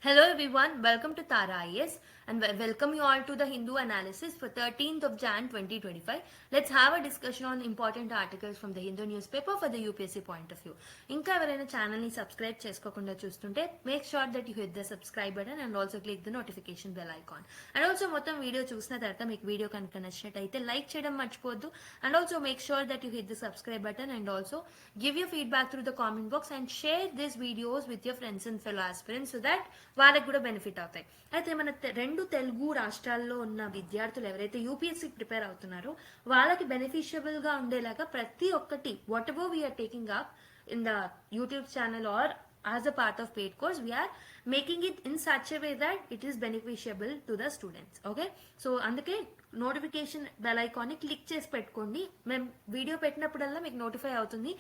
Hello everyone, welcome to Tara IS and welcome you all to the Hindu analysis for 13th of Jan 2025. Let's have a discussion on important articles from the Hindu newspaper for the UPSC point of view. ఇంకా ఎవరైనా channel ని subscribe చేసుకోకుండా చూస్తుంటే make sure that you hit the subscribe button and also click the notification bell icon. And also మొత్తం video చూసిన తర్వాత మీకు video కనుక నచ్చినట్టయితే లైక్ చేయడం మర్చిపోద్దు and also make sure that you hit the subscribe button and also give you feedback through the comment box and share this videos with your friends and fellow aspirants so that వాళ్ళకి కూడా benefit అవుతాయి. అయితే మన రెండు తెలుగు రాష్ట్రాల్లో ఉన్న విద్యార్థులు ఎవరైతే యూపీఎస్సీ ప్రిపేర్ అవుతున్నారో వాళ్ళకి బెనిఫిషియబుల్ గా ఉండేలాగా ప్రతి ఒక్కటి whatever we're taking up in the YouTube channel or as a part of paid course we're making it in such a way that it is beneficiable to the students. Okay, so అందుకే notification bell icon ని click చేసి పెట్టుకోండి. మేము video పెట్టినప్పుడల్లా మీకు notify అవుతుంది.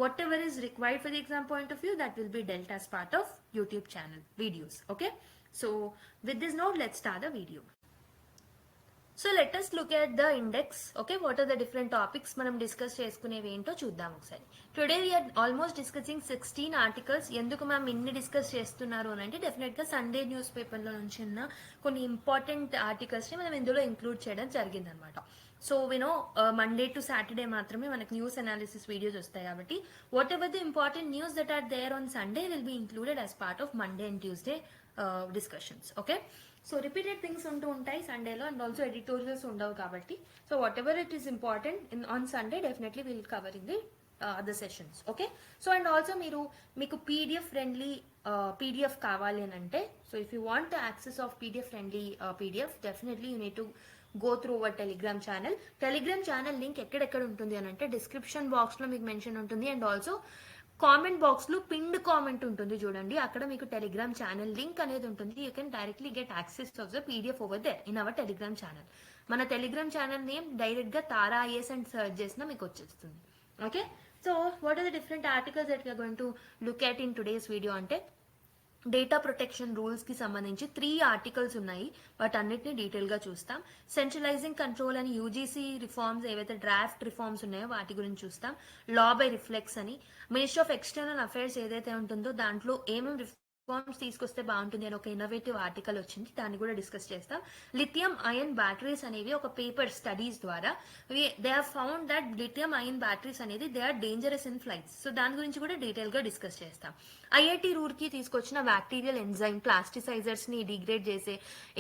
Whatever is required for the exam point of view, that will be dealt as part of YouTube channel videos. Okay, so with this note, let's start the video. So let us look at the index. Okay, what are the different topics మనం discuss చేసుకునేవి ఏంటో చూద్దాం ఒకసారి. Today we are almost discussing 16 articles. ఎందుకు ma'am ఇన్ని discuss చేస్తున్నారు అని అంటే డెఫినెట్ గా సండే న్యూస్ పేపర్ లో నుంచి ఉన్న కొన్ని ఇంపార్టెంట్ ఆర్టికల్స్ ని మనం ఇందులో ఇంక్లూడ్ చేయడం జరిగింది అనమాట. So we know Monday to Saturday మాత్రమే మనకి న్యూస్ అనాలిసిస్ వీడియోస్ వస్తాయి కాబట్టి whatever the important news that are there on Sunday will be included as part of Monday and Tuesday discussions. Okay, so repeated things ఉంటూ ఉంటాయి సండేలో and also editorials ఉండవు కాబట్టి so whatever it is important in on Sunday definitely will cover in the other sessions. Okay, so and also మీకు PDF friendly PDF కావాలి అని అంటే so if you want the access of PDF friendly PDF definitely you need to go through our Telegram channel link ఎక్కడెక్కడ ఉంటుంది అని అంటే description box లో మీకు మెన్షన్ ఉంటుంది అండ్ ఆల్సో కామెంట్ బాక్స్ లో పిన్డ్ కామెంట్ ఉంటుంది చూడండి, అక్కడ మీకు టెలిగ్రామ్ ఛానల్ లింక్ అనేది ఉంటుంది. You can directly get access of the PDF over there in our Telegram channel. మన టెలిగ్రామ్ ఛానల్ నేమ్ డైరెక్ట్ గా తారా ఐఎస్ అండ్ సర్చ్ చేసినా మీకు వచ్చేస్తుంది. Okay, so what are the different articles that we are going to look at in today's video అంటే data protection rules కి సంబంధించి 3 articles ఉన్నాయి. వాటన్నిటిని డీటెయిల్ గా చూస్తాం. సెంట్రలైజింగ్ కంట్రోల్ అని యూజీసీ రిఫార్మ్స్ ఏవైతే డ్రాఫ్ట్ రిఫార్మ్స్ ఉన్నాయో వాటి గురించి చూస్తాం. లా బై రిఫ్లెక్స్ అని మినిస్ట్రీ ఆఫ్ ఎక్స్టర్నల్ అఫైర్స్ ఏదైతే ఉంటుందో దాంట్లో ఏమేమి రిఫార్మ్స్ తీసుకొస్తే బాగుంటుంది అని ఒక ఇన్నోవేటివ్ ఆర్టికల్ వచ్చింది, దాన్ని కూడా డిస్కస్ చేస్తాం. లిథియం అయన్ బ్యాటరీస్ అనేవి ఒక పేపర్ స్టడీస్ ద్వారా they have found that lithium ion batteries అనేది they are dangerous in flights. So దాని గురించి కూడా డీటెయిల్ గా డిస్కస్ చేస్తాం. ఐఐటి రూర్కి తీసుకొచ్చిన బ్యాక్టీరియల్ ఎంజైమ్ ప్లాస్టిసైజర్స్ ని డిగ్రేడ్ చేసే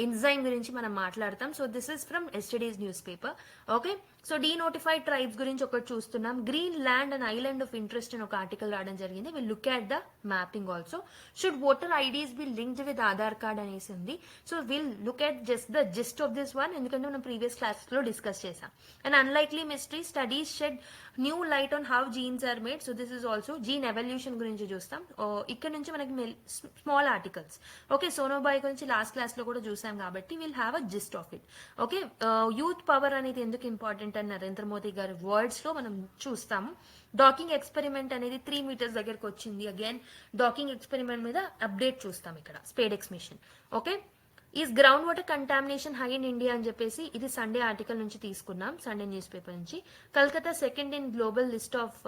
ఎంజైమ్ గురించి మనం మాట్లాడతాం. So this is from yesterday's newspaper. Okay, so denotified tribes గురించి ఒకటి చూస్తున్నాం. Greenland and island of interest అని ఒక ఆర్టికల్ రావడం జరిగింది. Will look at the mapping also. Should voter IDs be linked with Aadhaar card అనేసి ఉంది. So will look at just the gist of this one, ఎందుకంటే మనం ప్రీవియస్ క్లాస్ లో discuss చేసాం. And unlikely mystery studies shed new light on how genes are made. So this is also gene evolution గురించి చూస్తాం. ఇక్కడ నుంచి మనకి small articles. Okay, సోనోబాయ్ గురించి లాస్ట్ క్లాస్ లో కూడా చూసాం కాబట్టి will have a gist of it. Okay, youth power అనేది ఎందుకు ఇంపార్టెంట్ అని నరేంద్ర మోదీ గారి వర్డ్స్ లో మనం చూస్తాము. డాకింగ్ ఎక్స్పెరిమెంట్ అనేది 3 meters దగ్గరకు వచ్చింది. అగైన్ డాకింగ్ ఎక్స్పెరిమెంట్ మీద అప్డేట్ చూస్తాం ఇక్కడ. SpaDeX mission. Okay, is groundwater contamination high in India అని చెప్పేసి ఇది సండే ఆర్టికల్ నుంచి తీసుకున్నాం, సండే న్యూస్ పేపర్ నుంచి. Calcutta second in global list of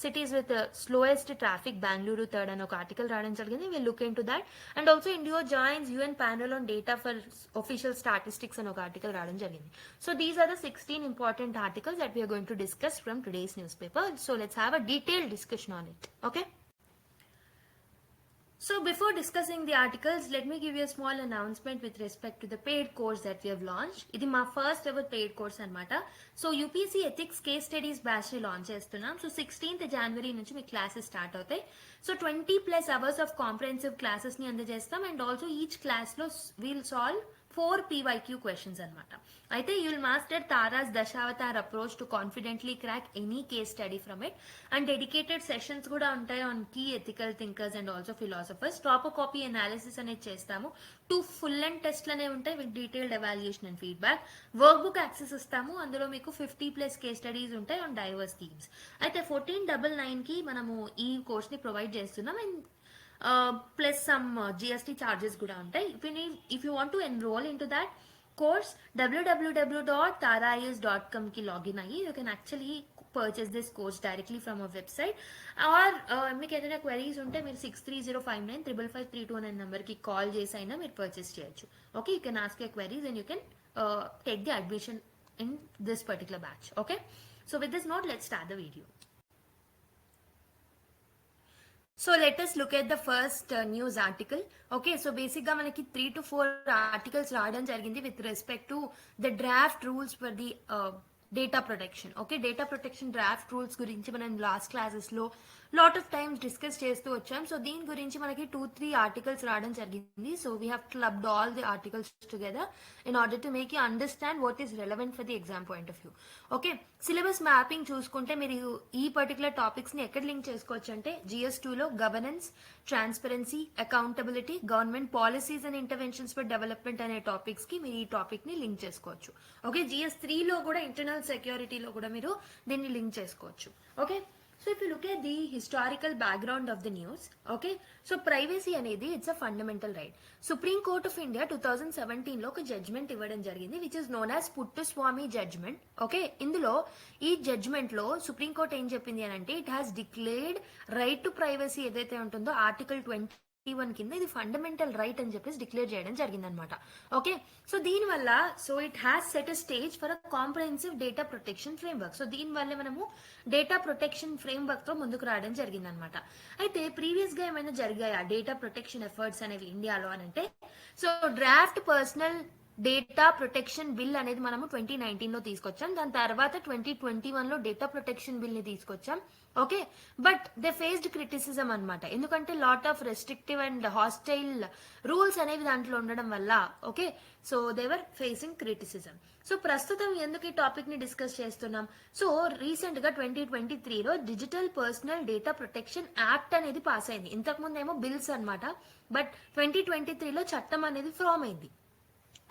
cities with slowest traffic, Bengaluru third అని ఒక ఆర్టికల్ రావడం జరిగింది. Will look into that. And also India joins UN panel on data for official statistics అని ఒక article రావడం జరిగింది. So these are the 16 important articles that we are going to discuss from today's newspaper. So let's have a detailed discussion on it. Okay. So before discussing the articles, let me give you a small announcement with respect to the paid course that we have launched. ఇది మా first ever paid course అనమాట. So UPSC ethics case studies batch ని launch చేస్తున్నాం. So 16th January నుంచి మీ classes start అవుతాయి. So 20+ hours of comprehensive classes ని అందజేస్తాం. అండ్ ఆల్సో ఈచ్ క్లాస్ లో విల్ సాల్వ్ 4 PYQ questions అనమాట. అయితే you will master Tara's Dashavatar approach to confidently crack any case study from it. And dedicated sessions కూడా ఉంటాయి on key ethical thinkers and also philosophers. Topper copy analysis అనేది చేస్తాము. 2 full and టెస్ట్లు అనేవి ఉంటాయి with detailed evaluation and feedback. Work book access ఇస్తాము, అందులో మీకు 50+ కేస్ స్టడీస్ ఉంటాయి ఆన్ డైవర్స్ థీమ్స్. అయితే 1499 కి మనము ఈ కోర్స్ ని ప్రొవైడ్ చేస్తున్నాం. And plus some GST charges kuda untai. If you want to enroll into that course, www.tarayus.com ki login ayi you can actually purchase this course directly from our website, or మీకు ఏదైనా queries ఉంటే మీరు 6305955329 అనే నెంబర్కి call చేసి అయినా మీరు purchase చేయొచ్చు. Okay, you can ask your queries and you can take the admission in this particular batch. Okay, so with this note, let's start the video. So let us look at the first news article. Okay, so basically manaki 3 to 4 articles raadam jarigindi with respect to the draft rules for the data protection. Okay, data protection draft rules gurinchi మనం last classes లో lot of times discuss చేస్తూ వచ్చాం. So దీని గురించి మనకి 2-3 articles రావడం జరిగింది. So we have clubbed all the articles together in order to make you understand what is relevant for the exam point of view. Okay, syllabus mapping చూసుకుంటే మీరు ఈ పర్టికులర్ టాపిక్స్ ని ఎక్కడ లింక్ చేసుకోవచ్చు అంటే GS2 లో governance, transparency, accountability, government policies and interventions for development అనే topics కి మీరు ఈ టాపిక్ ని లింక్ చేసుకోవచ్చు. ఓకే, GS3 లో కూడా ఇంటర్నల్ సెక్యూరిటీలో కూడా మీరు దీన్ని లింక్ చేసుకోవచ్చు. Okay, so if you look at the historical background of the news, okay, so privacy అనేది it's a fundamental right. Supreme Court of India 2017 లో ఒక జడ్జ్మెంట్ ఇవ్వడం జరిగింది which is known as Puttaswamy judgment. Okay, ఇందులో ఈ judgement లో supreme court ఏం చెప్పింది అని అంటే it has declared right to privacy ఏదైతే ఉంటుందో ఆర్టికల్ 21 కింద ఇది ఫండమెంటల్ రైట్ అని చెప్పేసి డిక్లేర్ చేయడం జరిగిందనమాట. ఓకే, సో దీనివల్ల so it has set a stage for a comprehensive data protection framework. So దీనివల్ల మనము డేటా ప్రొటెక్షన్ ఫ్రేమ్వర్క్ తో ముందుకు రావడం జరిగిందనమాట. అయితే ప్రీవియస్ గా ఏమైనా జరిగాయా డేటా ప్రొటెక్షన్ ఎఫర్ట్స్ అనేవి ఇండియాలో అని అంటే, so draft personal data protection bill అనేది మనము 2019 లో తీసుకొచ్చాం. దాని తర్వాత 2021 లో డేటా ప్రొటెక్షన్ బిల్ ని తీసుకొచ్చాం. Okay, but they faced criticism అనమాట. ఎందుకంటే lot of restrictive and hostile rules అనేవి దాంట్లో ఉండడం వల్ల. ఓకే, సో దేవర్ ఫేసింగ్ క్రిటిసిజం. సో ప్రస్తుతం ఎందుకు ఈ టాపిక్ ని డిస్కస్ చేస్తున్నాం? సో రీసెంట్ గా 2023లో digital personal data protection act అనేది పాస్ అయింది. ఇంతకు ముందేమో బిల్స్ అనమాట, బట్ 2023లో చట్టం అనేది ఫామ్ అయింది.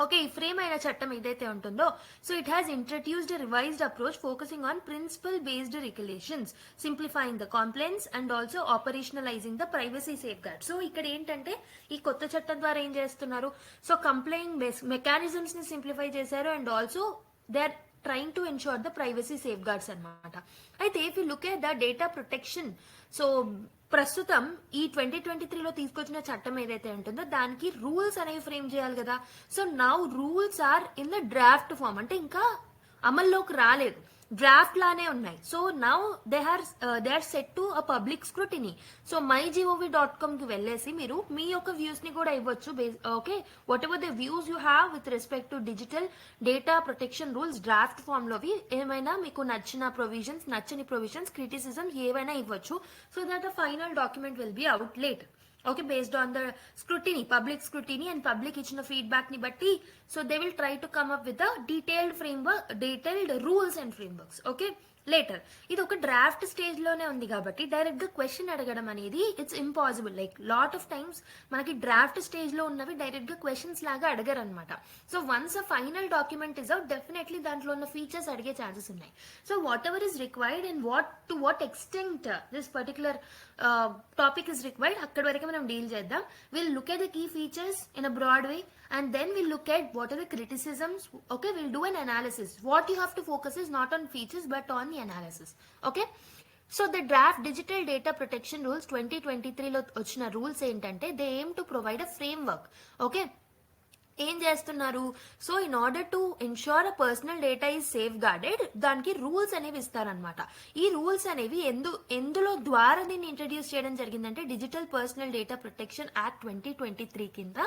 ఓకే, ఈ ఫ్రేమ్ అయిన చట్టం ఏదైతే ఉంటుందో so it has introduced revised approach focusing on principle based regulations, simplifying the compliance and also operationalising the privacy safeguard. So ఇక్కడ ఏంటంటే ఈ కొత్త చట్టం ద్వారా ఏం చేస్తున్నారు, సో కంప్లైంట్ మెకానిజమ్స్ ని సింప్లిఫై చేశారు and also they are trying to ensure the privacy safeguards అనమాట. అయితే if you look at the data protection, so ప్రస్తుతం ఈ 2023లో తీసుకొచ్చిన చట్టం ఏదైతే ఉంటుందో దానికి రూల్స్ అనేవి ఫ్రేమ్ చేయాలి కదా. So now rules are in the draft form, అంటే ఇంకా అమల్లోకి రాలేదు, డ్రాఫ్ట్ లానే ఉన్నాయి. So now they are set to a public scrutiny. So mygov.com కి వెళ్ళేసి మీరు మీ యొక్క వ్యూస్ ని కూడా ఇవ్వచ్చు. Okay, whatever the views you have with respect to digital data protection rules draft form లోవి ఏమైనా మీకు నచ్చిన ప్రొవిజన్స్, నచ్చని ప్రొవిజన్స్, క్రిటిసిజమ్స్ ఏవైనా ఇవ్వచ్చు. So that the final document will be out later. Okay, based on the scrutiny, public scrutiny and public ichina feedback ni batti, so they will try to come up with a detailed framework, detailed rules and frameworks. Okay, later ఇది ఒక draft stage లోనే ఉంది కాబట్టి direct గా question అడగడం అనేది it's impossible. Like lot of times మనకి draft stage లో ఉన్నవి డైరెక్ట్ గా క్వశ్చన్స్ లాగా అడగరు అనమాట. So once a final document is out, definitely దాంట్లో ఉన్న ఫీచర్స్ అడిగే ఛాన్సెస్ ఉన్నాయి. So whatever is required and what extent this particular topic is required, అక్కడి వరకు మనం డీల్ చేద్దాం. Will look at the key features in a broad way and then we'll look at what are the criticisms. Okay, we'll do an analysis. What you have to focus is not on features but on the analysis. Okay, so the draft digital data protection rules 2023 లో వచ్చిన rules ఏంటంటే they aim to provide a framework. Okay, ఏం చేస్తున్నారు, so in order to ensure a personal data is safe guarded దానికి rules అనేవి ఇస్తారనమాట. ఈ rules అనేవి ఎందులో ద్వారా దీన్ని ఇంట్రడ్యూస్ చేయడం జరిగిందంటే digital personal data protection act 2023 కింద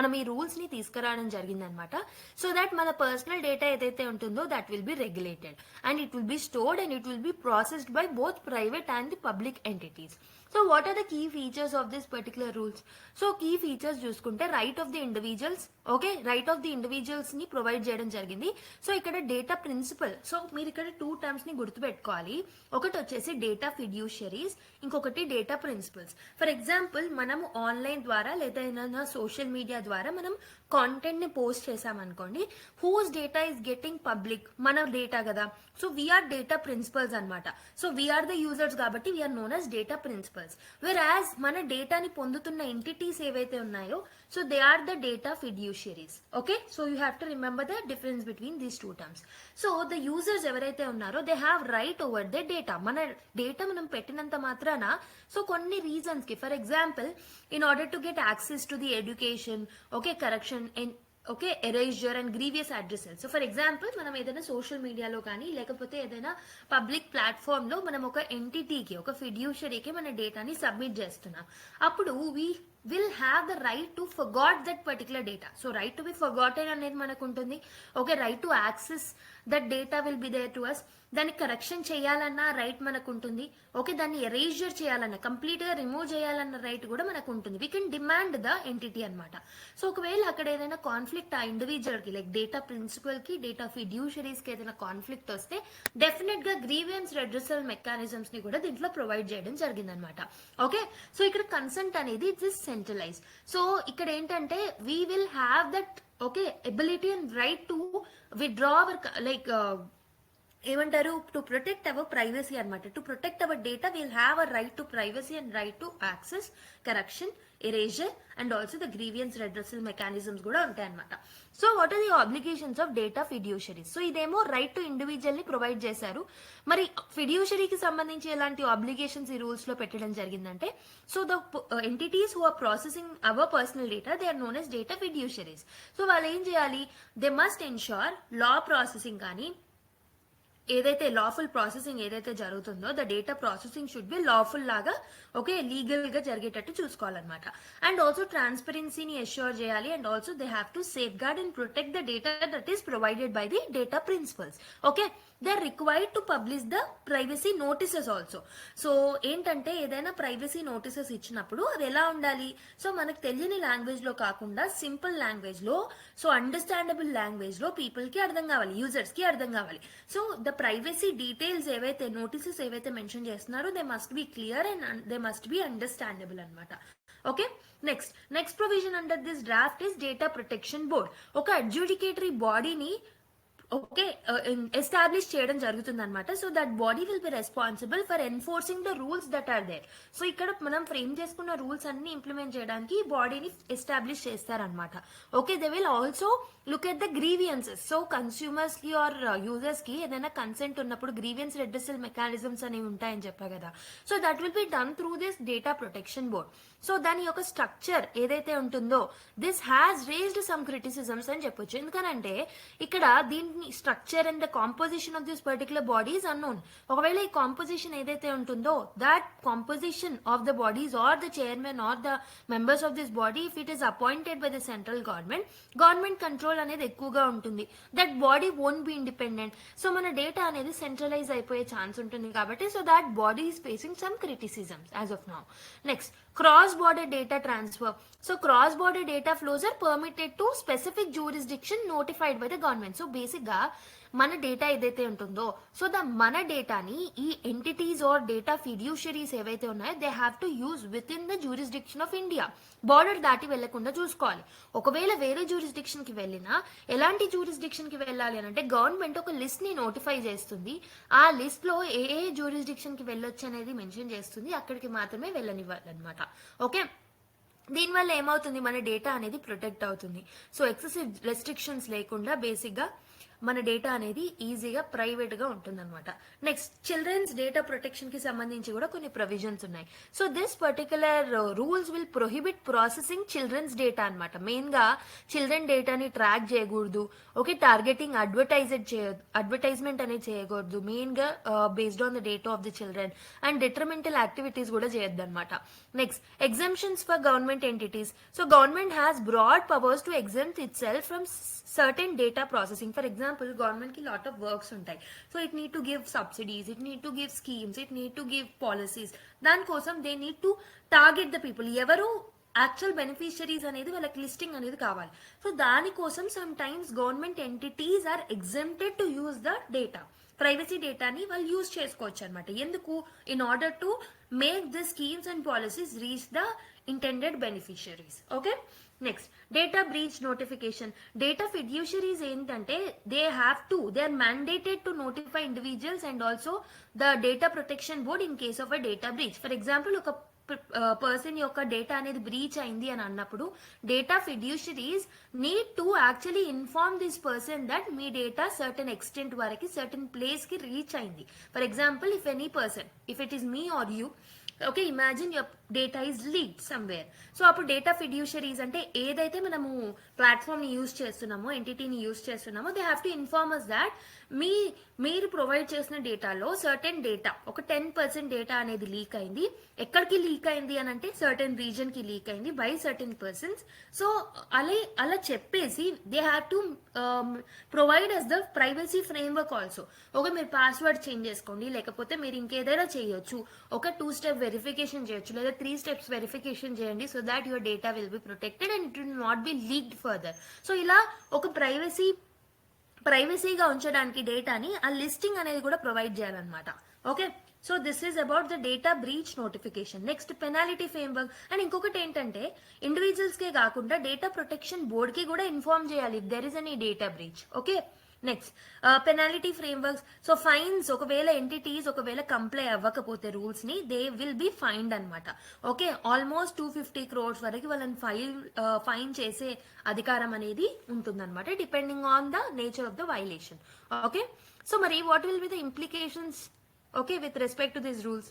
మనం ఈ రూల్స్ ని తీసుకురావడం జరిగిందనమాట. సో దట్ మన పర్సనల్ డేటా ఏదైతే ఉంటుందో that will B regulated and it will be stored and it will be processed by both private and the public entities. So what are the key features of this particular rules? So key features చూసుకుంటే right of the individuals, okay, right of the individuals ని provide చేయడం జరిగింది. So ఇక్కడ data principal, so మీరు ఇక్కడ 2 terms ని గుర్తుపెట్టుకోవాలి. ఒకటి వచ్చేసి డేటా ఫిడ్యూషరీస్, ఇంకొకటి డేటా ప్రిన్సిపల్స్. ఫర్ ఎగ్జాంపుల్ మనము ఆన్లైన్ ద్వారా లేదా ఏదైనా సోషల్ మీడియా ద్వారా మనం కాంటెంట్ ని పోస్ట్ చేసామనుకోండి, whose data is getting public, మన డేటా కదా. సో వీఆర్ డేటా ప్రిన్సిపల్స్ అనమాట. సో వీఆర్ ద యూజర్స్ కాబట్టి we're known as data principals. Whereas మన డేటాని పొందుతున్న ఎంటిటీస్ ఏవైతే ఉన్నాయో so they are the data fiduciaries. Okay, so you have to remember the difference between these two terms. So the users ఎవరైతే ఉన్నారో they have right over the data. మన data మనం పెట్టినంత మాత్రాన సో కొన్ని రీజన్స్ కి, for example in order to get access to the education, okay, correction and okay, eraser and grievous addresses. So for example మనం ఏదైనా సోషల్ మీడియాలో కానీ లేకపోతే ఏదైనా పబ్లిక్ ప్లాట్ఫామ్ లో మనం ఒక ఎంటిటీకి, ఒక ఫిడ్యూషరీకి మన డేటాని సబ్మిట్ చేస్తున్నాం. అప్పుడు we will have the right to forgot that particular data. So right to be forgotten అనేది మనకు ఉంటుంది. Okay, right to access that data will be there to us. దాన్ని కరెక్షన్ చేయాలన్న రైట్ మనకు ఉంటుంది. ఓకే, దాన్ని ఎరేజర్ చేయాలన్న, కంప్లీట్ గా రిమూవ్ చేయాలన్న రైట్ కూడా మనకు ఉంటుంది. We can demand the entity అనమాట. సో ఒకవేళ అక్కడ ఏదైనా కాన్ఫ్లిక్ట్ ఆ ఇండివిజువల్ కి, లైక్ డేటా ప్రిన్సిపల్ కి, డేటా ఫిడ్యూషరీస్ కి ఏదైనా కాన్ఫ్లిక్ట్ వస్తే డెఫినెట్ గా గ్రీవియన్స్ రెడ్రెసల్ మెకానిజమ్స్ ని కూడా దీంట్లో ప్రొవైడ్ చేయడం జరిగిందనమాట. ఓకే, సో ఇక్కడ కన్సెంట్ అనేది ఇట్స్ ఇస్ సెంట్రలైజ్. సో ఇక్కడ ఏంటంటే we will have that okay ability and right to withdraw our like ఏమంటారు, టు ప్రొటెక్ట్ అవర్ ప్రైవసీ అనమాట. To protect our data will have a right to privacy and right to access, correction, erasure and also the grievance redressal mechanisms కూడా ఉంటాయి అనమాట. So what are the obligations of data fiduciaries? So ఇదేమో right to individual ని provide చేశారు. మరి ఫిడ్యూషరీకి సంబంధించి ఎలాంటి obligations ఈ రూల్స్ లో పెట్టడం జరిగిందంటే, so the entities who are processing our personal data they are known as data fiduciaries. So వాళ్ళు ఏం చేయాలి, they must ensure law processing కానీ ఏదైతే లాఫుల్ ప్రాసెసింగ్ ఏదైతే జరుగుతుందో the data processing should be lawful లాగా ఓకే లీగల్ గా జరిగేటట్టు చూసుకోవాలన్నమాట. అండ్ ఆల్సో ట్రాన్స్పరెన్సీని ఎష్యూర్ చేయాలి. And also they have to safeguard and protect the data that is provided by the data principals. Okay, they are required to publish the privacy notices also. So ఏంటంటే ఏదైనా privacy notices ఇచ్చినప్పుడు అది ఎలా ఉండాలి, so మనకు తెలియని language లో కాకుండా సింపుల్ లాంగ్వేజ్ లో, సో అండర్స్టాండబుల్ లాంగ్వేజ్ లో పీపుల్ కి అర్థం కావాలి, యూజర్స్ కి అర్థం కావాలి. సో ద ప్రైవసీ డీటెయిల్స్ ఏవైతే నోటీసెస్ ఏవైతే మెన్షన్ చేస్తున్నారో they must be clear and they must be understandable అనమాట. Okay, next provision under this draft is data protection board. ఒక అడ్జుడికేటరీ బాడీని ఓకే ఎస్టాబ్లిష్ చేయడం జరుగుతుంది అనమాట. So that body will be responsible for enforcing the rules that are there. So ఇక్కడ మనం frame చేసుకున్న rules అన్ని ఇంప్లిమెంట్ చేయడానికి ఈ బాడీని ఎస్టాబ్లిష్ చేస్తారనమాట. Okay, they will also look at the grievances. So consumers కి ఆర్ యూజర్స్ కి ఏదైనా కన్సెంట్ ఉన్నప్పుడు గ్రీవియన్స్ రెడ్రెసల్ మెకానిజమ్స్ అనేవి ఉంటాయని చెప్పా కదా. So that will be done through this data protection board. So దాని యొక్క స్ట్రక్చర్ ఏదైతే ఉంటుందో this has raised some criticisms అని చెప్పొచ్చు. ఎందుకనంటే ఇక్కడ దీని structure and the composition of this particular body is unknown. ఒకవేళ ఈ కాంపోజిషన్ ఏదైతే ఉంటుందో that composition of the bodies are the chairman or the members of this body if it is appointed by the central government control అనేది ఎక్కువగా ఉంటుంది. That body won't be independent. So మన data అనేది centralise అయిపోయే chance ఉంటుంది కాబట్టి so that body is facing some criticisms as of now. Next, cross-border data transfer. So cross-border data flows are permitted to specific jurisdiction notified by the government. So basic గా మన data ఏదైతే ఉంటుందో so మన డేటాని ఈ entities are data ఫిడ్యూషరీస్ ఏవైతే ఉన్నాయో they have to use with in the jurisdiction of India. Border దాటి వెళ్లకుండా చూసుకోవాలి. ఒకవేళ వేరే జ్యూరిస్డిక్షన్ కి వెళ్ళినా ఎలాంటి జ్యూరిస్డిక్షన్ కి వెళ్ళాలి అని అంటే గవర్నమెంట్ ఒక లిస్ట్ ని నోటిఫై చేస్తుంది. ఆ లిస్ట్ లో ఏ ఏ జ్యూరిస్డిక్షన్ కి వెళ్ళొచ్చు అనేది మెన్షన్ చేస్తుంది. అక్కడికి మాత్రమే వెళ్ళనివ్వాలన్నమాట. ఓకే, దీనివల్ల ఏమవుతుంది, మన డేటా అనేది ప్రొటెక్ట్ అవుతుంది. సో ఎక్సెసివ్ రెస్ట్రిక్షన్స్ లేకుండా బేసిక్ గా మన డేటా అనేది ఈజీగా ప్రైవేట్ గా ఉంటుందన్నమాట. నెక్స్ట్, చిల్డ్రన్స్ డేటా ప్రొటెక్షన్ కి సంబంధించి కూడా కొన్ని ప్రొవిజన్స్ ఉన్నాయి. So this particular rules will prohibit processing children's data అనమాట. మెయిన్ గా చిల్డ్రన్ డేటాని ట్రాక్ చేయకూడదు. ఓకే, టార్గెటింగ్ అడ్వర్టైజ్మెంట్ అనేది చేయకూడదు. మెయిన్ గా based on the data of the children and detrimental activities కూడా చేయొద్దు అనమాట. Next, exemptions for government entities. So government has broad powers to exempt itself from certain data processing. For example, government ki lot of works untai, so it need to give subsidies, it need to give schemes, it need to give policies. Dan kosam they need to target the people evaru actual beneficiaries అనేది వాళ్ళకి listing అనేది కావాలి. So దానికోసం sometimes government entities are exempted to use the data. Privacy డేటాని వాళ్ళు use చేసుకోవచ్చు అనమాట. ఎందుకు, in order to make the schemes and policies reach the intended beneficiaries. Okay, next, data breach notification. Data fiduciaries ఏంటంటే they are mandated to notify individuals and also the data protection board in case of a data breach. For example, ఒక person యొక్క data అనేది breach అయింది అని అన్నప్పుడు data fiduciaries need to actually inform this person that మీ data certain extent వరకు certain place కి reach అయింది. For example, if any person, if it is me or you, okay, imagine your data is leaked somewhere. So అప్పుడు data fiduciaries అంటే ఏదైతే మనము platform ని use చేస్తున్నామో, ఎంటిటీని యూజ్ చేస్తున్నామో, they have to inform us that మీరు ప్రొవైడ్ చేసిన డేటాలో సర్టెన్ డేటా, ఒక 10% డేటా అనేది లీక్ అయింది. ఎక్కడికి లీక్ అయింది అని అంటే సర్టెన్ రీజన్ కి లీక్ అయింది బై సర్టెన్ పర్సన్స్. సో అలా చెప్పేసి they have to provide us the privacy framework also. ఒక మీరు పాస్వర్డ్ చేంజ్ చేసుకోండి, లేకపోతే మీరు ఇంకేదైనా చేయొచ్చు, ఒక 2 స్టెప్ వెరిఫికేషన్ చేయొచ్చు, లేదా 3 స్టెప్స్ వెరిఫికేషన్ చేయండి, so that your data will be protected and it will not be leaked further. So ఇలా ఒక ప్రైవసీగా ఉంచడానికి డేటాని ఆ లిస్టింగ్ అనేది కూడా ప్రొవైడ్ చేయాలన్నమాట. Okay, so this is about the data breach notification. Next, penalty framework. And ఇంకొకటి ఏంటంటే ఇండివిజువల్స్ కే కాకుండా డేటా ప్రొటెక్షన్ బోర్డ్ కి కూడా ఇన్ఫార్మ్ చేయాలి if there is any data breach. Okay, next, penalty frameworks. So fines, ఒకవేళ entities ఒకవేళ comply అవ్వకపోతే rules ని, దే విల్ బి ఫైన్డ్ అనమాట. ఓకే, ఆల్మోస్ట్ 250 crores వరకు వాళ్ళని ఫైన్ చేసే అధికారం అనేది ఉంటుందన్నమాట, depending on the nature of the violation. Okay, so మరి what will be the implications okay with respect to this rules?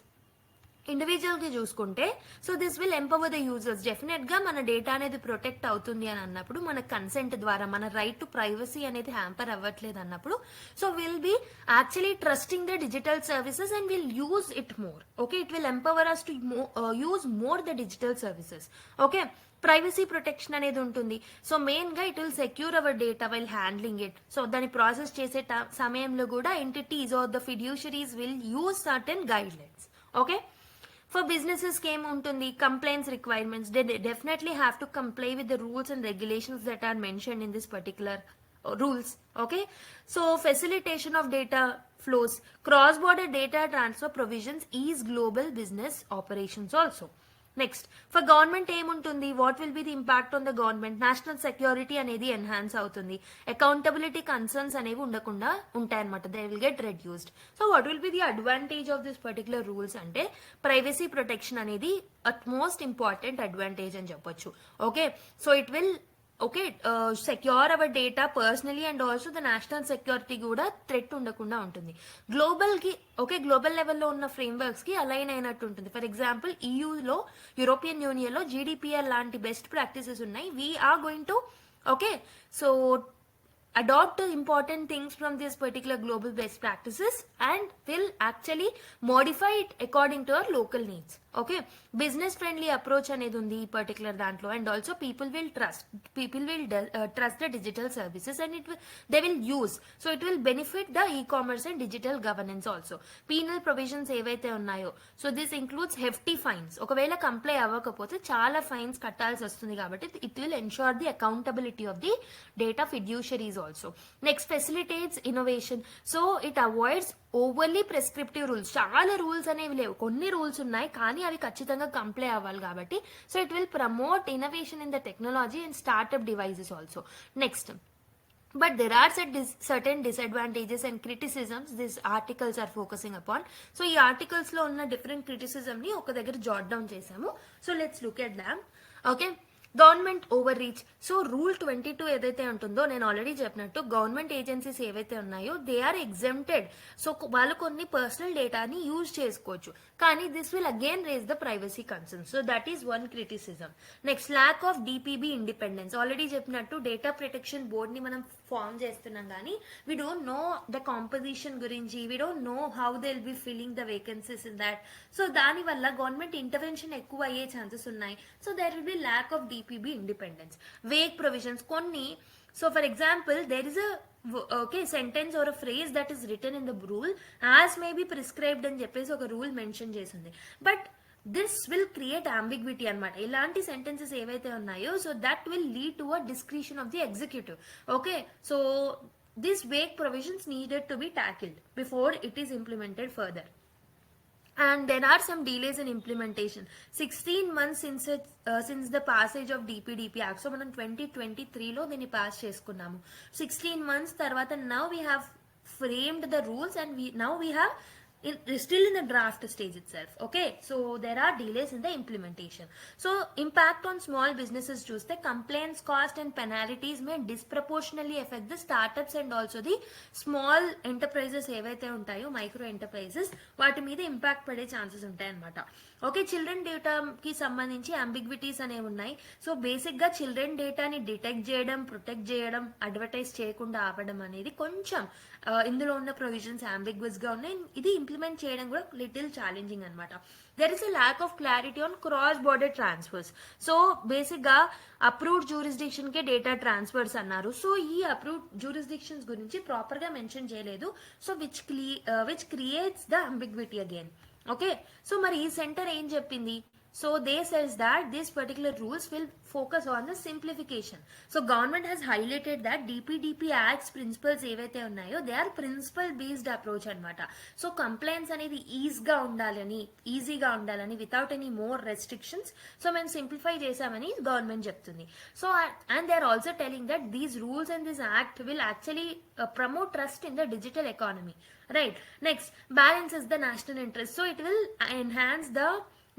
Individual కి చూసుకుంటే, so this will empower the users. Definite గా మన డేటా అనేది ప్రొటెక్ట్ అవుతుంది అని అన్నప్పుడు, మన కన్సెంట్ ద్వారా మన రైట్ టు ప్రైవసీ అనేది హ్యాంపర్ అవ్వట్లేదు అన్నప్పుడు, so will be actually trusting the digital services and will use it more. Okay, it will empower us to use more the digital services. Okay, privacy protection అనేది ఉంటుంది. So main గా it will secure our data while handling it. So దాన్ని process చేసే సమయంలో కూడా entities or the fiduciaries will use certain guidelines. Okay, for businesses కి ఏముంటుంది? Complaints requirements. They definitely have to comply with the rules and regulations that are mentioned in this particular rules. Okay, so facilitation of data flows, cross border data transfer provisions ease global business operations also. Next, for government ఏముంటుంది? What will be the impact on the government? National security అనేది enhance అవుతుంది, accountability concerns అనేవి ఉండకుండా ఉంటాయన్నమాట, they will get reduced. So what will be the advantage of this particular rules అంటే privacy protection అనేది at most important advantage అని చెప్పొచ్చు. Okay, so it will secure our data personally and also the national security కూడా threat ఉండకుండా ఉంటుంది. Global లెవెల్లో ఉన్న frameworks కి అలైన్ అయినట్టు ఉంటుంది. ఫర్ ఎగ్జాంపుల్, ఈయూలో, యూరోపియన్ యూనియన్ లో జీడిపిఆర్ లాంటి బెస్ట్ ప్రాక్టీసెస్ ఉన్నాయి. We're going to so adopt the important things from these particular global best practices and will actually modify it according to our local needs. Okay, business friendly approach అనేది ఉంది ఈ particular దాంట్లో. And also people will trust the digital services and they will use. So it will benefit the e commerce and digital governance also. Penal provisions ఏవైతే ఉన్నాయో, so this includes hefty fines. ఒకవేళ comply అవ్వకపోతే చాలా fines కట్టాల్సి వస్తుంది, కాబట్టి it will ensure the accountability of the data fiduciaries also. Next, facilitates innovation. So it avoids overly prescriptive rules. చాలా rules అనేవి లేవు, కొన్ని రూల్స్ ఉన్నాయి, కానీ అవి ఖచ్చితంగా కంప్లై అవ్వాలి కాబట్టి. So it will promote innovation in the technology and startup devices also. Next, but there are certain disadvantages and criticisms these articles are focusing upon. So ఈ articles లో ఉన్న different criticism ని ఒక దగ్గర jot down చేసాము. So let's look at them. Okay, government over reach. So rule 22 ఏదైతే ఉంటుందో, నేను ఆల్రెడీ చెప్పినట్టు గవర్నమెంట్ ఏజెన్సీస్ ఏవైతే ఉన్నాయో దే ఆర్ ఎగ్జెంప్టెడ్. సో వాళ్ళు కొన్ని పర్సనల్ డేటాని యూజ్ చేసుకోవచ్చు, కానీ this will again raise the privacy concern. So that is one criticism. Next, lack of DPB independence. Already చెప్పినట్టు డేటా ప్రొటెక్షన్ బోర్డ్ ని మనం ఫార్మ్ చేస్తున్నాం, కానీ we don't know the composition గురించి, we don't know how they will be filling the vacancies in that. So దానివల్ల government intervention ఎక్కువ అయ్యే chances ఉన్నాయి. So there will be lack of DPB independence. Vague provisions కొన్ని. So for example, there is a sentence or a phrase that is written in the rule as may be prescribed అని చెప్పేసి ఒక rule mention చేసింది, but this will create ambiguity అనమాట. ఇలాంటి sentences ఏవైతే ఉన్నాయో, so that will lead to a discretion of the executive. Okay, so this vague provisions needed to be tackled before it is implemented further. and there are some delays in implementation. 16 months since the passage of DPDP Act. So మనం 2023లో దీన్ని pass చేసుకున్నాము. 16 months తర్వాత now we have framed the rules and now we have still in the draft stage itself. Okay, so there are delays in the implementation. So impact on small businesses చూస్తే complaints, cost and penalties may disproportionately affect the startups and also the small enterprises ఏవైతే ఉంటాయో micro enterprises వాటి మీద impact పడే chances ఉంటాయి అనమాట. Okay, children డేటాకి సంబంధించి అంబిగ్విటీస్ అనేవి ఉన్నాయి. సో బేసిక్గా చిల్డ్రన్ డేటాని డిటెక్ట్ చేయడం, ప్రొటెక్ట్ చేయడం, అడ్వర్టైజ్ చేయకుండా ఆపడం అనేది కొంచెం ఇందులో ఉన్న ప్రొవిజన్స్ అంబిగ్వస్గా ఉన్నాయి. ఇది ఇంప్లిమెంట్ చేయడం కూడా లిటిల్ ఛాలెంజింగ్ అనమాట. There is a lack of clarity on cross border transfers. So బేసిక్గా అప్రూవ్డ్ జ్యూరిస్డిక్షన్కే డేటా ట్రాన్స్ఫర్స్ అన్నారు. సో ఈ అప్రూవ్డ్ జ్యూరిస్డిక్షన్స్ గురించి ప్రాపర్గా మెన్షన్ చేయలేదు. So which creates the ambiguity again. Okay, so మరి ఈ సెంటర్ ఏం చెప్పింది? So they says that these particular rules will focus on the simplification. So government has highlighted that DPDP Act's principles ఏవైతే ఉన్నాయో they are principle based approach అన్నమాట. So complaints అనేది ఈజీగా ఉండాలని without any more restrictions. So మేము simplify చేసామని government చెప్తుంది. So and they are also telling that these rules and this act will actually promote trust in the digital economy. Right, next balances the national interest. So it will enhance the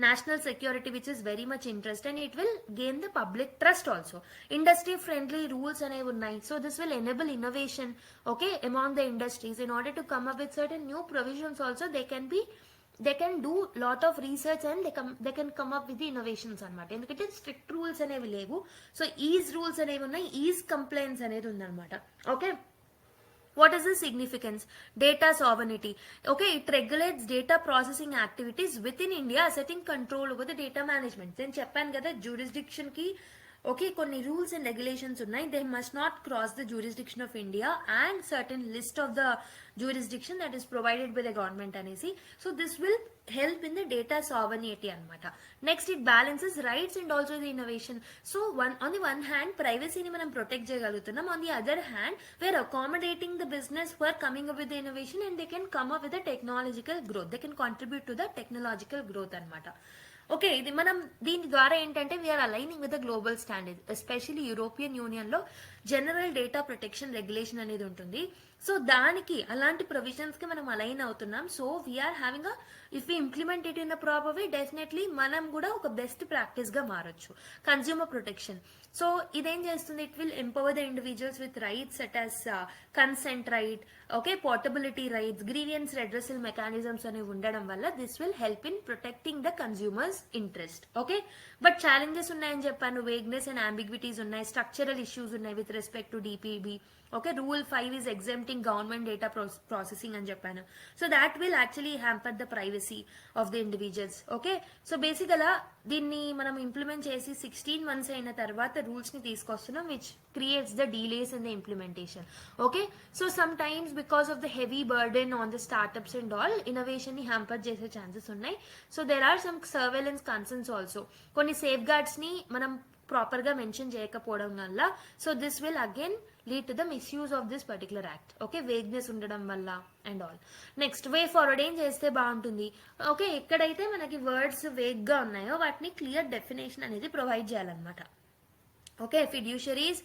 national security, which is very much interest, and it will gain the public trust also. Industry friendly rules అనేవి ఉన్నాయి. So this will enable innovation, okay, among the industries. In order to come up with certain new provisions also, they can do lot of research and they can come up with the innovations అన్నమాట. ఎందుకంటే strict rules అనేవి లేవు. So is rules అనేవి ఉన్నాయి, is complaints అనేది ఉందన్నమాట. Okay, what is the significance? Data sovereignty. Okay, it regulates data processing activities within India, setting control over the data management. Then చెప్పాను కదా jurisdiction కి ఓకే కొన్ని రూల్స్ అండ్ రెగ్యులేషన్స్ ఉన్నాయి. They must not cross the jurisdiction of India and certain list of the jurisdiction that is provided by the government అనేసి. So this will help in the data sovereignty అనమాట. Next it balances rights and also the innovation. So on the one hand ప్రైవసీని మనం protect చేయగలుగుతున్నాం. On the other hand we're accommodating the business for coming up with the innovation and they can come up with the technological growth. They can contribute to the technological growth అనమాట. Okay, ఇది మనం దీని ద్వారా ఏంటంటే we're aligning with the global standard. Especially European Union లో general data protection regulation అనేది ఉంటుంది. So దానికి అలాంటి ప్రొవిజన్స్ కి మనం అలైన్ అవుతున్నాం. So we're having if we implement it in a proper way, definitely మనం కూడా ఒక బెస్ట్ ప్రాక్టీస్ గా మారొచ్చు. Consumer protection. సో ఇదేం చేస్తుంది? It will empower the individuals with rights such as consent right, okay, portability rights, grievance redressal mechanisms అనేవి ఉండడం వల్ల this will help in protecting the consumers interest. Okay, but challenges ఉన్నాయని చెప్పాను. Vagueness and ambiguities ఉన్నాయి, structural issues ఉన్నాయి with respect to DPB. Okay, rule 5 is exempting government data processing అని చెప్పాను. So that will actually hamper the privacy of the individuals. Okay, so బేసికల్గా దీన్ని మనం implement చేసి 16 months అయిన తర్వాత రూల్స్ ని తీసుకొస్తున్నాం, which creates the delays in the implementation. Okay, so sometimes because of the heavy burden on the startups and all innovation ని hamper చేసే ఛాన్సెస్ ఉన్నాయి. So there are some surveillance concerns also. కొన్ని safeguards ని మనం proper గా mention చేయకపోవడం వల్ల so this will again lead to the misuse of this particular act. Okay, vagueness ఉండడం వల్ల and all. Next way forward ఏం చేస్తే బాగుంటుంది? ఓకే, ఎక్కడైతే మనకి వర్డ్స్ వేగ్ గా ఉన్నాయో వాటిని క్లియర్ డెఫినేషన్ అనేది ప్రొవైడ్ చేయాలన్నమాట. Okay, fiduciaries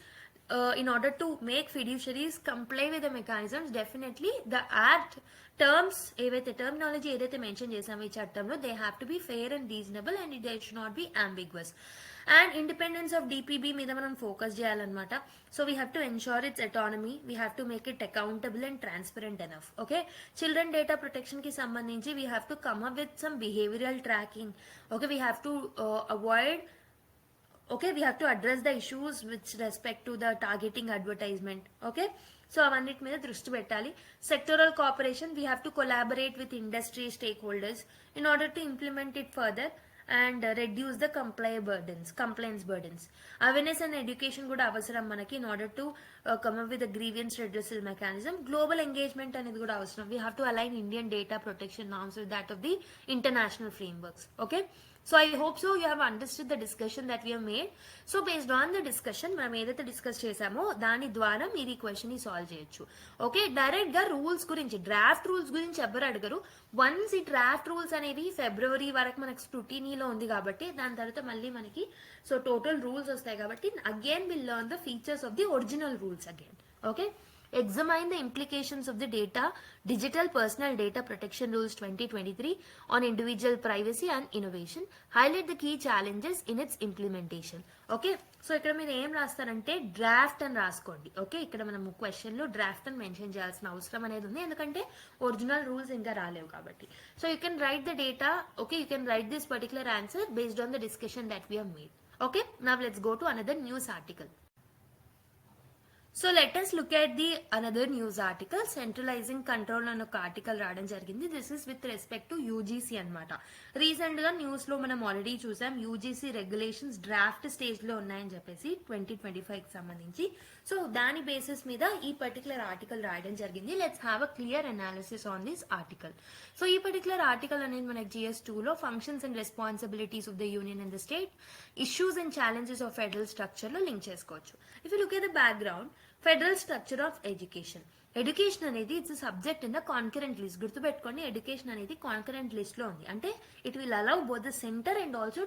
in order to make fiduciaries comply with the mechanisms, definitely the act terms ఏవైతే టర్మినాలజీ ఏదైతే మెన్షన్ చేసామో ఈ చట్టంలో they have to be fair and reasonable and it should not be ambiguous. And independence of DPB మీద మనం focus చేయాలన్నమాట. So we have to ensure its autonomy, we have to make it accountable and transparent enough. Okay, children data protection కి సంబంధించి we have to come up with some behavioural tracking. Okay, we have to avoid okay, we have to address the issues with respect to the targeting advertisement. Okay, so avannit meeda drushti pettali. Sectoral cooperation, we have to collaborate with industry stakeholders in order to implement it further and reduce the compliance burdens. Awareness and education kuda avasaram manaki in order to come up with a grievance redressal mechanism. Global engagement anedi kuda avasaram. We have to align Indian data protection norms with that of the international frameworks. Okay, so I hope so you have understood the discussion that we made. So based on the discussion మనం ఏదైతే discuss చేసామో దాని ద్వారా మీరు ఈ question ని solve చేయొచ్చు. Okay, direct గా రూల్స్ గురించి, డ్రాఫ్ట్ రూల్స్ గురించి ఎవరు అడగరు. వన్స్ ఈ డ్రాఫ్ట్ రూల్స్ అనేవి ఫిబ్రవరి వరకు మనకి స్క్రూటినీలో ఉంది కాబట్టి దాని తర్వాత మళ్ళీ మనకి సో టోటల్ రూల్స్ వస్తాయి కాబట్టి again will learn the features of the original rules again. Okay, examine the implications of the digital personal data protection rules 2023 on individual privacy and innovation. Highlight the key challenges in its implementation. Okay, so ఇక్కడ మీరు ఏం రాస్తారంటే draft అని రాసుకోండి. Okay, ఇక్కడ మనం question లో draft అని mention చేయాల్సిన అవసరం అనేది ఉంది ఎందుకంటే ఒరిజినల్ రూల్స్ ఇంకా రాలేవు కాబట్టి. So you can write the data. Okay, you can write this particular answer based on the discussion that we have made. Okay, now let's go to another news article. So let us look at the another news article, centralizing control అని ఒక article రావడం జరిగింది. This is with respect to UGC అనమాట. Recent గా news లో మనం already చూసాం UGC regulations draft stage లో ఉన్నాయని చెప్పేసి 2025 కి సంబంధించి. సో దాని బేసిస్ మీద ఈ పర్టికులర్ ఆర్టికల్ రాయడం జరిగింది. Let's have a clear analysis on this article. So ఈ పర్టికులర్ ఆర్టికల్ అనేది మనకి GS2 లో functions and responsibilities of the union and the state, issues and challenges of federal structure లో లింక్ చేసుకోవచ్చు. If you look at the background, federal structure of education. Education అనేది its subject in the concurrent list. గుర్తుపెట్టుకోండి, education అనేది concurrent list లో ఉంది. అంటే it will allow both the centre and also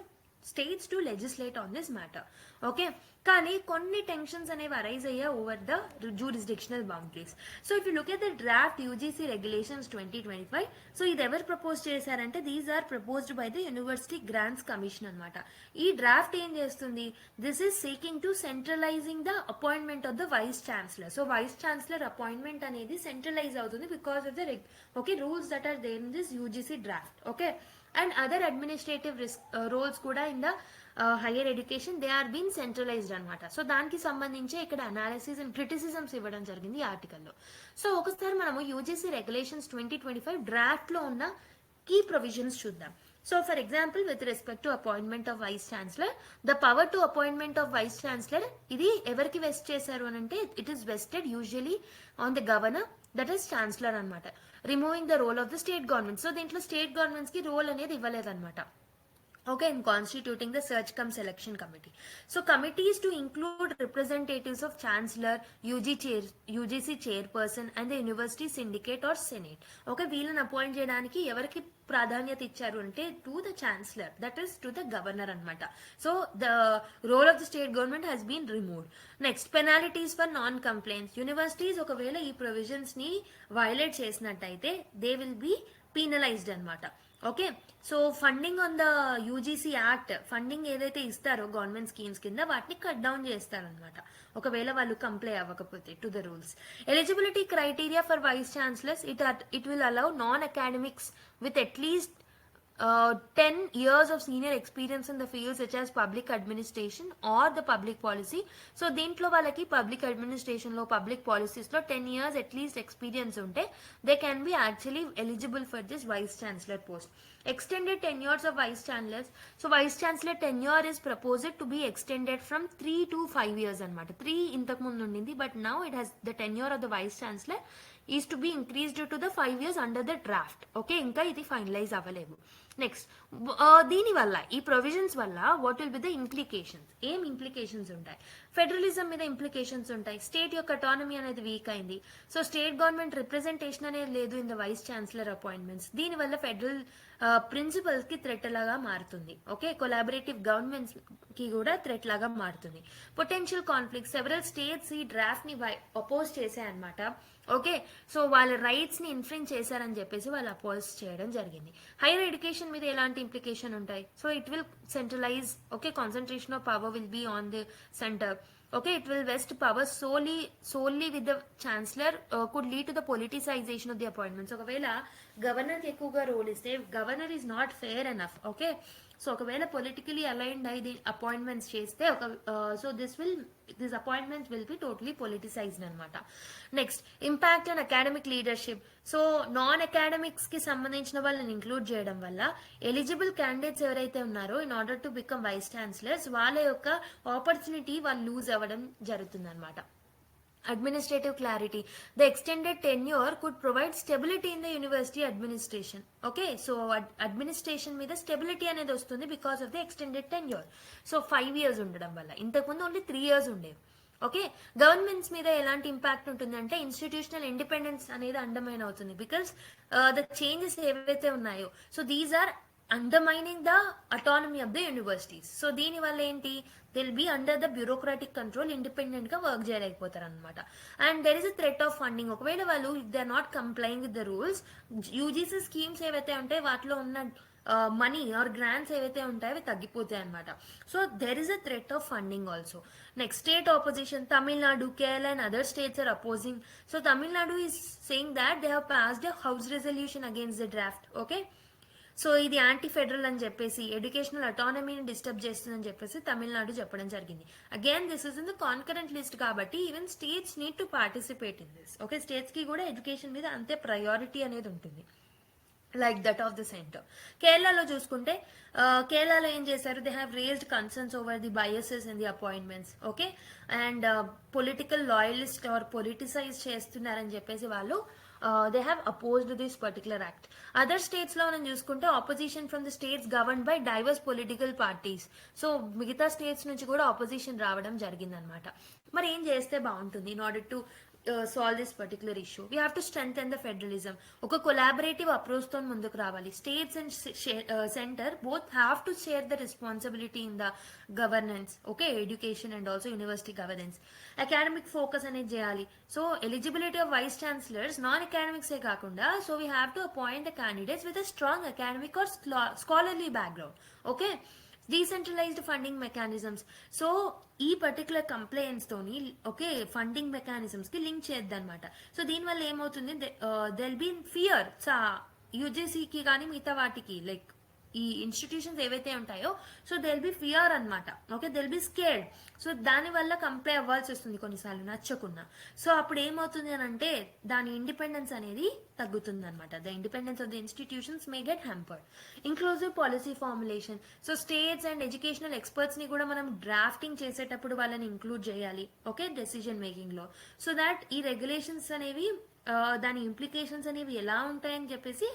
states to legislate on this matter. Okay, కానీ కొన్ని tensions అనేవి arise అయ్యా over the jurisdictional boundaries. So if you look at the draft UGC regulations 2025, so ఇది ఎవరు propose చేశారంటే these are proposed by the university grants commission అనమాట. ఈ draft ఏం చేస్తుంది, this is seeking to centralising the appointment of the vice chancellor. So vice chancellor appointment అనేది centralise అవుతుంది because of the rules that are there in this UGC draft. Okay, and other administrative roles కూడా in the higher education they are been centralised అనమాట. So దానికి సంబంధించి ఇక్కడ analysis and criticisms ఇవ్వడం జరిగింది ఈ ఆర్టికల్లో. సో ఒకసారి మనము యూజీసీ రెగ్యులేషన్స్ 2025 డ్రాఫ్ట్ లో ఉన్న కీ ప్రొవిజన్స్ చూద్దాం. So for example with respect to appointment of vice chancellor, the power to appointment of vice chancellor ఇది ఎవరికి వెస్ట్ చేశారు అని అంటే it is vested usually on the governor, that is chancellor అనమాట. Removing the role of the state government. So దీంట్లో state governments కి role అనేది ఇవ్వలేదన్నమాట. Okay, in constituting the search cum selection committee. So committees to include representatives of chancellor, UGC chairperson and the university syndicate or senate. Okay, వీళ్ళని appoint చేయడానికి ఎవరికి ప్రాధాన్యత ఇచ్చారు అంటే to the chancellor, that is to the governor అనమాట. So the role of the state government has been removed. Next, penalties for non compliance. Universities ఒకవేళ ఈ provisions ని వైలేట్ చేసినట్టయితే దే విల్ బి పీనలైజ్డ్ అనమాట. Okay, so funding on the UGC act, funding ఏదైతే ఇస్తారో government schemes కింద వాటిని cut down చేస్తారనమాట ఒకవేళ వాళ్ళు కంప్లై అవ్వకపోతే to the rules. Eligibility criteria for vice chancellors, it will allow non academics with at least 10 years of senior experience in the field such as public administration or the public policy. So దీంట్లో వాళ్ళకి public administration లో public policies లో 10 years at least experience ఉంటే they can be actually eligible for this vice chancellor post. Extended tenures of vice chancellors. So vice chancellor tenure is proposed to be extended from 3 to 5 years అనమాట. 3 ఇంతకు ముందు ఉండింది, but now it has the tenure of the vice chancellor is to be increased to the 5 years under the draft. Okay, ఇంకా ఇది finalise అవ్వలేదు. Next, దీని వల్ల ఈ ప్రొవిజన్స్ వల్ల what will be the implications, ఏం ఇంప్లికేషన్స్ ఉంటాయి? ఫెడరలిజం మీద ఇంప్లికేషన్స్ ఉంటాయి. స్టేట్ యొక్క అటానమీ అనేది వీక్ అయింది. సో స్టేట్ గవర్నమెంట్ రిప్రజెంటేషన్ అనేది లేదు in the vice chancellor appointments. దీనివల్ల ఫెడరల్ ప్రిన్సిపల్స్ కి థ్రెట్ లాగా మారుతుంది. ఓకే, కొలాబరేటివ్ గవర్నమెంట్స్ కి కూడా థ్రెట్ లాగా మారుతుంది. పొటెన్షియల్ కాన్ఫ్లిక్ట్, సెవరల్ స్టేట్స్ ఈ డ్రాఫ్ట్ ని అపోజ్ చేశాయన్నమాట. ఓకే, సో వాళ్ళ రైట్స్ ని ఇన్ఫ్లుయెన్స్ చేశారని చెప్పేసి వాళ్ళు అపోజ్ చేయడం జరిగింది. హైయర్ ఎడ్యుకేషన్ మీద ఎలాంటి ఇంప్లికేషన్ ఉంటాయి? So it will centralise. Okay, concentration of power will be on the centre. Okay, it will vest power solely with the chancellor, could lead to the politicization of the appointments. ఒకవేళ governor కి ఎక్కువగా role ఇస్తే governor is not fair enough. Okay, so ఒకవేళ politically aligned అయ్యి appointments చేస్తే so this appointment will be totally politicised అనమాట. Next, impact on academic leadership. So non academics కి సంబంధించిన వాళ్ళని ఇంక్లూడ్ చేయడం వల్ల ఎలిజిబుల్ క్యాండిడేట్స్ ఎవరైతే ఉన్నారో in order to become vice chancellors వాళ్ళ యొక్క ఆపర్చునిటీ వాళ్ళు లూజ్ అవ్వడం జరుగుతుంది అనమాట. Administrative clarity. The extended tenure could provide stability in the university administration. Okay, so administration మీద స్టెబిలిటీ అనేది వస్తుంది because of the extended tenure. So 5 years ఉండడం వల్ల, ఇంతకుముందు ఓన్లీ 3 years ఉండేవి. ఓకే, గవర్నమెంట్స్ మీద ఎలాంటి ఇంపాక్ట్ ఉంటుంది అంటే ఇన్స్టిట్యూషనల్ ఇండిపెండెన్స్ అనేది అండర్మైన్ అవుతుంది బికాస్ ద చేంజెస్ ఏవైతే ఉన్నాయో, so these are undermining the autonomy of the universities. So దీని వల్ల ఏంటి, they'll be under the bureaucratic control, independent గా వర్క్ చేయలేకపోతారు అనమాట. And there is a threat of funding. ఒకవేళ వాళ్ళు if they are not complying with the rules, UGC schemes ఏవైతే ఉంటాయో వాటిలో ఉన్న మనీ ఆర్ గ్రాంట్స్ ఏవైతే ఉంటాయో అవి తగ్గిపోతాయి అనమాట. So there is a threat of funding also. Next, state opposition. Tamil Nadu, Kerala and other states are opposing. So Tamil Nadu is saying that they have passed a house resolution against the draft. Okay, so ఇది anti federal అని చెప్పేసి, educational అటానమీని disturb చేస్తుందని చెప్పేసి తమిళనాడు చెప్పడం జరిగింది. Again this is in the concurrent list కాబట్టి even states need to participate in this. Okay, states కి కూడా ఎడ్యుకేషన్ మీద అంతే ప్రయారిటీ అనేది ఉంటుంది like that of the centre. కేరళలో చూసుకుంటే కేరళలో ఏం చేశారు, they have raised concerns over the biases in the appointments. Okay, and political loyalist or politicise చేస్తున్నారని చెప్పేసి వాళ్ళు they have opposed this particular act. Other states లో మనం చూసుకుంటే opposition from the states governed by divorce political parties. So మిగతా states నుంచి కూడా opposition రావడం జరిగిందనమాట. మరి ఏం చేస్తే బాగుంటుంది in order to solve this particular issue? We have to strengthen the federalism. ఒక collaborative approach తో ముందుకు రావాలి. States and center both have to share the responsibility in the governance, okay, education and also university governance. Academic focus అనేది చేయాలి. So eligibility of vice chancellors non academics ఏ కాకుండా, so we have to appoint the candidates with a strong academic or scholarly background. Okay, decentralised funding mechanisms. So ఈ particular complaints తోని okay funding mechanisms కి link చేద్దనమాట. So దీనివల్ల ఏమవుతుంది, they'll be fear యూజీసీకి కానీ మిగతా వాటికి like ఈ ఇన్స్టిట్యూషన్స్ ఏవైతే ఉంటాయో, సో దెల్ బి ఫియర్ అనమాట. Okay, they'll be scared. So దానివల్ల కంప్లై అవ్వాల్సి వస్తుంది కొన్నిసార్లు నచ్చకుండా. సో అప్పుడు ఏమవుతుంది అని అంటే దాని ఇండిపెండెన్స్ అనేది తగ్గుతుంది అనమాట. The independence of the institutions may get hampered. Inclusive policy formulation. So states and educational experts ని కూడా మనం డ్రాఫ్టింగ్ చేసేటప్పుడు వాళ్ళని ఇంక్లూడ్ చేయాలి. ఓకే, డెసిజన్ మేకింగ్ లో. సో దాట్ ఈ రెగ్యులేషన్స్ అనేవి దాని ఇంప్లికేషన్స్ అనేవి ఎలా ఉంటాయని చెప్పేసి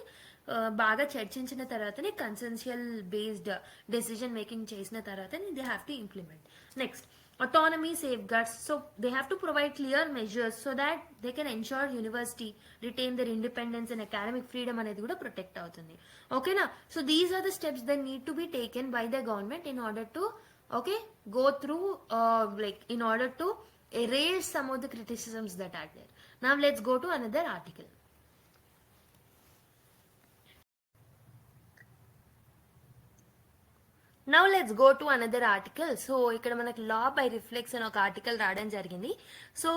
బాగా చర్చించిన తర్వాతనే కన్సెన్షియల్ బేస్డ్ డెసిజన్ మేకింగ్ చేసిన తర్వాతనే they have to implement. Next, autonomy safeguards. So they have to provide clear measures so that they can ensure university retain their independence and academic freedom అనేది కూడా ప్రొటెక్ట్ అవుతుంది. ఓకేనా, so these are the steps that need to be taken by the government in order to go through in order to erase some of the criticisms that are there. Now let's go to another article. Now let's go to another article. So ఇక్కడ మనకి law by reflex అని ఒక article రావడం జరిగింది. So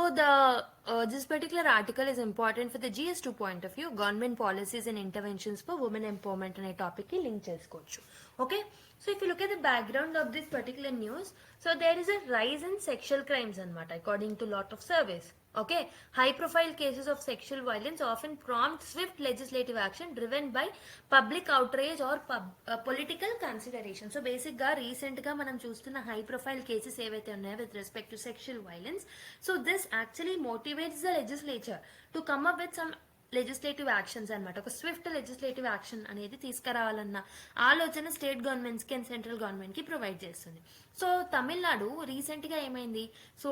this particular article is important for the GS2 point of view, government policies and interventions for women empowerment అనే topic కి link చేసుకోవచ్చు. Okay, so if you look at the background of this particular news, so there is a rise in sexual crimes అన్నమాట according to lot of surveys. Okay, high profile cases of sexual violence often prompt swift legislative action driven by public outrage or political consideration. So basic గా recent గా మనం చూస్తున్న high profile cases ఏవైతే ఉన్నాయో with respect to sexual violence, so this actually motivates the legislature to come up with some legislative actions అనమాట. ఒక swift legislative action అనేది తీసుకురావాలన్న ఆలోచన స్టేట్ గవర్నమెంట్స్ కి అండ్ సెంట్రల్ గవర్నమెంట్ కి ప్రొవైడ్ చేస్తుంది. సో తమిళనాడు రీసెంట్ గా ఏమైంది, so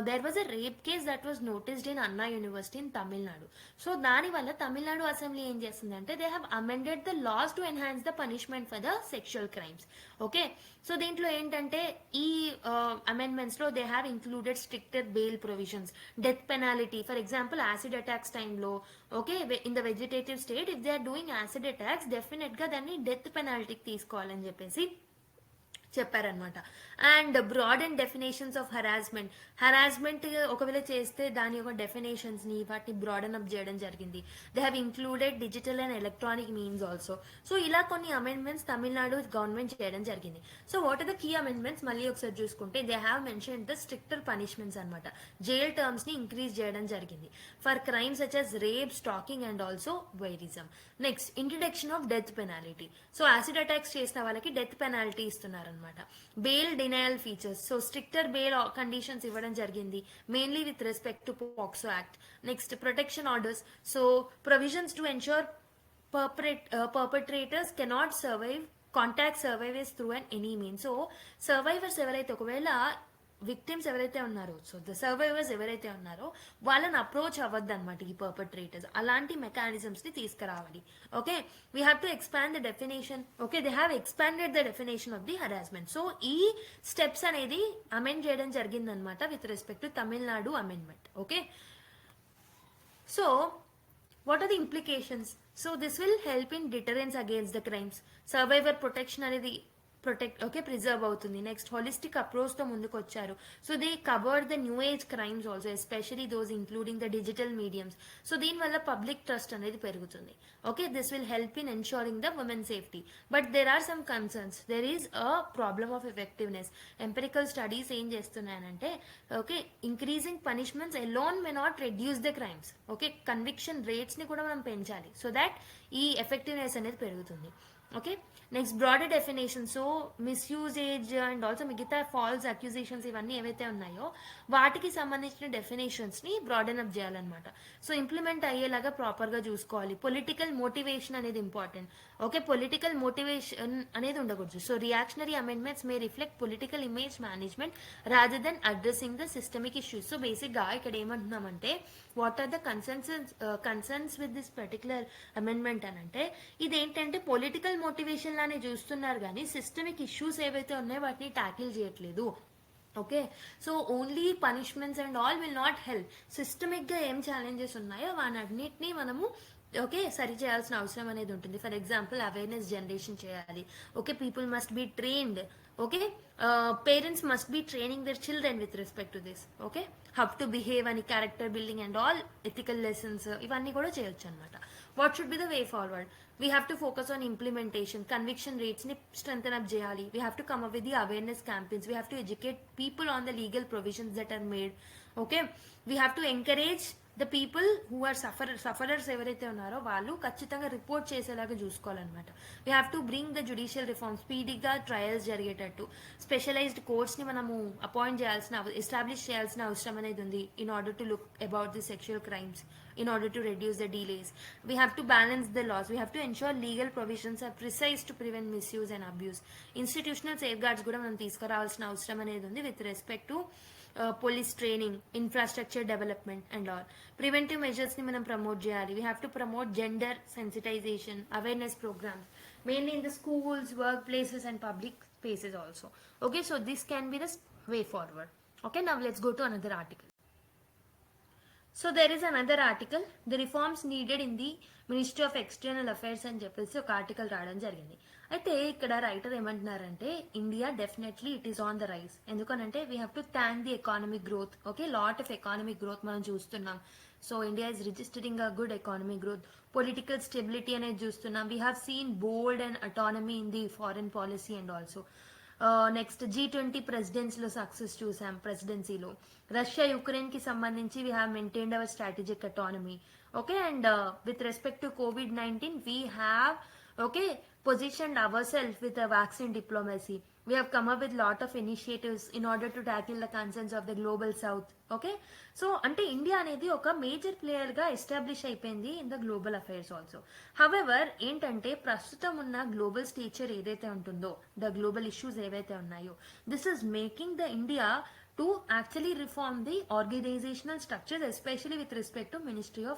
there was a rape case that was noticed in Anna University in Tamil Nadu. So దానివల్ల తమిళనాడు అసెంబ్లీ ఏం చేస్తుంది అంటే they have amended the laws to enhance the punishment for the sexual crimes. Okay, so దీంట్లో ఏంటంటే ఈ amendments లో they have included stricter bail provisions, death penalty. For example acid attacks టైంలో okay in the vegetative state if they are doing acid attacks definite గా దాన్ని death పెనాల్టీకి తీసుకోవాలని చెప్పేసి చెప్పారనమాట. And broad and definitions of harassment ఒకవేళ చేస్తే దాని యొక్క డెఫినేషన్స్ ని వాటిని బ్రాడన్ అప్ చేయడం జరిగింది. They have included digital and electronic means also. So ఇలా కొన్ని అమెండ్మెంట్స్ తమిళనాడు గవర్నమెంట్ చేయడం జరిగింది. So what are the key amendments మళ్ళీ ఒకసారి చూసుకుంటే they have mention the stricter punishments అనమాట. జైల్ టర్మ్స్ ని ఇంక్రీజ్ చేయడం జరిగింది for crimes such as rape, stalking and also voyeurism. Next, introduction of death penalty. So acid attacks చేసిన వాళ్ళకి death penalty ఇస్తున్నారనమాట. అనమాట. Bail denial features, so stricter bail conditions ఇవ్వడం జరిగింది, mainly with respect to POCSO act. Next protection orders, so provisions to ensure perpetrators cannot survive contact survivors through and any mean. So survivors ఎవరైతే, ఒకవేళ victims ఎవరైతే ఉన్నారో, so the survivors ఎవరైతే ఉన్నారో వాళ్ళని approach అవ్వద్దు అనమాట ఈ పర్పట్రేటర్స్. అలాంటి మెకానిజమ్స్ ని తీసుకురావాలి. Okay, we have to expand the definition. Okay, they have expanded the definition of the harassment. So ఈ స్టెప్స్ అనేది అమెండ్ చేయడం జరిగిందనమాట with respect to Tamil Nadu amendment. Okay, so what are the implications? So this will help in deterrence against the crimes. Survivor protection అనేది preserve అవుతుంది. Next holistic approach తో ముందుకు వచ్చారు. So they covered the new age crimes also, especially those including the digital mediums. So దీనివల్ల public trust అనేది పెరుగుతుంది. Okay, this will help in ensuring the women safety. But there are some concerns. There is a problem of effectiveness. Empirical studies ఏం చేస్తున్నాయనంటే, okay, increasing punishments alone may not reduce the crimes. Okay, conviction rates ని కూడా మనం పెంచాలి, so that ఈ effectiveness అనేది పెరుగుతుంది. Okay, next broader definition. So misusage and also మిగతా ఫాల్స్ అక్యూజేషన్స్ ఇవన్నీ ఏవైతే ఉన్నాయో వాటికి సంబంధించిన డెఫినేషన్స్ ని బ్రాడన్ అప్ చేయాలన్నమాట. సో ఇంప్లిమెంట్ అయ్యేలాగా ప్రాపర్ గా చూసుకోవాలి. పొలిటికల్ మోటివేషన్ అనేది ఇంపార్టెంట్. ఓకే, పొలిటికల్ మోటివేషన్ అనేది ఉండకూడదు. So reactionary amendments may reflect political image management rather than addressing the systemic issues. So basic గా ఇక్కడ ఏమంటున్నామంటే, what are the concerns with this particular amendment అని అంటే, ఇదేంటంటే పొలిటికల్ మోటివేషన్ లానే చూస్తున్నారు కానీ సిస్టమిక్ ఇష్యూస్ ఏవైతే ఉన్నాయో వాటిని ట్యాకిల్ చేయట్లేదు. Okay, so only punishments and all will not help. Systemic గా ఏం ఛాలెంజెస్ ఉన్నాయో వాటన్నిటిని మనము ఓకే సరి చేయాల్సిన అవసరం అనేది ఉంటుంది. ఫర్ ఎగ్జాంపుల్ అవేర్నెస్ జనరేషన్ చేయాలి. Okay, people must be trained. Okay, parents must be training their children with respect to this. Okay, how to behave అని, character building and all ethical lessons ఇవన్నీ కూడా చేయొచ్చు అనమాట. What should be the way forward? We have to focus on implementation. Conviction rates ని strengthen up చేయాలి. We have to come up with the awareness campaigns. We have to educate people on the legal provisions that are made. Okay, we have to encourage the people who are sufferers ఎవరైతే ఉన్నారో వాళ్ళు ఖచ్చితంగా report చేసేలాగా చూసుకోవాలన్నమాట. We have to bring the judicial reform, స్పీడీగా trials జరిగేటట్టు. Specialised courts ని మనము అపాయింట్ చేయాల్సిన, ఎస్టాబ్లిష్ చేయాల్సిన అవసరం అనేది ఉంది in order to look about the sexual crimes, in order to reduce the delays. We have to balance the laws. We have to ensure legal provisions are precise to prevent misuse and abuse. Institutional safeguards కూడా మనం తీసుకురావాల్సిన అవసరం అనేది ఉంది with respect to police training, infrastructure development and all. Preventive measures ని మనం promote చేయాలి. We have to promote gender sensitization, awareness programmes mainly in the schools, workplaces and public spaces also. Okay, so this can be the way forward. Okay, now let's go to another article. So there is another article, the reforms needed in the ministry of external affairs అని చెప్పేసి ఒక article రావడం జరిగింది. అయితే ఇక్కడ writer ఏమంటున్నారంటే, India definitely it is on the rise. ఎందుకనంటే we have to thank the economic growth. Okay, lot of economic growth మనం చూస్తున్నాం. So India is registering a good economic growth. Political stability అనేది చూస్తున్నాం. We have seen bold and autonomy in the foreign policy and also. Next G20 ప్రెసిడెన్సీలో success చూసాం. ప్రెసిడెన్సీలో Russia Ukraine కి సంబంధించి we have maintained our strategic autonomy. Okay, and with respect to COVID-19 we have okay positioned ourselves with a vaccine diplomacy. We have come up with lot of initiatives in order to tackle the concerns of the global south. Okay, so అంటే India అనేది ఒక major player గా establish అయిపోయింది in the global affairs also. However ఏంటంటే ప్రస్తుతం ఉన్న global stature ఏదైతే ఉంటుందో, ద గ్లోబల్ ఇష్యూస్ ఏవైతే ఉన్నాయో, this is making the India to actually reform the organizational structures, especially with respect to Ministry of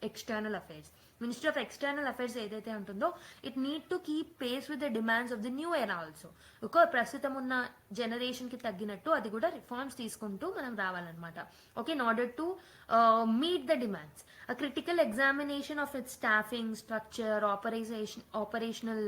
External Affairs. Ministry of External Affairs ఏదైతే ఉంటుందో, it need to keep face with the demands of the new era also. ఒక ప్రస్తుతం ఉన్న generation కి తగ్గినట్టు అది కూడా reforms తీసుకుంటూ మనం రావాలన్నమాట. Okay, in order to meet the demands. A critical examination of its staffing, structure, operational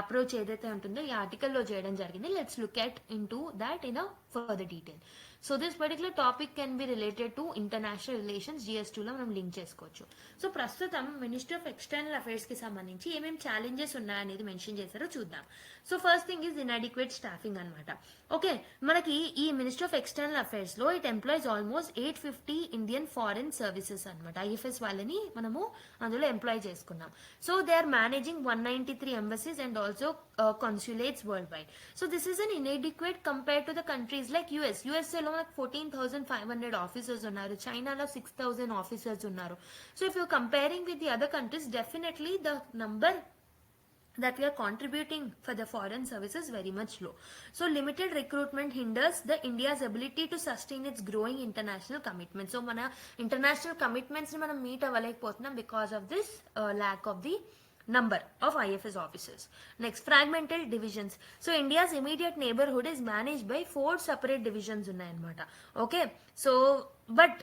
approach ఏదైతే ఉంటుందో ఈ ఆర్టికల్లో చేయడం జరిగింది. Let's look at into that in a further detail. So this particular topic can be related to international relations. GS2 లో మనం link చేసుకోవచ్చు. So ప్రస్తుతం ministry ministry of external affairs కి సంబంధించి ఏమేమి ఛాలెంజెస్ ఉన్నాయనేది మెన్షన్ చేశారో చూద్దాం. So first thing is inadequate staffing అనమాట. ఓకే, మనకి ఈ మినిస్ట్రీ ఆఫ్ ఎక్స్టర్నల్ అఫైర్స్ లో it employees almost 850 Indian foreign services అనమాట. ఐఎఫ్ఎస్ వాళ్ళని మనము అందులో ఎంప్లాయ్ చేసుకున్నాం. So they are managing 193 embassies and also consulates worldwide. So this is an inadequate compared to the countries like US. USA లో మనకు 14,500 officers ఉన్నారు, చైనాలో 6,000 officers ఉన్నారు. So if you're comparing with the other countries, definitely the number that we are contributing for the foreign services very much low. So limited recruitment hinders the India's ability to sustain its growing international commitments. So mana international commitments ni manam meet avalekpothunam because of this lack of the number of IFS officers. Next, fragmented divisions. So India's immediate neighborhood is managed by 4 separate divisions unnayannamata. Okay, so but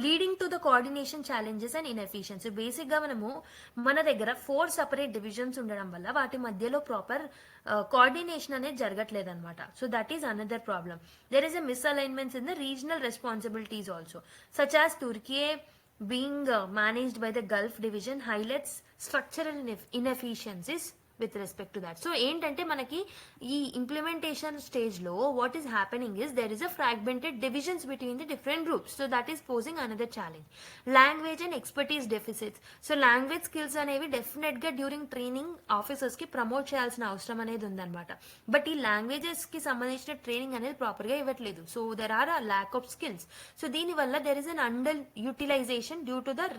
leading to the coordination challenges and inefficiency. Basic ga manamu mana daggara 4 separate divisions undadam valla vaati madhyalo proper coordination అనేది జరగట్లేదన్నమాట. So that is another problem. There is a misalignment in the regional responsibilities also, such as Turkey being managed by the Gulf division highlights structural inefficiencies with respect to that. So ఏంటంటే మనకి ఈ implementation stage లో what is happening is there is a fragmented divisions between the different groups. So that is posing another challenge. Language and expertise deficits. So language skills అనేవి definite గా during training officers కి promote చేయాల్సిన అవసరం అనేది ఉందన్నమాట. But ఈ languages కి సంబంధించిన ట్రైనింగ్ అనేది ప్రాపర్ గా ఇవ్వట్లేదు. So there are a lack of skills. So దీని వల్ల there is an underutilization due to the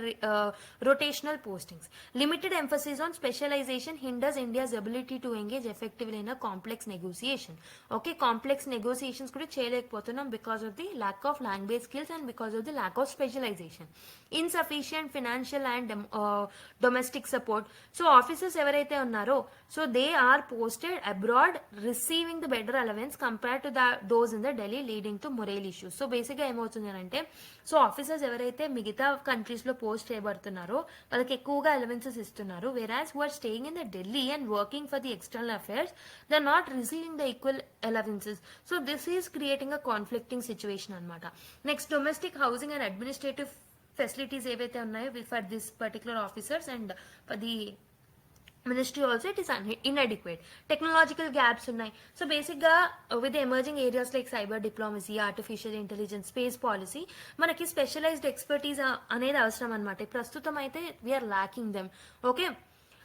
rotational postings. Limited emphasis on specialization hinders India's ability to engage effectively in a complex negotiation. Okay, complex negotiations kuda cheyalekpothunam because of the lack of language skills and because of the lack of specialization. Insufficient financial and domestic support. So officers evaraithe unnaro, so they are posted abroad receiving the better allowance compared to those in the Delhi, leading to morale issues. So basic ga emoutundi ante, so officers evaraithe migita countries lo post cheyabadutunnaro వాళ్ళకి ఎక్కువగా allowances ఇస్తున్నారు, whereas who are staying in the Delhi and working for the external affairs, they are not receiving the equal allowances. So this is creating a conflicting situation అన్నమాట. Next, domestic housing and administrative facilities ఏవైతే ఉన్నాయో for this particular officers and for the ministry also it is inadequate. Technological gaps ఉన్నాయి. So basic గా with the emerging areas like cyber diplomacy, artificial intelligence, space policy మనకి specialised expertise అనేది అవసరం అనమాట. ప్రస్తుతం అయితే వీఆర్ ల్యాకింగ్ దెమ్. ఓకే,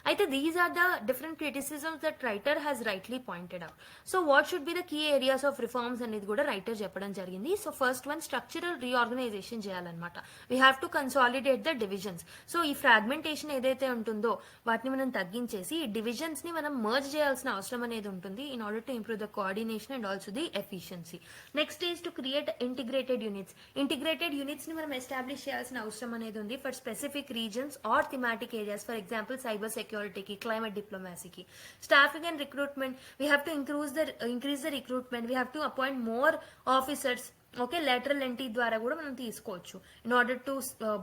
అయితే these are the different criticisms that writer has rightly pointed out. So what should be the key areas of reforms అనేది కూడా writer చెప్పడం జరిగింది. So first one, structural reorganisation చేయాలన్నమాట. We have to consolidate the divisions. So ఈ fragmentation ఏదైతే ఉంటుందో వాటిని మనం తగ్గించేసి ఈ డివిజన్స్ ని మనం మర్జ్ చేయాల్సిన అవసరం అనేది ఉంటుంది in order to improve the coordination and also the efficiency. Next is to create integrated units. Integrated units ని మనం ఎస్టాబ్లిష్ చేయాల్సిన అవసరం అనేది ఉంది for specific reasons or thematic areas. For example cyber security ki, climate diplomacy ki. Staffing and recruitment, we have to increase the recruitment. We have to appoint more officers. Okay, lateral entry ద్వారా కూడా మనం తీసుకోవచ్చు in order to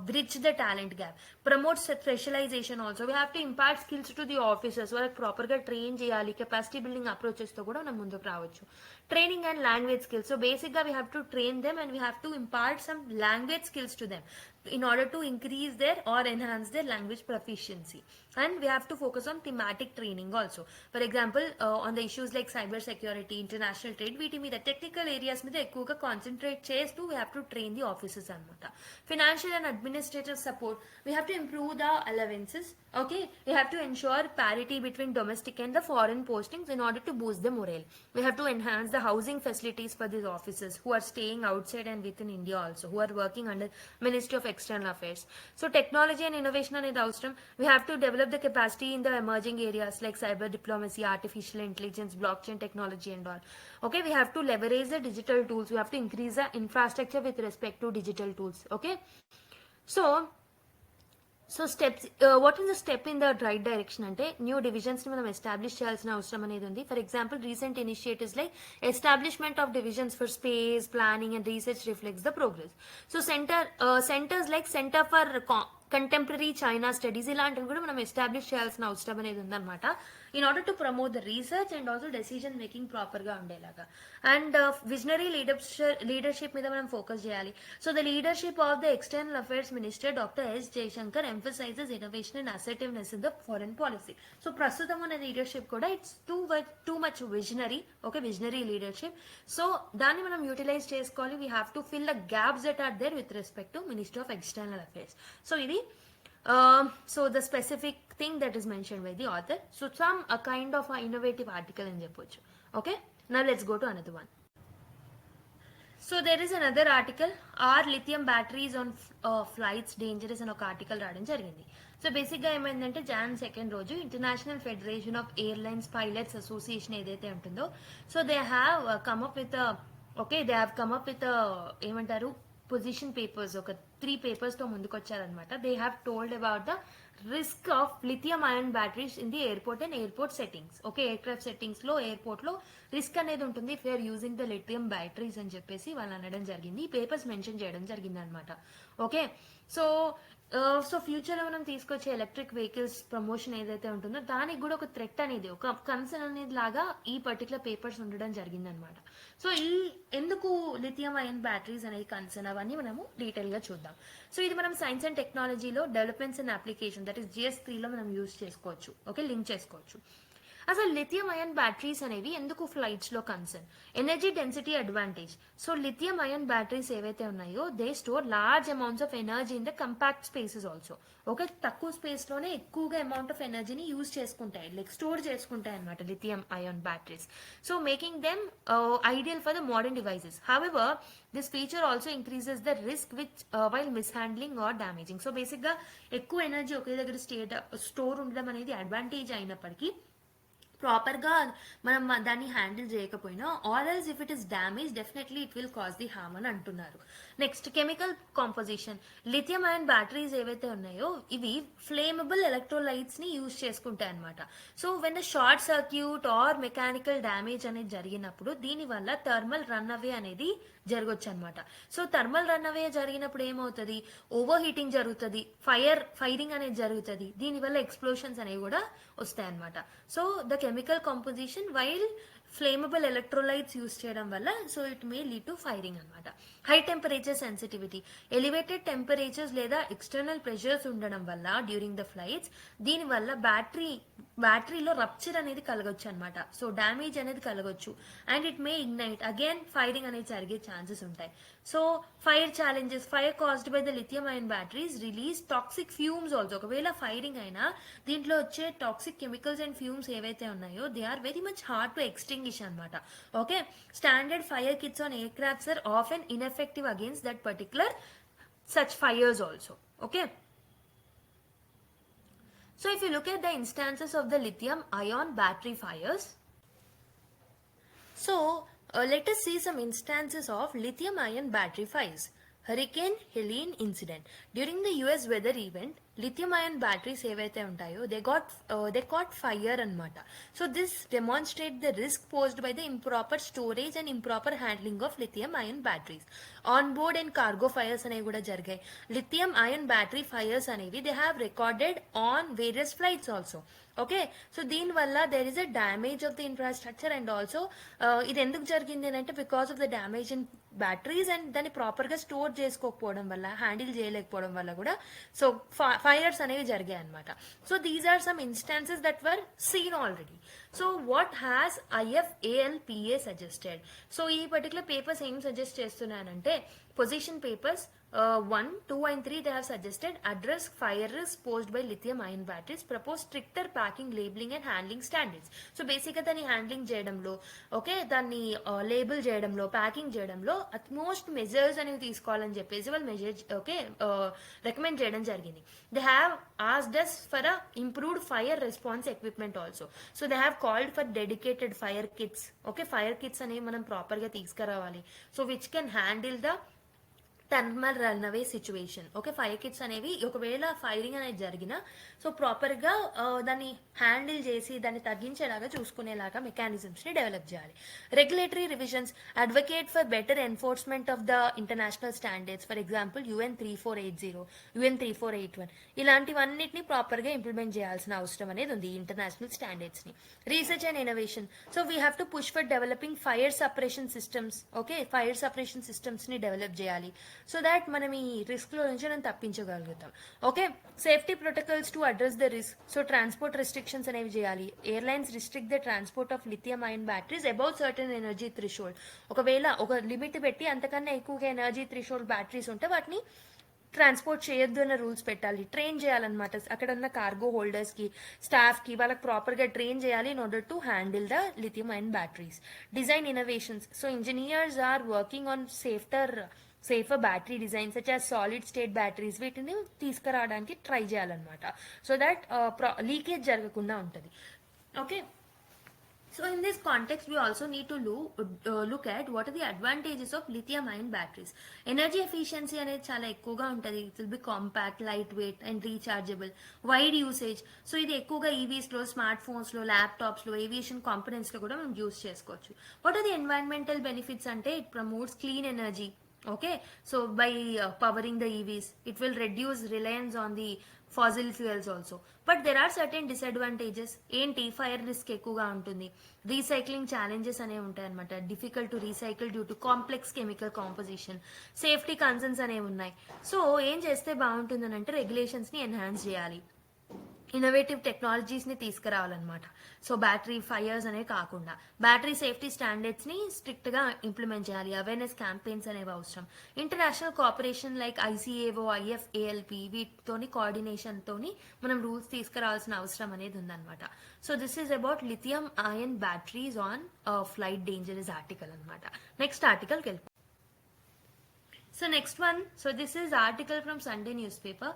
bridge the talent gap. Promote specialization also. We have to impart skills to the officers. వాళ్ళకి proper గా train చేయాలి. Capacity building approaches తో కూడా మనం ముందుకు రావచ్చు. Training and language skills. So basic గా we have to train them and we have to impart some language skills to them in order to increase their or enhance their language proficiency. And we have to focus on thematic training also. For example, on the issues like cyber security, international trade, వీటి మీద technical areas మీద ఎక్కువగా concentrate చేస్తూ we have to train the officers అన్నమాట. Financial and administrative support, we have to improve the allowances. Okay, we have to ensure parity between domestic and the foreign postings in order to boost the morale. We have to enhance the housing facilities for these officers who are staying outside and within India also, who are working under Ministry of External Affairs. So technology and innovation అనేది అవసరం. We have to develop the capacity in the emerging areas like cyber diplomacy, artificial intelligence, blockchain technology and all. Okay, we have to leverage the digital tools. We have to increase the infrastructure with respect to digital tools. Okay, so steps, what is the step in the right direction అంటే new divisions ని మనం establish చేయాల్సిన అవసరం అనేది ఉంది. For example, recent initiatives like establishment of divisions for space planning and research reflects the progress. So centres like centre for contemporary China studies ఇలాంటివి కూడా మనం ఎస్టాబ్లిష్ చేయాల్సిన అవసరం అనేది ఉందన్నమాట in order to promote the research and also decision making proper గా ఉండేలాగా. And visionary leadership మీద మనం ఫోకస్ చేయాలి. So the leadership of the external affairs minister doctor S Jaishankar emphasises innovation and assertiveness in the foreign policy. So ప్రస్తుతం ఉన్న leadership కూడా it's too much visionary, okay, visionary leadership. So దాన్ని మనం utilise చేసుకోవాలి. We have to fill the gaps that are there with respect to minister of external affairs. So ఇది so the specific thing that is mentioned by the author. So some a kind of a innovative article in Jepochu. Okay, now let's go to another one. So there is another article, are lithium batteries on flights dangerous అని ఒక article రావడం జరిగింది. So బేసిక్గా ఏమైందంటే Jan 2 రోజు international federation of airlines pilots association ఏదైతే ఉంటుందో, so they have come up with ఏమంటారు పొజిషన్ పేపర్స్, ఒక 3 పేపర్స్ తో ముందుకు వచ్చారనమాట. They have told about the risk of lithium ion batteries in the airport and airport settings. Okay, aircraft settings లో airport లో risk అనేది ఉంటుంది if you're using the lithium batteries అని చెప్పేసి వాళ్ళు అనడం జరిగింది. ఈ పేపర్స్ మెన్షన్ చేయడం జరిగింది అనమాట. ఓకే, సో ఫ్యూచర్ లో మనం తీసుకొచ్చే ఎలక్ట్రిక్ వెహికల్స్ ప్రమోషన్ ఏదైతే ఉంటుందో దానికి కూడా ఒక థ్రెట్ అనేది, ఒక కన్సర్న్ అనేది లాగా ఈ పర్టికులర్ పేపర్స్ ఉండడం జరిగింది అనమాట. సో ఈ ఎందుకు లిథియం అయన్ బ్యాటరీస్ అనేది కన్సర్న్, అవన్నీ మనము డీటెయిల్ గా చూద్దాం. సో ఇది మనం సైన్స్ అండ్ టెక్నాలజీలో developments and application that is GS3 లో మనం యూజ్ చేసుకోవచ్చు. ఓకే, లింక్ చేసుకోవచ్చు. అసలు లిథియం అయన్ బ్యాటరీస్ అనేవి ఎందుకు ఫ్లైట్స్ లో concern? Energy density advantage. So lithium ion batteries ఏవైతే ఉన్నాయో they store large amounts of energy in the compact spaces also. Okay, తక్కువ స్పేస్ లోనే ఎక్కువగా అమౌంట్ ఆఫ్ ఎనర్జీని యూజ్ చేసుకుంటాయి, లైక్ స్టోర్ చేసుకుంటాయి అనమాట lithium ion batteries. So making them ideal for the modern devices. However this feature also increases the risk which while mishandling or damaging. So basic గా ఎక్కువ energy ఒకే దగ్గర store ఉండడం అనేది advantage అయినప్పటికీ proper గా మనం దాన్ని హ్యాండిల్ చేయకపోయినా or else if it is damage definitely it will cause the harm అని అంటున్నారు. Next chemical composition. Lithium ion batteries ఏవైతే ఉన్నాయో ఇవి ఫ్లేమబుల్ ఎలక్ట్రోలైట్స్ ని యూజ్ చేసుకుంటాయి అనమాట. So when the short circuit or mechanical damage అనేది జరిగినప్పుడు దీని వల్ల థర్మల్ రన్ అవే అనేది జరగొచ్చు అనమాట. సో థర్మల్ రన్ అవే జరిగినప్పుడు ఏమవుతుంది, ఓవర్ హీటింగ్ జరుగుతుంది, ఫైరింగ్ అనేది జరుగుతుంది, దీనివల్ల ఎక్స్ప్లోషన్స్ అనేవి కూడా వస్తాయి అనమాట. So the chemical composition while flammable electrolytes use చేయడం వల్ల so it may lead to firing అనమాట. High temperature sensitivity. Elevated temperatures లేదా ఎక్స్టర్నల్ ప్రెషర్స్ ఉండడం వల్ల డ్యూరింగ్ ద ఫ్లైట్స్ దీనివల్ల బ్యాటరీలో రప్చర్ అనేది కలగొచ్చు అనమాట. సో డ్యామేజ్ అనేది కలగొచ్చు and it may ignite, again firing అనేది జరిగే ఛాన్సెస్ ఉంటాయి. So fire challenges. Fire caused by the lithium ion batteries release toxic fumes also. ఒకవేళ ఫైరింగ్ అయినా దీంట్లో వచ్చే టాక్సిక్ కెమికల్స్ అండ్ ఫ్యూమ్స్ ఏవైతే ఉన్నాయో they are very much hard to extinguish అనమాట. Okay, standard fire kits on aircrafts are often ineffective against that particular such fires also. Okay, so if you look at the instances of the lithium ion battery fires, so let us see some instances of lithium ion battery fires. Hurricane Helene incident. During the US weather event, lithium ion batteries ఏవైతే ఉంటాయో they caught fire అన్నమాట. So this demonstrates the risk posed by the improper storage and improper handling of lithium ion batteries. On board and cargo fires అనేవి కూడా జరిగాయి. lithium ion battery fires అనేవి they have recorded on various flights also. Okay, so దీనివల్ల there is a damage of the infrastructure and also ఇది ఎందుకు జరిగింది అంటే because of the damage in batteries and దాన్ని ప్రాపర్ గా స్టోర్ చేసుకోకపోవడం వల్ల, హ్యాండిల్ చేయలేకపోవడం వల్ల కూడా సో ఫైర్స్ అనేవి జరిగాయి అనమాట. So these are some instances that were seen already. So what has IFALPA suggested? So ఈ పర్టికులర్ పేపర్స్ ఏం సజెస్ట్ చేస్తున్నానంటే position papers 1, 2 and 3 they have suggested address fire risk posed by lithium ion batteries, propose stricter packing, labeling and handling standards. So basically దాన్ని handling చేయడంలో, okay, దాన్ని label చేయడంలో, packing చేయడంలో utmost measures అనేవి తీసుకోవాలని చెప్పేసి వాళ్ళు రికమెండ్ చేయడం జరిగింది. They have asked us for a improved fire response equipment also. So they have called for dedicated fire kits. Okay, fire kits అనేవి మనం ప్రాపర్ గా తీసుకురావాలి. So which can handle the thermal runaway situation. Okay, fire kits అనేవి ఒకవేళ firing అనేది జరిగినా so ప్రాపర్గా దాన్ని హ్యాండిల్ చేసి దాన్ని తగ్గించేలాగా చూసుకునేలాగా మెకానిజమ్స్ని డెవలప్ చేయాలి. Regulatory revisions advocate for better enforcement of the international standards, for example UN 3480, UN 3481 ఇలాంటివన్నిటిని ప్రాపర్గా ఇంప్లిమెంట్ చేయాల్సిన అవసరం అనేది ఉంది ఈ ఇంటర్నేషనల్ స్టాండర్డ్స్ని. Research and innovation, so we have to push for developing fire separation systems. Okay, fire separation సిస్టమ్స్ని develop చేయాలి సో దాట్ మనం ఈ రిస్క్లో నుంచి మనం తప్పించగలుగుతాం. Okay, safety protocols to address the risk, so transport restrictions అనేవి చేయాలి. Airlines restrict the transport of lithium ion batteries about certain energy threshold. ఒకవేళ ఒక లిమిట్ పెట్టి అంతకన్నా ఎక్కువగా ఎనర్జీ థ్రెషోల్డ్ బ్యాటరీస్ ఉంటే వాటిని ట్రాన్స్పోర్ట్ చేయొద్దు అన్న రూల్స్ పెట్టాలి. ట్రైన్ చేయాలన్నమాట అక్కడ ఉన్న కార్గో హోల్డర్స్కి, స్టాఫ్కి వాళ్ళకి ప్రాపర్గా ట్రైన్ చేయాలి in order to handle the lithium ion batteries. Design innovations, so engineers are working on safer battery design such as solid state batteries, వీటిని తీసుకురావడానికి ట్రై చేయాలన్నమాట సో దట్ లీకేజ్ జరగకుండా ఉంటుంది. Okay, so in this context we also need to look at what are the advantages of lithium ion batteries. Energy efficiency అనేది చాలా ఎక్కువగా ఉంటుంది. It will be compact, lightweight and rechargeable. Wide usage, so ఇది ఎక్కువగా EVs లో, smart phones లో, laptops లో, aviation components లో కూడా మనం యూస్ చేసుకోవచ్చు. What are the environmental benefits అంటే it promotes clean energy. Okay, so by powering the EVs it will reduce reliance on the fossil fuels also. But there are certain disadvantages. ఏంటి, fire risk ఎక్కువగా ఉంటుంది. Recycling challenges అనేవి ఉంటాయి అనమాట. Difficult to recycle due to complex chemical composition. Safety concerns అనేవి ఉన్నాయి. So ఏం చేస్తే బాగుంటుందని అంటే రెగ్యులేషన్స్ని ఎన్హాన్స్ చేయాలి, ఇన్నోవేటివ్ టెక్నాలజీస్ని తీసుకురావాలన్నమాట. సో బ్యాటరీ ఫైర్స్ అనేవి కాకుండా బ్యాటరీ సేఫ్టీ స్టాండర్డ్స్ని స్ట్రిక్ట్గా ఇంప్లిమెంట్ చేయాలి. అవేర్నెస్ క్యాంపెయిన్స్ అనేవి అవసరం. International cooperation like ICAO, IFALP వీటితోని కోఆర్డినేషన్తోని మనం రూల్స్ తీసుకురావాల్సిన అవసరం అనేది ఉందన్నమాట. So this is about lithium ion batteries on flight dangerous article అనమాట. నెక్స్ట్ ఆర్టికల్కి వెళ్ళిపో. So next one, so this is article from Sunday news paper.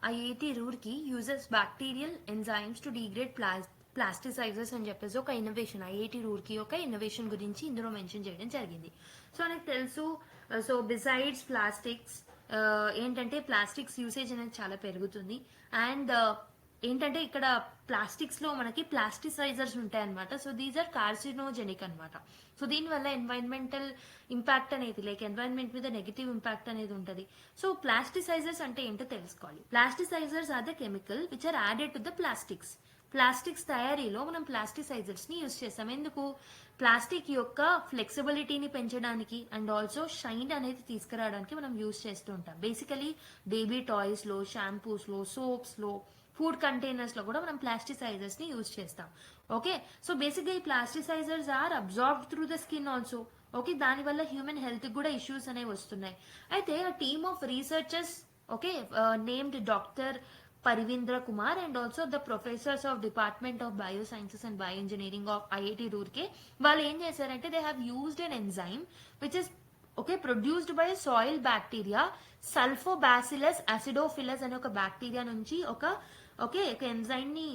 IIT Roorkee uses bacterial enzymes to degrade plasticizers అని చెప్పేసి ఒక innovation, IIT Roorkee యొక్క innovation గురించి ఇందులో mention చేయడం జరిగింది. సో నాకు తెలుసు, సో బిసైడ్స్ ప్లాస్టిక్స్ ఏంటంటే ప్లాస్టిక్స్ యూసేజ్ అనేది చాలా పెరుగుతుంది. అండ్ ఏంటంటే ఇక్కడ ప్లాస్టిక్స్ లో మనకి ప్లాస్టిసైజర్స్ ఉంటాయి అనమాట. సో దీస్ ఆర్ కార్సినోజెనిక్ అనమాట. సో దీనివల్ల ఎన్వైరన్మెంటల్ ఇంపాక్ట్ అనేది, లైక్ ఎన్వైరన్మెంట్ మీద నెగిటివ్ ఇంపాక్ట్ అనేది ఉంటుంది. సో ప్లాస్టిసైజర్స్ అంటే ఏంటో తెలుసుకోవాలి. Plasticizers are the chemical which are added to the plastics తయారీలో మనం ప్లాస్టిసైజర్స్ ని యూజ్ చేస్తాం. ఎందుకు, ప్లాస్టిక్ యొక్క ఫ్లెక్సిబిలిటీని పెంచడానికి అండ్ ఆల్సో షైన్ అనేది తీసుకురావడానికి మనం యూజ్ చేస్తూ ఉంటాం. బేసికలీ బేబీ టాయ్స్ లో, షాంపూస్ లో, సోప్స్ లో, ఫుడ్ కంటైనర్స్ లో కూడా మనం ప్లాస్టిసైజర్స్ ని యూజ్ చేస్తాం. ఓకే, సో బేసిక్గా ఈ plasticizers are absorbed through the skin also. Okay, దానివల్ల హ్యూమన్ హెల్త్ కూడా ఇష్యూస్ అనేవి వస్తున్నాయి. అయితే ఆ team of researchers, okay, named doctor Parivindra Kumar and also the professors of Department of Biosciences and Bioengineering of IIT Roorkee, వాళ్ళు ఏం చేశారంటే they have used an enzyme which is produced by soil bacteria Sulfobacillus acidophilus అనే ఒక bacteria నుంచి ఒక enzyme ని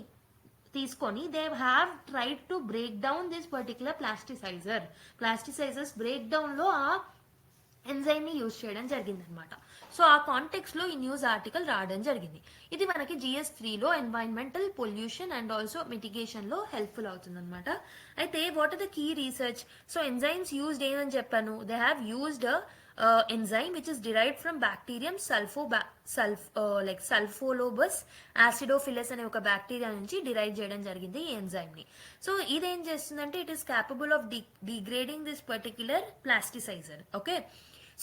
తీసుకొని they have tried to break down this particular plasticizers break down లో ఆ ఎంజైమ్ ని యూజ్ చేయడం జరిగింది అనమాట. సో ఆ కాంటెక్స్ట్ లో ఈ న్యూస్ ఆర్టికల్ రావడం జరిగింది. ఇది మనకి GS3 లో environmental pollution and also mitigation లో హెల్ప్ఫుల్ అవుతుంది అనమాట. అయితే what are the key research? So enzymes used ఏమని చెప్పాను, they have used enzyme which is derived from bacterium Sulfolobus acidophilus అనే ఒక బ్యాక్టీరియా నుంచి డిరైవ్ చేయడం జరిగింది ఈ ఎంజైమ్ ని. సో ఇదేం చేస్తుందంటే it is capable of degrading this particular plasticiser. Okay,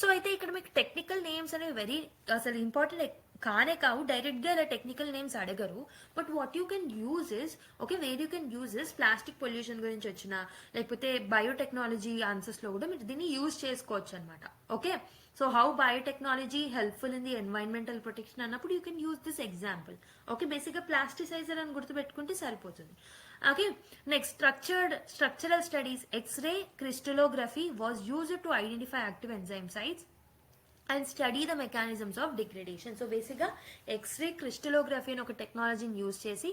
so అయితే ఇక్కడ మీకు టెక్నికల్ నేమ్స్ అనేవి అసలు ఇంపార్టెంట్ కానే కావు, డైరెక్ట్ గా ఇలా టెక్నికల్ నేమ్స్ అడగరు. But what you can use is, okay, where you can use is plastic pollution గురించి వచ్చిన లేకపోతే బయోటెక్నాలజీ ఆన్సర్స్ లో కూడా మీరు దీన్ని యూజ్ చేసుకోవచ్చు అనమాట. Okay, so how biotechnology helpful in the environmental protection అన్నప్పుడు you can use this example. Okay, basic గా ప్లాస్టిసైజర్ అని గుర్తుపెట్టుకుంటే సరిపోతుంది. Okay, next structural studies. X ray crystallography was used to identify active enzyme sites and study the mechanisms of degradation. So బేసిక్గా x ray crystallography అని ఒక టెక్నాలజీని use చేసి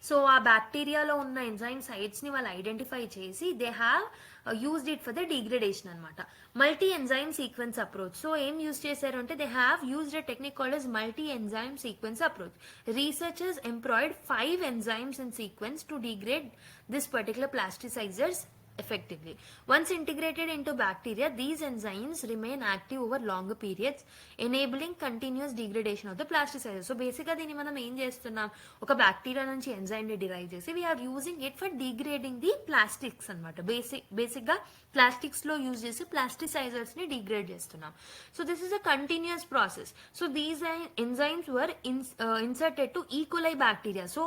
so ఆ బ్యాక్టీరియాలో ఉన్న ఎంజైమ్ సైట్స్ని వాళ్ళు ఐడెంటిఫై చేసి they have used it for the degradation అనమాట. Multi enzyme sequence approach. So ఏం యూజ్ చేశారు అంటే they have used a technique called as multi enzyme sequence approach. Researchers employed 5 enzymes in sequence to degrade this particular plasticizers effectively. Once integrated into bacteria, these enzymes remain active over longer periods, enabling continuous degradation of the plasticizers. So basically దీన్ని మనం ఏం చేస్తున్నాం, ఒక bacteria నుంచి enzyme ని derive చేసి we're using it for degrading the plastics అనమాట. Basic గా ప్లాస్టిక్స్ లో యూజ్ చేసి ప్లాస్టిసైజర్స్ ని డిగ్రేడ్ చేస్తున్నాం. So this is a continuous process. So these enzymes were inserted to E coli bacteria. So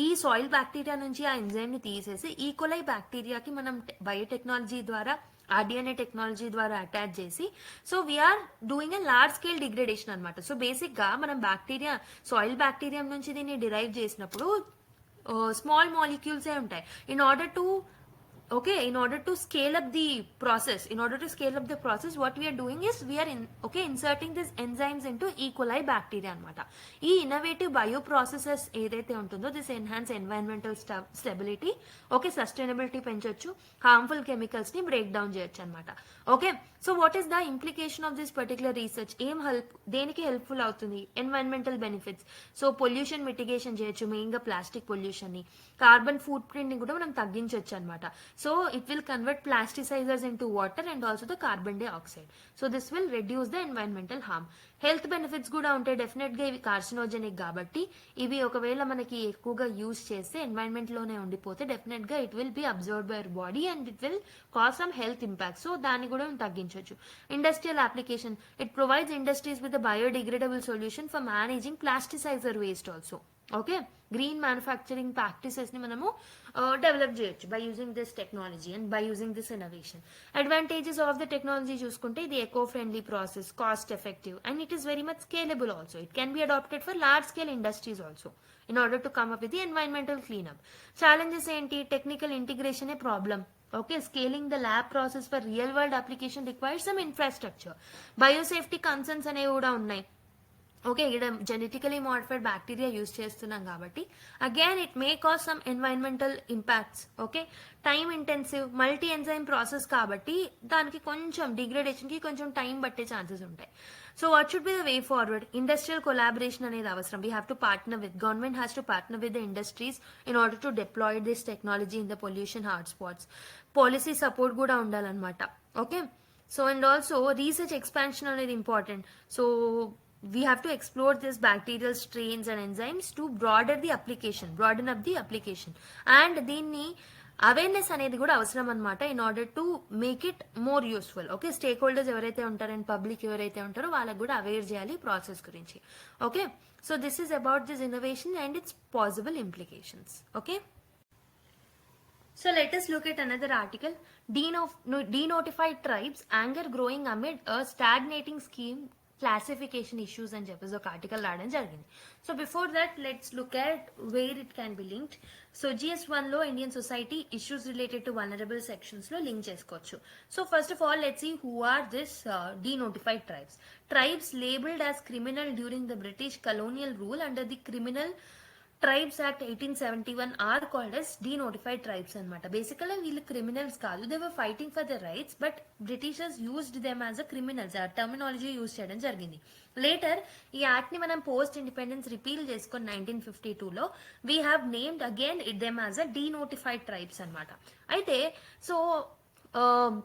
ఈ సాయిల్ బ్యాక్టీరియా నుంచి ఆ ఎంజైమ్ ని తీసేసి ఈకోలై బ్యాక్టీరియాకి మనం బయోటెక్నాలజీ ద్వారా ఆర్డిఎన్ఏ టెక్నాలజీ ద్వారా అటాచ్ చేసి so we're doing a large scale degradation అనమాట. సో బేసిక్ గా మనం బ్యాక్టీరియా సాయిల్ బ్యాక్టీరియా నుంచి దీన్ని డిరైవ్ చేసినప్పుడు స్మాల్ మాలిక్యూల్సే ఉంటాయి. In order to scale up the process, what we are doing is we are inserting these enzymes into E. coli bacteria anamata. Ee innovative bioprocesses edaithe untundo, this enhance environmental stability, sustainability penchochu, harmful chemicals ni break down cheyochu anamata. So what is the implication of this particular research? Deniki helpful avutundi? Environmental benefits. So pollution mitigation cheyochu, main ga plastic pollution ni, carbon footprint ni kuda manam tagginchochu anamata. So it will convert plasticizers into water and also the carbon dioxide. So this will reduce the environmental harm. Health benefits కూడా ఉంటాయి డెఫినెట్గా. ఇవి carcinogenic కాబట్టి ఇవి ఒకవేళ మనకి ఎక్కువగా use చేస్తే ఎన్వైరన్మెంట్ లోనే ఉండిపోతే డెఫినెట్గా it will be observed by our body and it will cause some health impact. So దాన్ని కూడా తగ్గించవచ్చు. Industrial application, it provides industries with biodegradable solution for managing plasticiser waste also. Green manufacturing practices ని మనము develop చేయొచ్చు by using this technology and by using this innovation. Advantages of the technology చూసుకుంటే ఇది eco friendly process, cost effective and it is very much scalable also. It can be adapted for large scale industries also in order to come up with the environmental cleanup. Challenges ఏంటి? Technical integration A problem. Scaling the lab process for real world application requires some infrastructure. Biosafety concerns అనేవి కూడా ఉన్నాయి. ఇక్కడ genetically modified bacteria use చేస్తున్నాం కాబట్టి again it may cause some environmental impacts. Time intensive multi enzyme process కాబట్టి దానికి కొంచెం degradation కి కొంచెం టైం పట్టే ఛాన్సెస్ ఉంటాయి. So what should be the way forward? Industrial collaboration అనేది అవసరం. We have to partner with government, has to partner with the industries in order to deploy this technology in the pollution hot spots. Policy support కూడా ఉండాలన్నమాట. So and also research expansion అనేది important. So we have to explore this bacterial strains and enzymes to broaden up the application and దీన్ని awareness అనేది కూడా అవసరం అనమాట in order to make it more useful. Stake holders ఎవరైతే ఉంటారో and public ఎవరైతే ఉంటారో వాళ్ళకు కూడా అవేర్ చేయాలి ప్రాసెస్ గురించి. So this is about this innovation and it's possible implications. So let us look at another article. Denotified tribes anger growing amid a stagnating scheme classification issues అని చెప్పేసి ఒక article రావడం జరిగింది. So before that let's look at where it can be linked. So GS1 లో Indian society issues related to vulnerable sections లో link చేసుకోవచ్చు. So first of all let's see who are this denotified tribes. Tribes labeled as criminal during the British colonial rule under the Criminal Tribes Act 1871 are called as denotified tribes anamata. Basically వీళ్ళు criminals కాదు, they were fighting for their rights, but Britishers used them as a criminals. ఆ terminology use చేయడం జరిగింది. Later ఈ act ని మనం post independence repeal చేసుకొని 1952లో we have named again them as a denotified tribes అనమాట. అయితే సో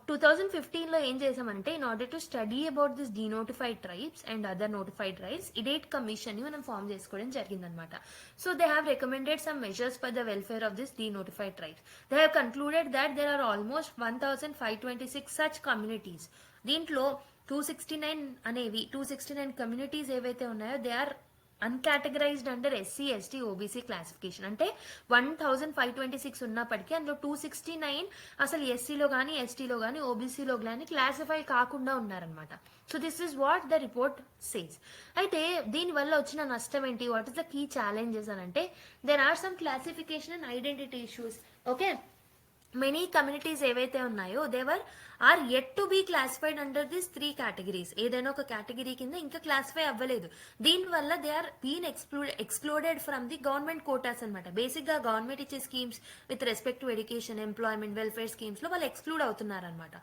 2015లో ఏం చేసామంటే in order to study about this denotified tribes and other notified tribes Idate commission ని మనం ఫామ్ చేసుకోవడం జరిగిందనమాట. So they have recommended some measures for the welfare of this denotified tribes. They have concluded that there are almost 1526 such communities. దీంట్లో 269 communities ఏవైతే ఉన్నాయో they are అన్కేటగరైజ్డ్ under SC, ST, OBC classification. అంటే 1526 ఉన్నప్పటికీ అందులో 269 అసలు SCలో కానీ STలో కానీ OBCలో కానీ క్లాసిఫై కాకుండా ఉన్నారనమాట. So this is what the report says. అయితే దీనివల్ల వచ్చిన నష్టం ఏంటి? What is the key challenges అని అంటే there are some classification and identity issues. Many communities ఏవైతే ఉన్నాయో they are yet to be classified under this 3 categories. ఏదైనా ఒక కేటగిరీ కింద ఇంకా క్లాసిఫై అవ్వలేదు. దీనివల్ల they are been excluded from the government quotas అనమాట. బేసిక్ గా గవర్నమెంట్ ఇచ్చే schemes with respect to education, employment, welfare schemes లో వాళ్ళు ఎక్స్క్లూడ్ అవుతున్నారు అనమాట.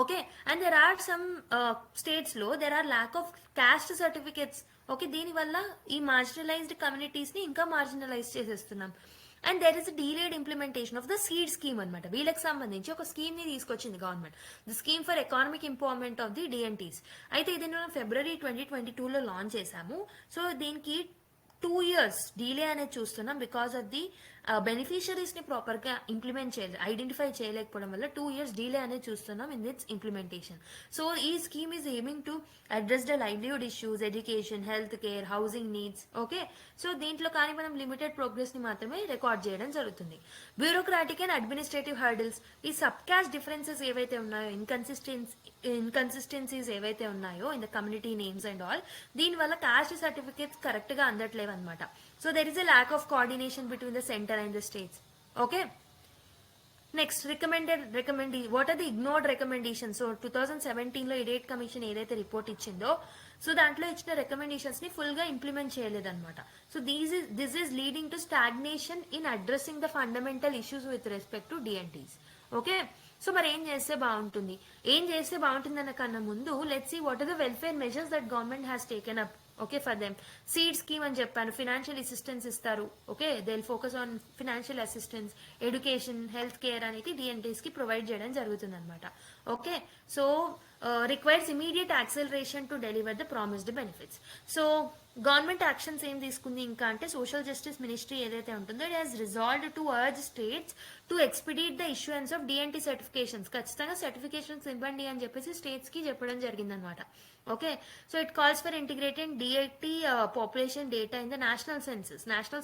Okay, and there are some states లో there are lack of caste certificates. Okay, దీనివల్ల ఈ మార్జినలైజ్డ్ కమ్యూనిటీస్ ని ఇంకా మార్జినలైజ్ చేసేస్తున్నాం. And there is delayed implementation of the SEED scheme అనమాట. వీళ్ళకి సంబంధించి ఒక స్కీమ్ ని తీసుకొచ్చింది government, the scheme for economic empowerment of the DNTs. అయితే ఇది మనం February 2022లో లాంచ్ చేశాము. సో దీనికి 2 years డీలే అనేది చూస్తున్నాం బికాస్ ఆఫ్ ది బెనిఫిషరీస్ ని ప్రాపర్ గా ఇంప్లిమెంట్ చేయలేదు, ఐడెంటిఫై చేయలేకపోవడం వల్ల 2 years డీలే అనేది చూస్తున్నాం ఇన్ దిట్స్ ఇంప్లిమెంటేషన్. సో ఈ scheme is aiming to address the livelihood issues, education, health care, housing needs. Okay, so దీంట్లో కానీ మనం లిమిటెడ్ ప్రోగ్రెస్ ని మాత్రమే రికార్డ్ చేయడం జరుగుతుంది. బ్యూరోక్రాటిక్ అండ్ అడ్మినిస్ట్రేటివ్ హర్డిల్స్, ఈ సబ్ క్యాస్ట్ డిఫరెన్సెస్ ఏవైతే ఉన్నాయో, ఇన్కన్సిస్టెన్సీస్ ఏవైతే ఉన్నాయో in the community names and all, దీనివల్ల కాస్ట్ సర్టిఫికేట్స్ కరెక్ట్ గా అందట్లేవు అనమాట. So there is a lack of coordination between the centre and the states. Okay, next what are the ignored recommendations. So 2017లో Idate commission ఏదైతే report ఇచ్చిందో, so దాంట్లో ఇచ్చిన recommendations ని ఫుల్ గా ఇంప్లిమెంట్ చేయలేదన్నమాట. So this is leading to stagnation in addressing the fundamental issues with respect to DNTs. Okay, so మరి ఏం చేస్తే బాగుంటుంది, అన్న కన్నా ముందు let's see what are the welfare measures that government has taken up. Okay, for them SEED scheme అని చెప్పాను, financial assistance ఇస్తారు. Okay, they will focus on financial assistance, education, health care అనేది డిఎన్టీస్ కి ప్రొవైడ్ చేయడం జరుగుతుంది అనమాట. Okay, so requires immediate acceleration to deliver the promised benefits. So government actions ఏం తీసుకుంది ఇంకా అంటే, సోషల్ జస్టిస్ మినిస్ట్రీ ఏదైతే ఉంటుందో it has resolved to urge states to expedite the issuance of DNT certifications. ఖచ్చితంగా సర్టిఫికేషన్స్ ఇవ్వండి అని చెప్పేసి స్టేట్స్ కి చెప్పడం జరిగిందనమాట. Okay, so it calls for integrated DIT population data in the national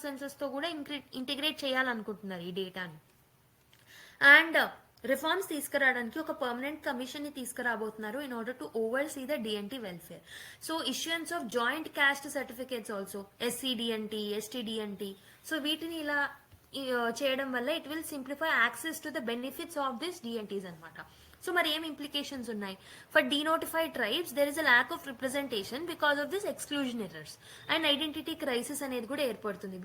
census తో కూడా ఇంటిగ్రేట్ చేయాలనుకుంటున్నారు ఈ డేటాని. అండ్ రిఫార్మ్స్ తీసుకురావడానికి ఒక పర్మనెంట్ కమిషన్ ని తీసుకురాబోతున్నారు in order to oversee the DNT welfare. So issuance of joint caste certificates also, SC DNT, ST DNT. So వీటిని ఇలా చేయడం వల్ల it will simplify access to the benefits of this DNTs అనమాట. So మరి ఏం implications ఉన్నాయి? For denotified tribes there is a lack of representation because of this exclusion errors and identity crisis అనేది కూడా ఏర్పడుతుంది.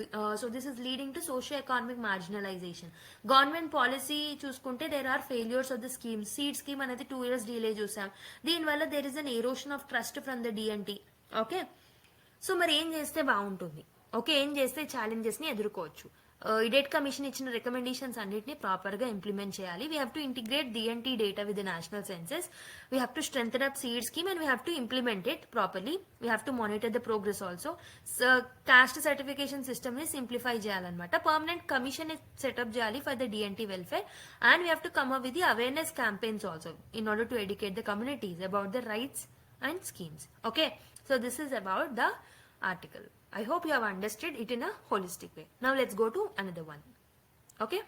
So this is leading to socio economic marginalisation. Government policy చూసుకుంటే there are failures of the scheme. SEED scheme అనేది 2 years delay చూసాం. దీనివల్ల there is an erosion of trust from the DNT. Okay, so మరి ఏం చేస్తే బాగుంటుంది? Okay, ఏం చేస్తే ఛాలెంజెస్ ని ఎదుర్కోవచ్చు? ఇడేట్ కమిషన్ ఇచ్చిన రికమెండేషన్స్ అన్నిటిని ప్రాపర్ గా ఇంప్లిమెంట్ చేయాలి. We have to integrate DNT data with the national census. We have to strengthen up SEED scheme and we have to implement it properly. We have to monitor the progress also. Cost certification system ని simplify చేయాలన్నమాట. Permanent commission ని setup చేయాలి for the DNT welfare and we have to come up with the awareness campaigns also in order to educate the communities about the rights and schemes. Okay, so this is about the article. I hope you have understood it in a holistic way. Now let's go to another one. Okay,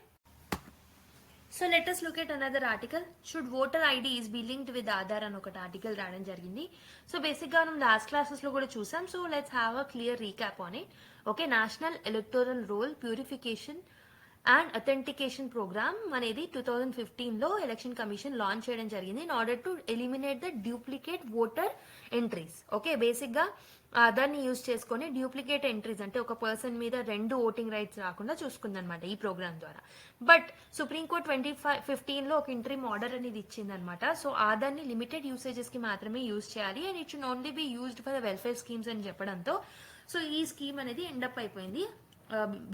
so let us look at another article. Should voter IDs be linked with Aadhaar అని ఒకటి article రావడం జరిగింది. So basic గా మనం last classes లో కూడా చూసాం. So let's have a clear recap on it. Okay, national electoral roll purification and authentication programme అనేది 2015లో ఎలక్షన్ కమిషన్ లాంచ్ చేయడం జరిగింది in order to eliminate the duplicate voter entries. Okay, basic గా ఆధార్ని use చేసుకుని డూప్లికేట్ ఎంట్రీస్ అంటే ఒక person మీద 2 ఓటింగ్ రైట్స్ రాకుండా చూసుకుందనమాట ఈ ప్రోగ్రామ్ ద్వారా. బట్ సుప్రీంకోర్టు 2015లో ఒక ఇంటరిమ్ ఆర్డర్ అనేది ఇచ్చిందనమాట. సో ఆధార్ని లిమిటెడ్ యూసేజెస్ కి మాత్రమే యూజ్ చేయాలి and it should only be used for the welfare schemes అని చెప్పడంతో సో ఈ స్కీమ్ అనేది ఎండప్ అయిపోయింది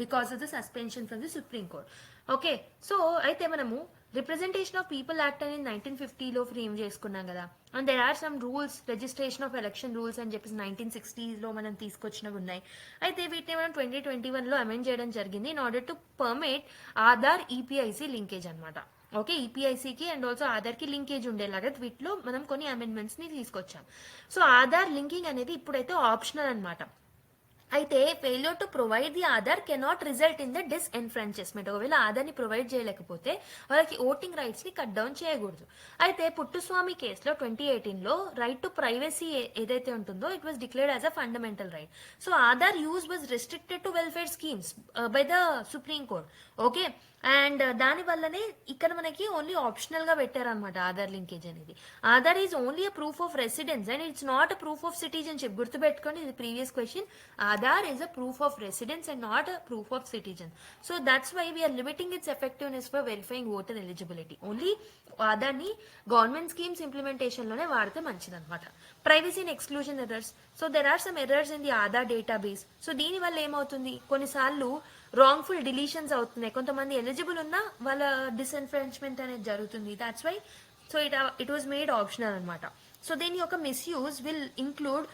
because of the suspension from the supreme court. Okay, so అయితే మనము రిప్రజెంటేషన్ ఆఫ్ పీపుల్ యాక్ట్ అనేది 1950లో ఫ్రేమ్ చేసుకున్నాం కదా. And there are some rules, registration of election rules అని చెప్పేసి 1960లో మనం తీసుకొచ్చినవి ఉన్నాయి. అయితే వీటిని మనం 2021లో అమెండ్ చేయడం జరిగింది in order to permit Aadhaar EPIC linkage అనమాట. ఓకే, ఈపీఐసికి అండ్ ఆల్సో ఆధార్ కి లింకేజ్ ఉండేలాగా వీటిలో మనం కొన్ని అమెండ్మెంట్స్ ని తీసుకొచ్చాం. సో ఆధార్ లింకింగ్ అనేది ఇప్పుడైతే ఆప్షనల్ అనమాట. అయితే failure to provide the Aadhaar cannot result in the disenfranchisement. ఒకవేళ ఆధార్ని ప్రొవైడ్ చేయలేకపోతే వాళ్ళకి ఓటింగ్ రైట్స్ ని కట్ డౌన్ చేయకూడదు. అయితే పుట్టుస్వామి కేసులో 2018లో రైట్ టు ప్రైవసీ ఏదైతే ఉంటుందో it was declared as a fundamental right. So Aadhaar use was restricted to welfare schemes by the supreme court. Okay, and దానివల్లనే ఇక్కడ మనకి ఓన్లీ ఆప్షనల్ గా పెట్టారనమాట ఆధార్ లింకేజ్ అనేది. Aadhaar is only a proof of residence and it's not a proof of citizenship. గుర్తుపెట్టుకోండి, ఇది previous question. Aadhaar is a proof of residence and not a proof of citizen. So that's why we're limiting its effectiveness for verifying voter eligibility. Only Aadhaar ని government schemes implementation లోనే వాడితే మంచిదన్నమాట. Privacy and exclusion errors. So there are some errors in the Aadhaar database. సో దీని వల్ల ఏమవుతుంది, కొన్నిసార్లు wrongful deletions అవుతున్నాయి. కొంతమంది ఎలిజిబుల్ ఉన్నా వాళ్ళ డిస్ఎన్ఫ్రెంచ్మెంట్ అనేది జరుగుతుంది. That's why so it was made optional అనమాట. సో దీని యొక్క misuse will include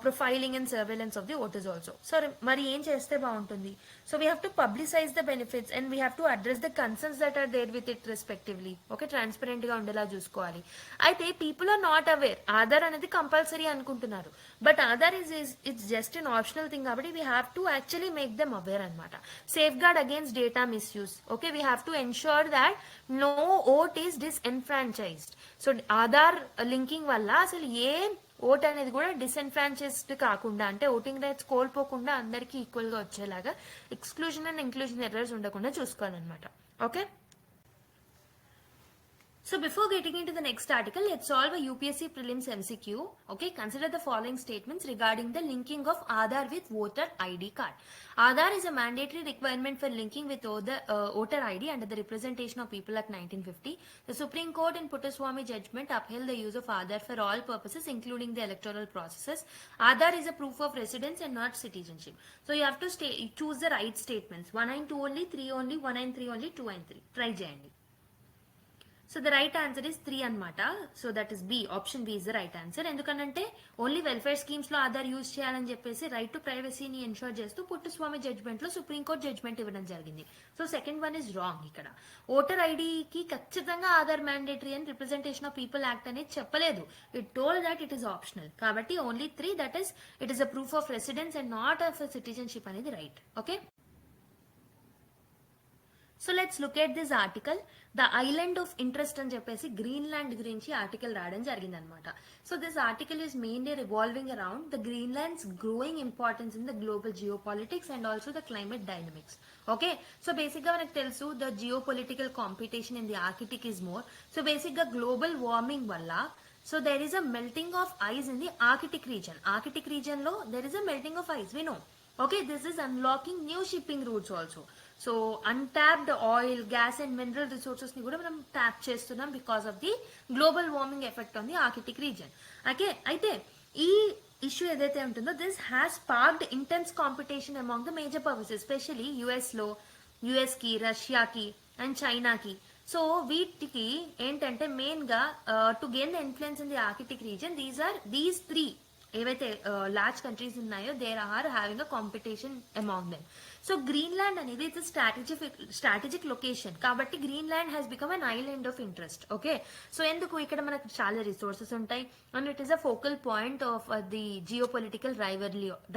profiling and surveillance of the voters also. So మరి ఏం చేస్తే బాగుంటుంది? So we have to publicise the benefits and we have to address the concerns that are there with it respectively. Okay, transparent గా ఉండేలా చూసుకోవాలి. అయితే people are not aware. Aadhaar అనేది compulsory అనుకుంటున్నారు, but Aadhaar it's just an optional thing కాబట్టి we have to actually make them aware అనమాట. Safeguard against data misuse. Okay, we have to ensure that no vote is disenfranchised. So Aadhaar linking వల్ల అసలు ఏ vote అనేది కూడా డిస్ఎన్ఫ్రాంచైజ్డ్ కాకుండా, అంటే voting rights కోల్పోకుండా అందరికీ ఈక్వల్ గా వచ్చేలాగా ఎక్స్క్లూజన్ అండ్ ఇంక్లూజన్ ఎర్రర్స్ ఉండకుండా చూసుకోవాలన్నమాట. Okay, so before getting into the next article, let's solve a UPSC prelims MCQ. Okay, consider the following statements regarding the linking of Aadhaar with voter ID card. Aadhaar is a mandatory requirement for linking with voter ID under the Representation of People Act 1950. The Supreme Court in Puttaswamy judgment upheld the use of Aadhaar for all purposes, including the electoral processes. Aadhaar is a proof of residence and not citizenship. So you have to choose the right statements. 1 and 2 only, 3 only, 1 and 3 only, 2 and 3. Try చేయండి. So the right answer is 3 అనమాట. So that is B, option B is the right answer. ఎందుకంటే only welfare schemes లో Aadhaar use చేయాలని చెప్పేసి right to ప్రైవసీని ensure చేస్తూ Puttaswamy judgment లో supreme court judgment ఇవ్వడం జరిగింది. So second one is wrong. ఇక్కడ ఓటర్ ఐడికి ఖచ్చితంగా Aadhaar mandatory and representation of people act అనేది చెప్పలేదు. It told that it is optional. కాబట్టి only 3, that is it is a proof of residence and not of citizenship అనేది right. Okay, so let's look at this article. The island of interest అని చెప్పేసి Greenland గురించి article రాయడం జరిగింది అనమాట. So this article is mainly revolving around the Greenland's growing importance in the global geo politics and also the climate dynamics. Okay, so basic గా మనకు తెలుసు the geo political competition in the Arctic is more. So basic గా global warming వల్ల so there is a melting of ice in the Arctic region. Arctic region లో there is a melting of ice, we know. Okay, this is unlocking new shipping routes also. So untapped oil, gas and mineral resources ని కూడా మనం tap చేస్తున్నాం because of the global warming effect on the Arctic reason. Okay, అయితే ఈ issue ఏదైతే ఉంటుందో this has sparked intense competition among the major powers, especially US కి, రష్యాకి and చైనాకి. సో వీటికి ఏంటంటే మెయిన్ గా to gain the influence in the Arctic reason, these 3 ఏవైతే లార్జ్ కంట్రీస్ ఉన్నాయో there are having a competition among them. So Greenland అనేది it's strategic location కాబట్టి Greenland has become an island of interest. Okay, so ఎందుకు ఇక్కడ మనకు చాలా resources ఉంటాయి and it is a focal point of the geo political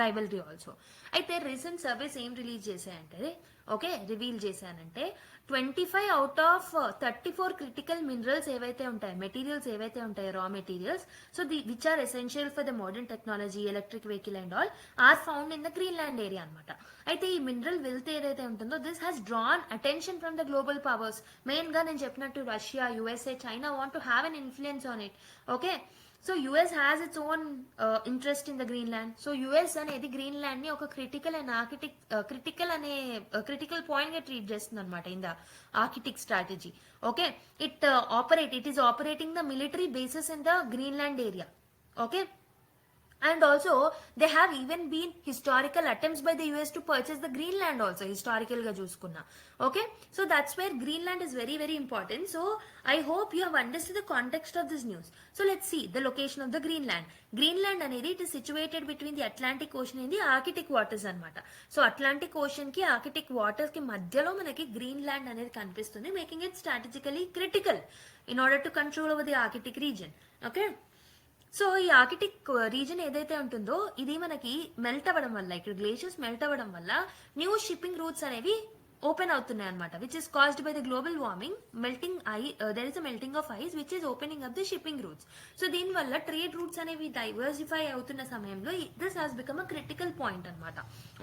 rivalry also. అయితే recent surveys ఏం reveal చేశానంటే 25 అవుట్ ఆఫ్ 34 క్రిటికల్ మినరల్స్ ఏవైతే ఉంటాయి, మెటీరియల్స్ ఏవైతే ఉంటాయో, raw materials, so which are essential for the modern technology, electric vehicle and all are found in the Greenland area అనమాట. అయితే ఈ మినరల్ వెల్త్ ఏదైతే ఉంటుందో this has drawn attention from the global powers. Main గా నేను చెప్పినట్టు Russia, USA, China want to have an influence on it. Okay, so US has its own interest in the Greenland. So US అనేది Greenland ని ఒక critical point గా treat చేస్తుంది అనమాట in the Arctic strategy. Okay, it is operating the military bases in the Greenland area. Okay, and also they have even been historical attempts by the US to purchase the Greenland also, historical ga chuskunna. Okay, so that's where Greenland is very very important. So I hope you have understood the context of this news. So let's see the location of the Greenland anedi it is situated between the Atlantic Ocean and the Arctic waters anamata. So Atlantic Ocean ki Arctic waters ki madhyalo manaki Greenland anedi kanipistundi, making it strategically critical in order to control over the Arctic region. Okay, so ఈ Arctic reason ఏదైతే ఉంటుందో ఇది మనకి melt అవ్వడం వల్ల, ఇక్కడ glaciers melt అవ్వడం వల్ల న్యూ షిప్పింగ్ రూట్స్ అనేవి ఓపెన్ అవుతున్నాయి అనమాట, which is caused by the global warming. There is a melting of ice which is opening up the shipping routes. So దీనివల్ల ట్రేడ్ రూట్స్ అనేవి డైవర్సిఫై అవుతున్న సమయంలో this has become a critical point అనమాట.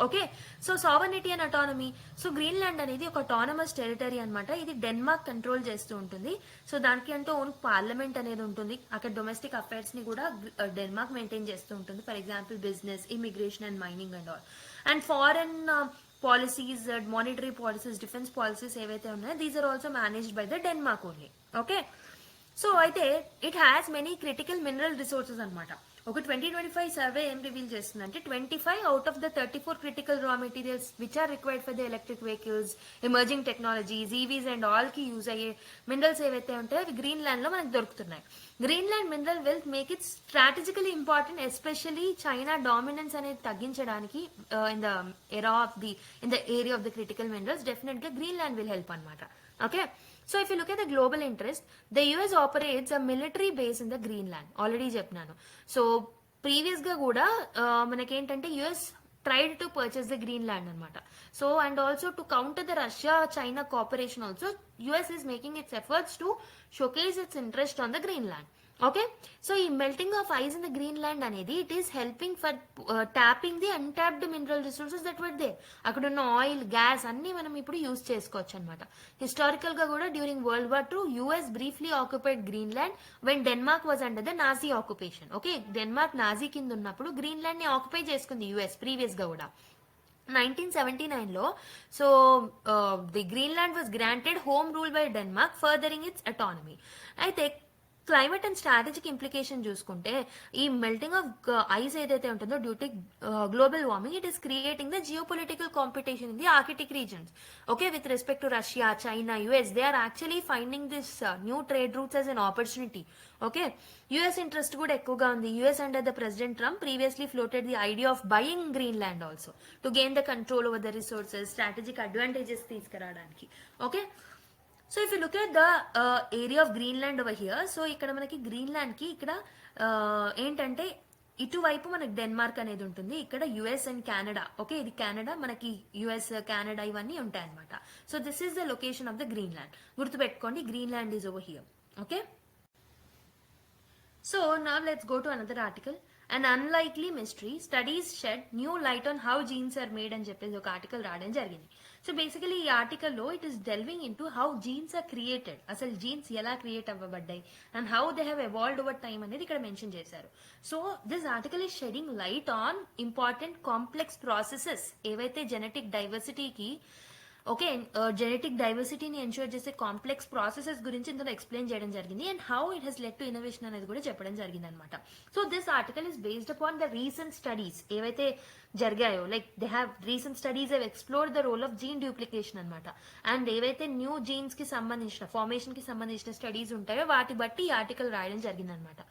Okay, so sovereignty and autonomy. So Greenland అనేది ఒక autonomous territory అనమాట. ఇది Denmark control చేస్తూ ఉంటుంది. సో దానికి అంటూ ఓన్ పార్లమెంట్ అనేది ఉంటుంది. అక్కడ డొమెస్టిక్ అఫైర్స్ ని కూడా డెన్మార్క్ మెయింటైన్ చేస్తూ ఉంటుంది. For example business, immigration and mining and all. And foreign policies, monetary policies, defence policies ఏవైతే ఉన్నాయో these are also managed by the Denmark only. Okay, so అయితే it has many critical mineral resources అనమాట. ఒక 2025 survey ఏం reveal చేస్తుందంటే 25 out of the 34 critical raw materials which are required for the electric vehicles, emerging technologies, EVs and all కి use అయ్యే minerals ఏవైతే ఉంటాయో అవి గ్రీన్లాండ్ లో మనకు దొరుకుతున్నాయి. Greenland mineral wealth make it strategically important, especially China dominance అనేది తగ్గించడానికి in the area of the critical minerals. Definite గా గ్రీన్లాండ్ విల్ హెల్ప్ అనమాట. Okay, so if you look at the global interest, the US operates a military base in the Greenland. Already చెప్పినాను. So previous గా కూడా మనకేంటంటే US tried to purchase the Greenland అనమాట. So and also to counter the Russia-China cooperation also, US is making its efforts to showcase its interest on the Greenland. Okay, so ఈ melting of ice in the Greenland అనేది it is helping for tapping the untapped mineral resources that were there. అక్కడ ఉన్న oil, gas అన్ని మనం ఇప్పుడు use చేసుకోవచ్చు అనమాట. Historical గా కూడా during world war II US briefly occupied Greenland when Denmark was under the Nazi occupation. Okay, Denmark Nazi కింద ఉన్నప్పుడు గ్రీన్లాండ్ ని ఆక్యుపై చేసుకుంది యుఎస్ ప్రీవియస్ గా కూడా. 1979లో so the Greenland was granted home rule by Denmark, furthering its autonomy. అయితే climate and strategic implication చూసుకుంటే ఈ మెల్టింగ్ ఆఫ్ ఐస్ ఏదైతే ఉంటుందో due to global warming, it is creating the geo political competition in the Arctic regions. Okay, with respect to Russia, China, US, they are actually finding this new trade routes as an opportunity. Okay, US interest కూడా ఎక్కువగా ఉంది. US under the president Trump previously floated the idea of buying Greenland also to gain the control over the resources, strategic advantages తీసుకురావడానికి. Okay, so if you look at the area of Greenland over here, so ఇక్కడ మనకి Greenland కి ఇక్కడ ఏంటంటే ఇటువైపు మనకి Denmark అనేది ఉంటుంది, ఇక్కడ యుఎస్ అండ్ కెనడా. ఓకే, ఇది కెనడా, మనకి యుఎస్, కెనడా ఇవన్నీ ఉంటాయి అనమాట. So this is the location of the Greenland. గుర్తుపెట్టుకోండి, Greenland is over here. Okay, so now let's go to another article. An unlikely mystery, studies shed new light on how genes are made అని చెప్పేసి ఒక article రావడం జరిగింది. So basically ఈ ఆర్టికల్లో it is delving into how genes are created, అసలు genes ఎలా create అవ్వబడ్డాయి and how they have evolved over time అనేది ఇక్కడ మెన్షన్ చేశారు. So this article is shedding light on important complex processes ఏవైతే genetic డైవర్సిటీకి ఓకే జెనెటిక్ డైవర్సిటీని ensure చేసే కాంప్లెక్స్ ప్రాసెసెస్ గురించి ఇందులో ఎక్స్ప్లెయిన్ చేయడం జరిగింది and how it has led to innovation అనేది కూడా చెప్పడం జరిగింది అనమాట. So this article is based upon the recent studies ఏవైతే జరిగాయో, like they have recent studies have explored the role of gene duplication అనమాట. అండ్ ఏవైతే న్యూ జీన్స్ కి సంబంధించిన ఫార్మేషన్ కి సంబంధించిన స్టడీస్ ఉంటాయో వాటి బట్టి ఈ ఆర్టికల్ రాయడం జరిగింది అనమాట.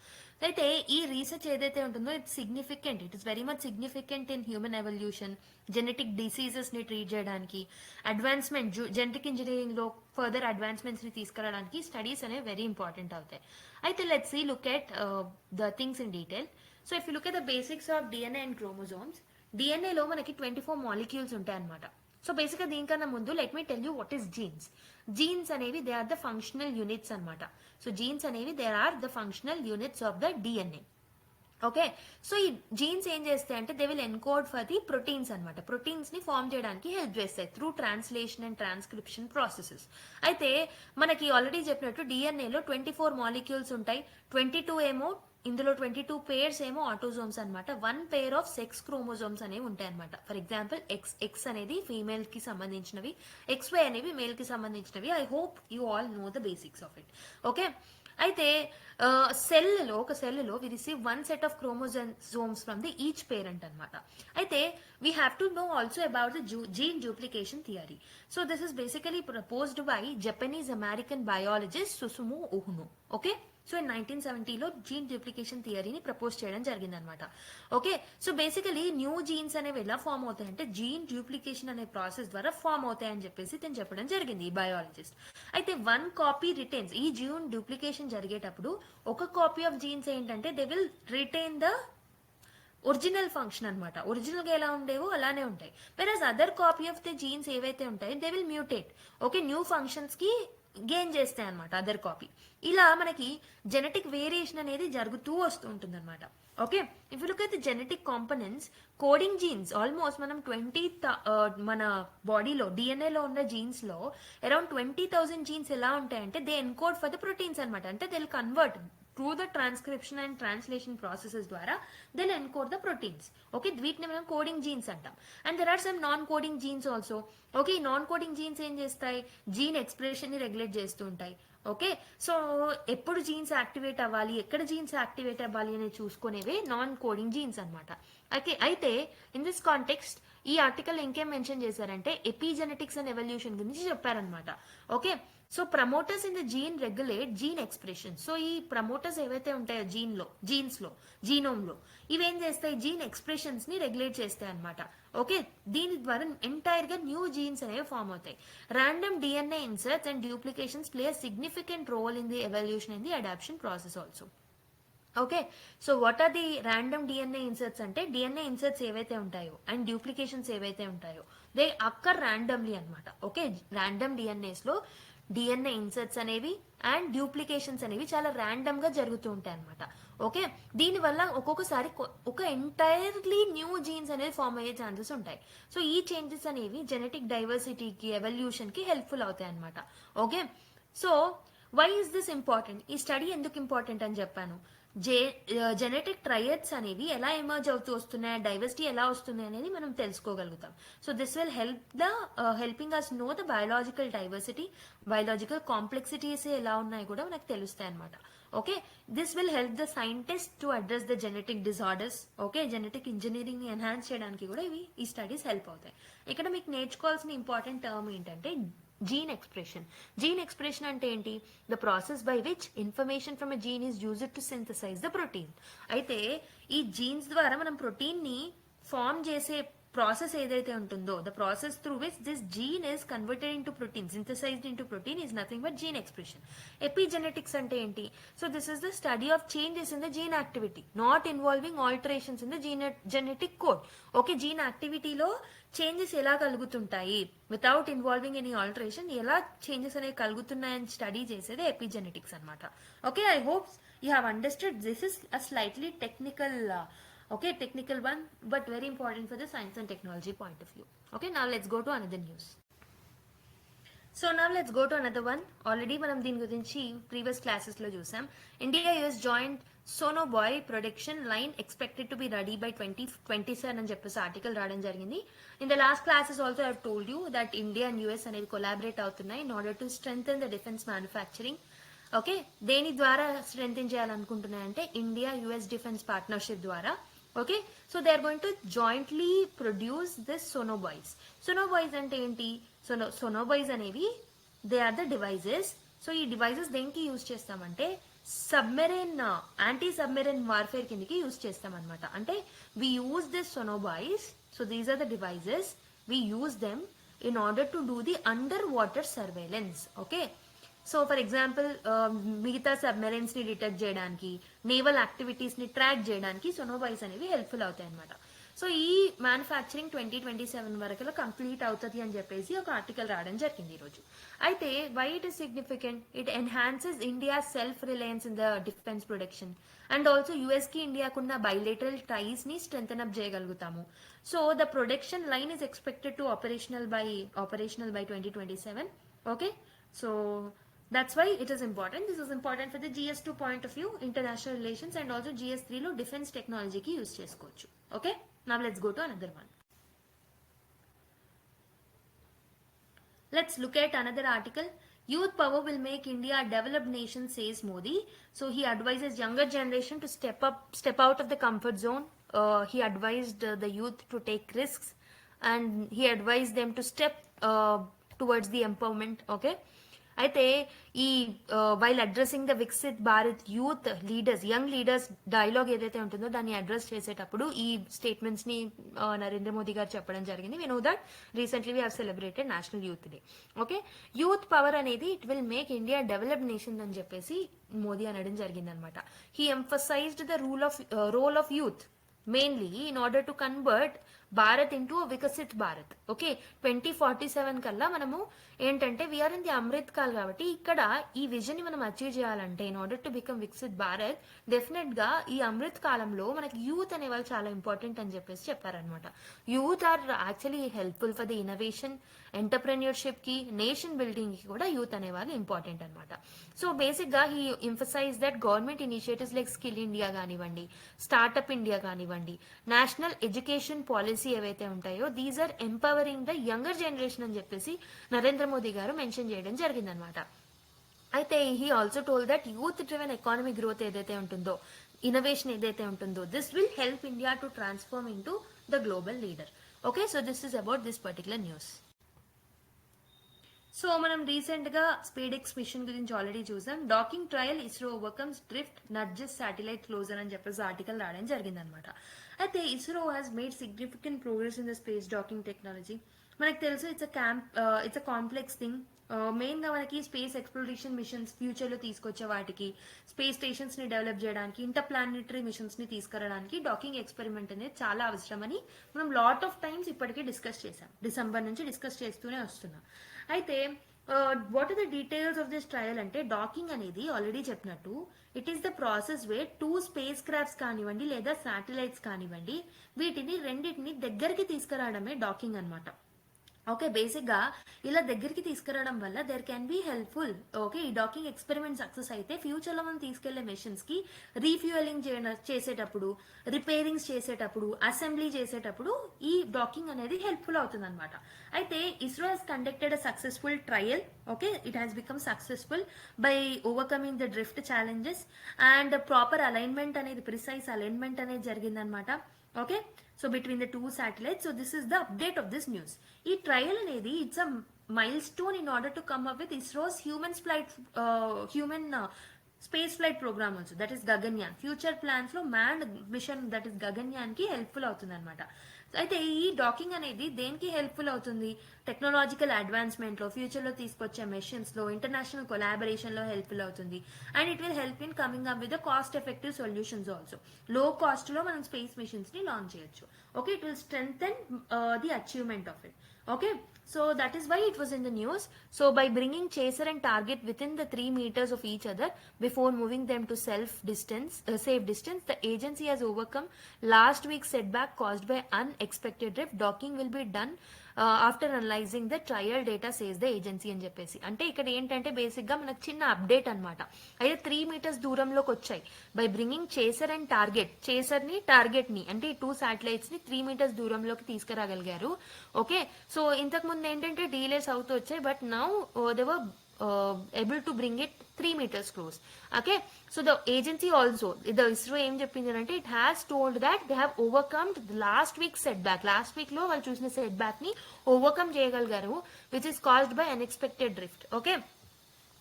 అయితే ఈ రీసెర్చ్ ఏదైతే ఉంటుందో it's significant, it is very much significant in human evolution, genetic diseases ని ట్రీట్ చేయడానికి, అడ్వాన్స్మెంట్ జెనెటిక్ ఇంజనీరింగ్ లో ఫర్దర్ అడ్వాన్స్మెంట్స్ ని తీసుకురావడానికి స్టడీస్ అనేవి వెరీ ఇంపార్టెంట్ అవుతాయి. అయితే let's see look at the things in detail. So if you look at the basics of DNA and chromosomes, డిఎన్ఏలో మనకి 24 మాలిక్యూల్స్ ఉంటాయి అనమాట. సో బేసిక్ గా దీనికన్నా ముందు let me tell you what is genes. Genes అనేవి they are the functional units అనమాట. So genes అనేవి they are the functional units of the DNA. Okay, so ఈ జీన్స్ ఏం చేస్తాయి అంటే they will encode for the proteins అనమాట. ప్రోటీన్స్ ని ఫార్మ్ చేయడానికి హెల్ప్ చేస్తాయి through translation and transcription processes. అయితే మనకి ఆల్రెడీ చెప్పినట్టు డిఎన్ఏలో 24 మాలిక్యూల్స్ ఉంటాయి, 22 ఏమో ఇందులో 22 పేర్స్ ఏమో ఆటోజోమ్స్ అనమాట, 1 పేర్ ఆఫ్ సెక్స్ క్రోమోజోమ్స్ అనేవి ఉంటాయి అనమాట. ఫర్ ఎగ్జాంపుల్ ఎక్స్ అనేది ఫీమేల్ కి సంబంధించినవి, XY అనేవి మేల్ కి సంబంధించినవి. I hope you all know the basics of it. Okay, అయితే ఒక సెల్లో we receive 1 set of chromosomes from the each parent అనమాట. అయితే we have to know also about the gene duplication theory. So this is basically proposed by Japanese American biologist Susumu Ohno. Okay, so in 1970లో gene duplication థియరీని propose చేయడం జరిగిందనమాట. Okay, so basically new genes అనేవి ఎలా form అవుతాయంటే gene duplication అనే process ద్వారా form అవుతాయని చెప్పేసి తను చెప్పడం జరిగింది ఈ బయాలజిస్ట్. అయితే 1 కాపీ రిటైన్స్, ఈ జీన్ డూప్లికేషన్ జరిగేటప్పుడు ఒక కాపీ ఆఫ్ జీన్స్ ఏంటంటే they will retain the original function అనమాట. ఒరిజినల్గా ఎలా ఉండేవో అలానే ఉంటాయి. Whereas other copy of the jeans ఏవైతే ఉంటాయో they will mutate. Okay, new functions కి గెయిన్ చేస్తాయి అనమాట అదర్ కాపీ. ఇలా మనకి జెనెటిక్ వేరియేషన్ అనేది జరుగుతూ వస్తూ ఉంటుంది అనమాట. Okay, if you look at the genetic components, coding jeans almost మనం మన బాడీలో డిఎన్ఏలో ఉన్న జీన్స్ లో అరౌండ్ 20,000 జీన్స్ ఎలా ఉంటాయంటే they encode for the proteins అనమాట. అంటే they convert through the transcription and translation processes ద్వారా then encode the proteins. Okay, వీటిని మనం కోడింగ్ జీన్స్ అంటాం. And there are some non coding genes also. Okay, ఈ non coding genes ఏం చేస్తాయి, gene expression ని రెగ్యులేట్ చేస్తూ ఉంటాయి. ఓకే, సో ఎప్పుడు జీన్స్ యాక్టివేట్ అవ్వాలి, ఎక్కడ జీన్స్ యాక్టివేట్ అవ్వాలి అనేది చూసుకునేవే నాన్ కోడింగ్ జీన్స్ అనమాట. అయితే ఇన్ దిస్ కాంటెక్స్ట్ ఈ ఆర్టికల్ ఇంకేం మెన్షన్ చేశారంటే ఎపిజెనెటిక్స్ అండ్ ఎవల్యూషన్ గురించి చెప్పారనమాట. Okay, so promoters in the gene regulate gene expression. So ఈ ప్రమోటర్స్ ఏవైతే ఉంటాయో జీన్స్ లో జీనోమ్ లో ఇవేం చేస్తాయి, జీన్ ఎక్స్ప్రెషన్స్ ని రెగ్యులేట్ చేస్తాయి అనమాట. ఓకే, దీని ద్వారా ఎంటైర్ గా న్యూ జీన్స్ అనేవి ఫామ్ అవుతాయి. Random DNA inserts and duplications play significant role in the evolution and the adaption process also. Okay, so what are the random DNA inserts అంటే DNA inserts ఏవైతే ఉంటాయో and duplications ఏవైతే ఉంటాయో they occur randomly అనమాట. Okay, random DNAs లో DNA inserts అనేవి and duplications అనేవి చాలా ర్యాండమ్ గా జరుగుతూ ఉంటాయి అనమాట. ఓకే, దీనివల్ల ఒక్కొక్కసారి ఒక ఎంటైర్లీ న్యూ జీన్స్ అనేది ఫామ్ అయ్యే ఛాన్సెస్ ఉంటాయి. సో ఈ చేంజెస్ అనేవి జెనెటిక్ డైవర్సిటీకి ఎవల్యూషన్ కి హెల్ప్ఫుల్ అవుతాయి అనమాట. Okay, so why is this important, ఈ స్టడీ ఎందుకు ఇంపార్టెంట్ అని చెప్పాను. జెనెటిక్ ట్రయడ్స్ అనేవి ఎలా ఎమర్జ్ అవుతూ వస్తున్నాయి, డైవర్సిటీ ఎలా వస్తుంది అనేది మనం తెలుసుకోగలుగుతాం. So this will helping us know the biological diversity, biological complexities ఎలా ఉన్నాయి కూడా మనకు తెలుస్తాయి అనమాట. Okay, this will help the scientist to address the genetic disorders. Okay, genetic engineering ని ఎన్హాన్స్ చేయడానికి కూడా ఈ స్టడీస్ హెల్ప్ అవుతాయి. ఇక్కడ మీకు నేర్చుకోవాల్సిన ఇంపార్టెంట్ టర్మ్ ఏంటంటే జీన్ ఎక్స్ప్రెషన్. జీన్ ఎక్స్ప్రెషన్ అంటే ఏంటి, the process by which information from a gene is used to synthesize the protein. అయితే ఈ జీన్స్ ద్వారా మనం ప్రోటీన్ ని ఫామ్ చేసే ప్రాసెస్ ఏదైతే ఉంటుందో, the process through which this gene is converted into protein, synthesized into protein is nothing but gene expression. Epigenetics అంటే ఏంటి, so this is the study of changes in the gene activity not involving alterations in the genetic code. Okay, gene యాక్టివిటీలో changes ఎలా కలుగుతుంటాయి without involving any alteration, ఎలా changes అనేవి కలుగుతున్నాయని study చేసేది epigenetics అనమాట. Okay, I hope you have understood. This is a slightly technical one, but very important for the science and technology point of view. Okay, now let's go to another news. So now let's go to another one. Already మనం దీని గురించి previous classes లో చూసాం. India US joint sonobuoy production line expected to be ready by 2027 అని చెప్పేసి article రావడం జరిగింది. In the last classes also I have told you that India and US అనేది కొలాబరేట్ అవుతున్నాయి in order to strengthen the defence manufacturing. Okay, దేని ద్వారా strengthen చేయాలనుకుంటున్నాయంటే India US defence partnership ద్వారా. Okay, so they are going to jointly produce this sonobuoys. Sonobuoys అంటే ఏంటి, sonobuoys అనేవి they are the devices. So ఈ devices దేనికి use చేస్తామంటే సబ్మెరైన్ యాంటీ సబ్మెరైన్ వార్ఫేర్ కిందకి యూజ్ చేస్తాం అనమాట. అంటే we use this sonobuoys, so these are the devices, we use them in order to do the underwater surveillance. Okay, so for example మిగతా submarines ని detect చేయడానికి, naval activities ని track చేయడానికి sonobuoys అనేవి helpful అవుతాయి అనమాట. So ఈ manufacturing 2027 వరకు కంప్లీట్ అవుతుంది అని చెప్పేసి ఒక ఆర్టికల్ రావడం జరిగింది ఈరోజు. అయితే why it is significant, it enhances India self reliance in the defence production and also US కి ఇండియాకున్న బైలేటరల్ టైస్ ని స్ట్రెంథెన్ అప్ చేయగలుగుతాము. So the production line is expected to operational by 2027. Okay, so that's why it is important. This is important for the GS2 point of view, international relations, and also GS3 lo defense technology ki use chesukochu. Okay, now let's go to another one. Let's look at another article. Youth power will make India a developed nation, says Modi. So he advises younger generation to step out of the comfort zone. He advised the youth to take risks, and he advised them to step towards the empowerment. Okay, అయితే ఈ while addressing the Viksit Bharat youth leaders, young leaders dialogue ఏదైతే ఉంటుందో దాన్ని address చేసేటప్పుడు ఈ statements ని నరేంద్ర మోదీ గారు చెప్పడం జరిగింది. We know that recently we have celebrated national youth day. Okay, youth power అనేది it will make India developed nation అని చెప్పేసి మోదీ అనడం జరిగింది అనమాట. He emphasised the role of youth. mainly in order to convert Bharat into Viksit Bharat. Okay, 2047 కల్లా మనము ఏంటంటే we are in the Amrit Kaal కాబట్టి ఇక్కడ ఈ విజన్ ని మనం అచీవ్ చేయాలంటే in order to become Viksit Bharat definite గా ఈ అమృత్ కాలంలో మనకి యూత్ అనే వాళ్ళు చాలా ఇంపార్టెంట్ అని చెప్పేసి చెప్పారనమాట. Youth are actually helpful for the innovation, entrepreneurship కి, నేషన్ బిల్డింగ్ కి కూడా యూత్ అనే వాళ్ళు ఇంపార్టెంట్ అనమాట. సో బేసిక్ గా he emphasise that government initiatives like skill India కానివ్వండి, స్టార్ట్అప్ ఇండియా కానివ్వండి, నేషనల్ ఎడ్యుకేషన్ పాలసీ ఏవైతే ఉంటాయో these are empowering the younger generation అని చెప్పేసి నరేంద్ర మోదీ గారు మెన్షన్ చేయడం జరిగిందనమాట. అయితే he also told that youth driven economic growth ఏదైతే ఉంటుందో, ఇన్నోవేషన్ ఏదైతే ఉంటుందో, this will help India to transform into the global leader. Okay, so this is about this particular news. So మనం రీసెంట్ గా స్పేడెక్స్ మిషన్ గురించి already చూసాం. Docking trial ISRO overcomes drift nudges satellite closer అని చెప్పేసి article రావడం జరిగిందనమాట. అయితే ISRO has made significant progress in the space docking technology. మనకు తెలుసు it's a complex thing. Main గా మనకి స్పేస్ ఎక్స్ప్లోరేషన్ మిషన్స్ ఫ్యూచర్ లో తీసుకొచ్చే వాటికి, స్పేస్ స్టేషన్స్ ని డెవలప్ చేయడానికి, ఇంటర్ ప్లానెటరీ మిషన్స్ ని తీసుకురావడానికి డాకింగ్ ఎక్స్పెరిమెంట్ అనేది చాలా అవసరమని మనం లాట్ ఆఫ్ టైమ్స్ ఇప్పటికే డిస్కస్ చేసాం. డిసెంబర్ నుంచి డిస్కస్ చేస్తూనే వస్తున్నాం. అయితే what are the details of this trial అంటే, డాకింగ్ అనేది ఆల్రెడీ చెప్పినట్టు it is the process way 2 spacecrafts కానివ్వండి లేదా శాటిలైట్స్ కానివ్వండి వీటిని రెండింటిని దగ్గరికి తీసుకురావడమే డాకింగ్ అనమాట. ఓకే, బేసిక్ గా ఇలా దగ్గరికి తీసుకురావడం వల్ల there can be helpful. Okay, ఈ డాకింగ్ ఎక్స్పెరిమెంట్ సక్సెస్ అయితే ఫ్యూచర్ లో మనం తీసుకెళ్లే మిషన్స్ కి రీఫ్యూయలింగ్ చేసేటప్పుడు, రిపేరింగ్స్ చేసేటప్పుడు, అసెంబ్లీ చేసేటప్పుడు ఈ డాకింగ్ అనేది హెల్ప్ఫుల్ అవుతుంది అనమాట. అయితే ISRO has conducted a successful trial. Okay, it has become successful by overcoming the drift challenges and proper alignment అనేది, ప్రిసైజ్ అలైన్మెంట్ అనేది జరిగిందనమాట. Okay, so between the 2 satellites. So this is the update of this news. ఈ trial అనేది it's a milestone in order to come up with ISRO's human space flight programme also, that is Gaganyaan. Future plans లో manned mission that is Gaganyaan కి helpful అవుతుంది అనమాట. అయితే ఈ docking అనేది దేనికి హెల్ప్ఫుల్ అవుతుంది? టెక్నాలజికల్ అడ్వాన్స్మెంట్ లో, ఫ్యూచర్ లో తీసుకొచ్చే మెషిన్స్ లో, ఇంటర్నేషనల్ కొలాబరేషన్ లో హెల్ప్ఫుల్ అవుతుంది. And it will help in coming up with cost effective solutions also. లో కాస్ట్ లో మనం స్పేస్ మిషన్స్ ని లాంచ్ చేయొచ్చు. Okay, it will strengthen the achievement of it. Okay, so that is why it was in the news. So by bringing chaser and target within the 3 meters of each other before moving them to safe distance, the agency has overcome last week's setback caused by unexpected drift. Docking will be done after analyzing the trial data, says the agency అని చెప్పేసి. అంటే ఇక్కడ ఏంటంటే basic గా మనకు చిన్న update అనమాట. అయితే 3 meters దూరంలోకి వచ్చాయి. బై బ్రింగింగ్ చేసర్ అండ్ టార్గెట్, చేసర్ ని టార్గెట్ ని అంటే ఈ 2 satellites ని 3 meters దూరంలోకి తీసుకురాగలిగారు. ఓకే, సో ఇంతకు ముందు ఏంటంటే డీలేస్ అవుతూ వచ్చాయి, but now they were able to bring it 3 meters close. Okay, so the agency also, the ISRO ఏం చెప్పింది అంటే it has told that they have overcome the last week's setback. Last week లో వాళ్ళు చూసిన setback ని overcome చేయగలిగారు, which is caused by unexpected drift. Okay,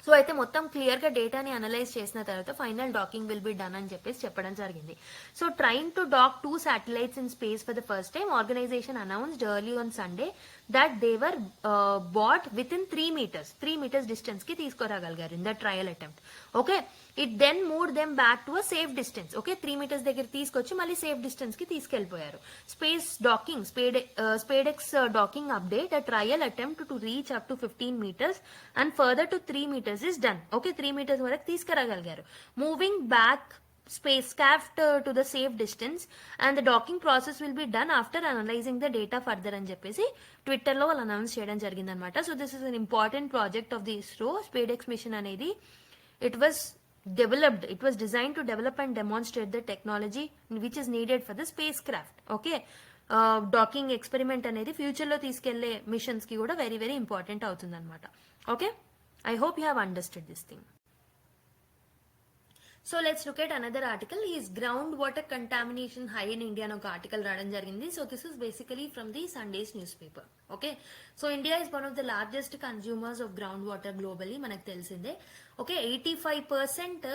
so అయితే మొత్తం క్లియర్ గా డేటాని అనలైజ్ చేసిన తర్వాత final docking will be done అని చెప్పేసి చెప్పడం జరిగింది. So train to dock 2 satellites in space for the first time, organization announced early on Sunday that they were bought within 3 meters distance కి తీసుకురాగలిగారు in the trial attempt. Okay, it then moved them back to a safe distance. Okay, 3 meters దగ్గర తీసుకొచ్చి మళ్ళీ safe distance కి తీసుకెళ్లిపోయారు. Space docking, SpaDeX docking update, a trial attempt to reach up to 15 meters and further to 3 meters is done. Okay, 3 meters వరకు తీసుకురాగలిగారు. Moving back spacecraft to the safe distance and the docking process will be done after analyzing the data further అని చెప్పేసి Twitter లో వాళ్ళు announce చేయడం జరిగింది అనమాట. So this is an important project of the ISRO. SpaDeX mission అనేది it was designed to develop and demonstrate the technology which is needed for the spacecraft. Okay, docking experiment అనేది future లో తీసుకెళ్లే machines కి కూడా very very important అవుతుంది అనమాట. Okay, I hope you have understood this thing. So let's look at another article. Is groundwater contamination high in India అని ఒక article రావడం జరిగింది. So this is basically from the Sunday's newspaper. Okay, so India is one of the largest consumers of groundwater globally, మనకు తెలిసిందే. Okay, 85%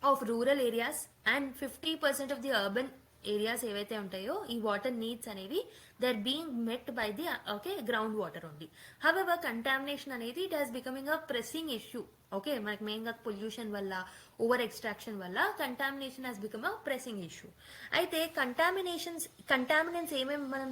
of rural areas and 50% of the urban areas ఏవైతే ఉంటాయో ఈ water needs అనేవి they are being met by the okay ground water only. However contamination అనేది it has becoming a pressing issue. Okay, మనకి మెయిన్గా pollution వల్ల, over extraction వల్ల contamination has become a pressing issue. అయితే కంటామినెంట్స్ ఏమేమి మనం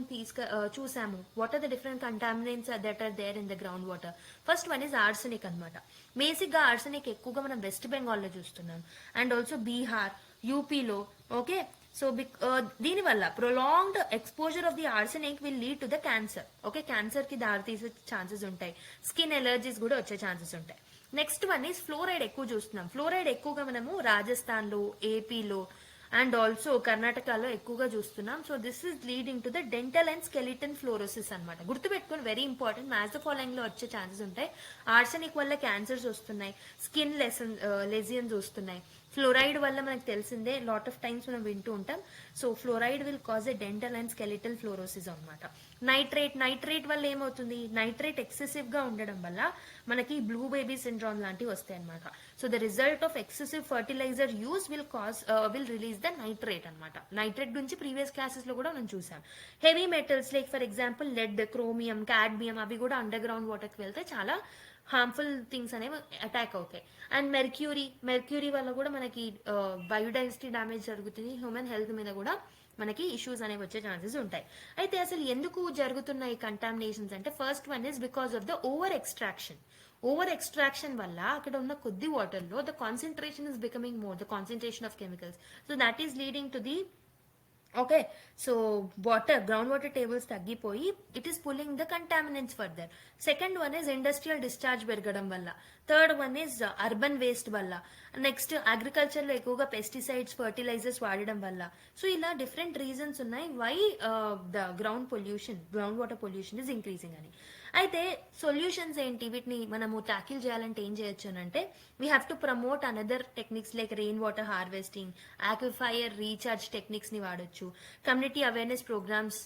చూసాము, what are the different contaminants that are there in the ground water. First one is arsenic అనమాట. బేసిక్గా ఆర్సెనిక్ ఎక్కువగా మనం వెస్ట్ బెంగాల్లో చూస్తున్నాం అండ్ ఆల్సో బీహార్, యూపీలో. ఓకే, సో దీనివల్ల prolonged exposure of the arsenic will lead to the cancer. Okay, cancer కి దారి తీసే ఛాన్సెస్ ఉంటాయి, స్కిన్ ఎలర్జీస్ కూడా వచ్చే ఛాన్సెస్ ఉంటాయి. నెక్స్ట్ వన్ ఈస్ ఫ్లోరైడ్ ఎక్కువ చూస్తున్నాం. ఫ్లోరైడ్ ఎక్కువగా మనము రాజస్థాన్లో, ఏపీలో అండ్ ఆల్సో కర్ణాటకలో ఎక్కువగా చూస్తున్నాం. So this is leading to the dental and skeleton fluorosis అనమాట. గుర్తుపెట్టుకుని, very important, match the following లో వచ్చే ఛాన్సెస్ ఉంటాయి. ఆర్సెనిక్ వల్ల క్యాన్సర్స్ వస్తున్నాయి, స్కిన్ లెజియన్స్ వస్తున్నాయి. ఫ్లోరైడ్ వల్ల మనకు తెలిసిందే, లాట్ ఆఫ్ టైమ్స్ మనం వింటూ ఉంటాం. So fluoride will cause a dental and skeletal fluorosis అనమాట. నైట్రేట్ వల్ల ఏమవుతుంది, నైట్రేట్ ఎక్సెసివ్ గా ఉండడం వల్ల మనకి బ్లూ బేబీ సిండ్రోమ్ లాంటివి వస్తాయి అనమాట. So the result of excessive fertiliser use will release the nitrate అనమాట. నైట్రేట్ గురించి ప్రీవియస్ క్లాసెస్ లో కూడా మనం చూసాం. Heavy metals like for example lead, chromium, cadmium అవి కూడా అండర్ గ్రౌండ్ వాటర్ కి వెళ్తే చాలా హార్మ్ఫుల్ థింగ్స్ అనేవి అటాక్ అవుతాయి. అండ్ మెర్క్యూరీ వల్ల కూడా మనకి బయోడైవర్సిటీ డ్యామేజ్ జరుగుతుంది, హ్యూమన్ హెల్త్ మీద కూడా మనకి ఇష్యూస్ అనేవి వచ్చే ఛాన్సెస్ ఉంటాయి. అయితే అసలు ఎందుకు జరుగుతున్న ఈ కంటామినేషన్స్ అంటే, first one is because of the over extraction వల్ల అక్కడ ఉన్న కొద్ది వాటర్ లో the concentration is becoming more, the concentration of chemicals. So that is leading to the okay, so ground water tables తగ్గిపోయి it is pulling the contaminants further. Second one is industrial discharge పెరగడం వల్ల. Third one is urban waste వల్ల. Next agriculture లో ఎక్కువగా pesticides, fertilisers వాడడం వల్ల. So ఇలా different reasons ఉన్నాయి why the ground water pollution is increasing అని. అయితే సొల్యూషన్స్ ఏంటి, వీటిని మనము ట్యాకిల్ చేయాలంటే ఏం చేయొచ్చు అని అంటే, we have to promote another techniques like rain water harvesting, aquifer recharge techniques ని వాడొచ్చు. Community awareness programmes,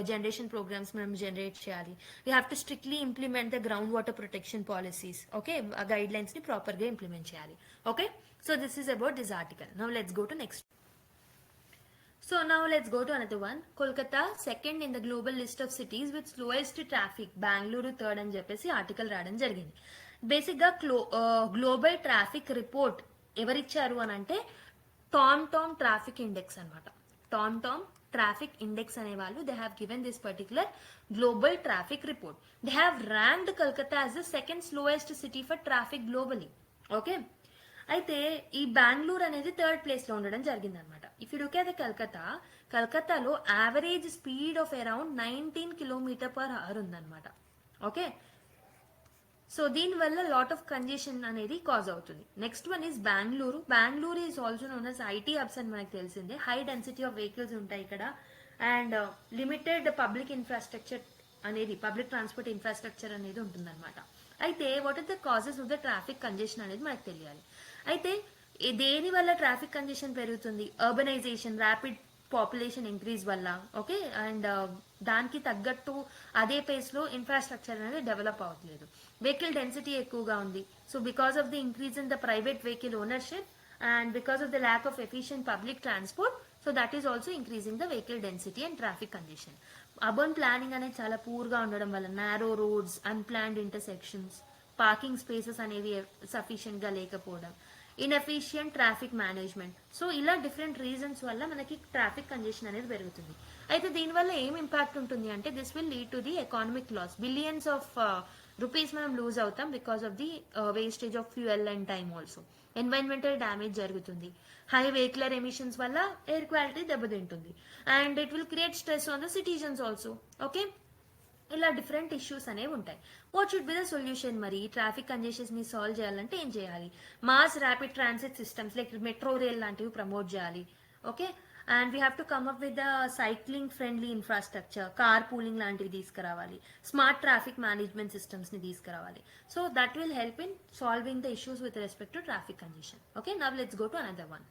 generation programmes మనం జనరేట్ చేయాలి. We have to strictly implement the ground water protection policies. Okay, guidelines ని proper గా implement చేయాలి. Okay, so this is about this article. Now let's go to next. So now let's go to another one. Kolkata second in the global list of cities with slowest traffic. Bangalore third అని చెప్పేసి article రావడం జరిగింది. Basic గా global traffic report ఎవరిచ్చారు అని అంటే Tom traffic index అనమాట. Tom traffic index అనే వాళ్ళు they have given this particular global traffic report. They have ranked Calcutta as the second slowest city for traffic globally. Okay, అయితే ఈ బెంగళూరు అనేది థర్డ్ ప్లేస్ లో ఉండడం జరిగింది అనమాట. If you look at the కల్కత్తాలో average speed of around 19 km/h ఉందన్నమాట. Okay, so దీనివల్ల లాట్ ఆఫ్ కంజెషన్ అనేది కాజ్ అవుతుంది. Next one is Bengaluru is also known as IT hubs అని మనకు తెలిసిందే. హై డెన్సిటీ ఆఫ్ వెహికల్స్ ఉంటాయి ఇక్కడ and limited public transport infrastructure అనేది ఉంటుందన్నమాట. అయితే what are the causes of the traffic congestion అనేది మనకు తెలియాలి. అయితే దేని వల్ల ట్రాఫిక్ కంజెషన్ పెరుగుతుంది, అర్బనైజేషన్, ర్యాపిడ్ పాపులేషన్ ఇంక్రీజ్ వల్ల. ఓకే, అండ్ దానికి తగ్గట్టు అదే పేస్ లో ఇన్ఫ్రాస్ట్రక్చర్ అనేది డెవలప్ అవ్వట్లేదు. వెహికల్ డెన్సిటీ ఎక్కువగా ఉంది. So because of the increase in the private vehicle ownership and because of the lack of efficient public transport, so that is also increasing the vehicle density and traffic congestion. Urban planning అనేది చాలా poor గా ఉండడం వల్ల narrow roads, unplanned intersections, parking spaces అనేవి sufficient గా లేకపోవడం, inefficient traffic management. So ఇలా different reasons వల్ల మనకి ట్రాఫిక్ కంజెషన్ అనేది పెరుగుతుంది. అయితే దీనివల్ల ఏం ఇంపాక్ట్ ఉంటుంది అంటే, this will lead to the economic loss. Billions of rupees మనం లూజ్ అవుతాం because of the wastage of fuel and time. Also environmental damage జరుగుతుంది. హై వెహికులర్ ఎమిషన్స్ వల్ల ఎయిర్ క్వాలిటీ దెబ్బతింటుంది and it will create stress on the citizens also. Okay, ఇలా different issues అనేవి ఉంటాయి. What should be the solution? మరి traffic congestions ని solve చేయాలంటే ఏం చేయాలి? Mass rapid transit systems like metro rail లాంటివి ప్రమోట్ చేయాలి. Okay, and we have to come up with the cycling friendly infrastructure, car pooling లాంటివి తీసుకురావాలి, స్మార్ట్ ట్రాఫిక్ మేనేజ్మెంట్ సిస్టమ్స్ ని తీసుకురావాలి. So that will help in solving the issues with respect to traffic congestion. Okay, now let's go to another one.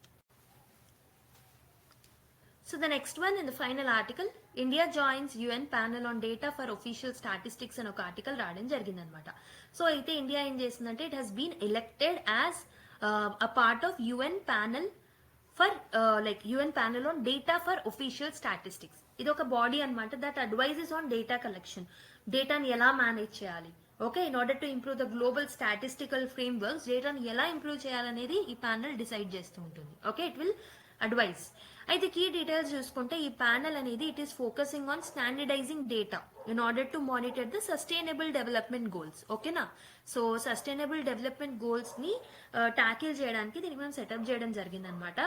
So the next one in the final article, India joins UN panel on data for official statistics అని ఒక article రావడం జరిగింది అనమాట. So అయితే India ఏం చేసిందంటే, it has been elected as a part of UN panel for like UN panel on data for official statistics. ఇది ఒక బాడీ అన్నమాట that advises on data collection, డేటాని ఎలా మేనేజ్ చేయాలి, okay, in order to improve the global statistical frameworks, డేటాని ఎలా improve చేయాలనేది ఈ ప్యానల్ డిసైడ్ చేస్తూ ఉంటుంది. Okay, it will advise. అయితే కీ డీటెయిల్స్ చూసుకుంటే ఈ ప్యానల్ అనేది it is focusing on స్టాండర్డైజింగ్ data in order to monitor the sustainable development goals. ఓకేనా, సో సస్టైనబుల్ డెవలప్మెంట్ గోల్స్ ని ట్యాకిల్ చేయడానికి దీనికి మనం సెటప్ చేయడం జరిగిందనమాట.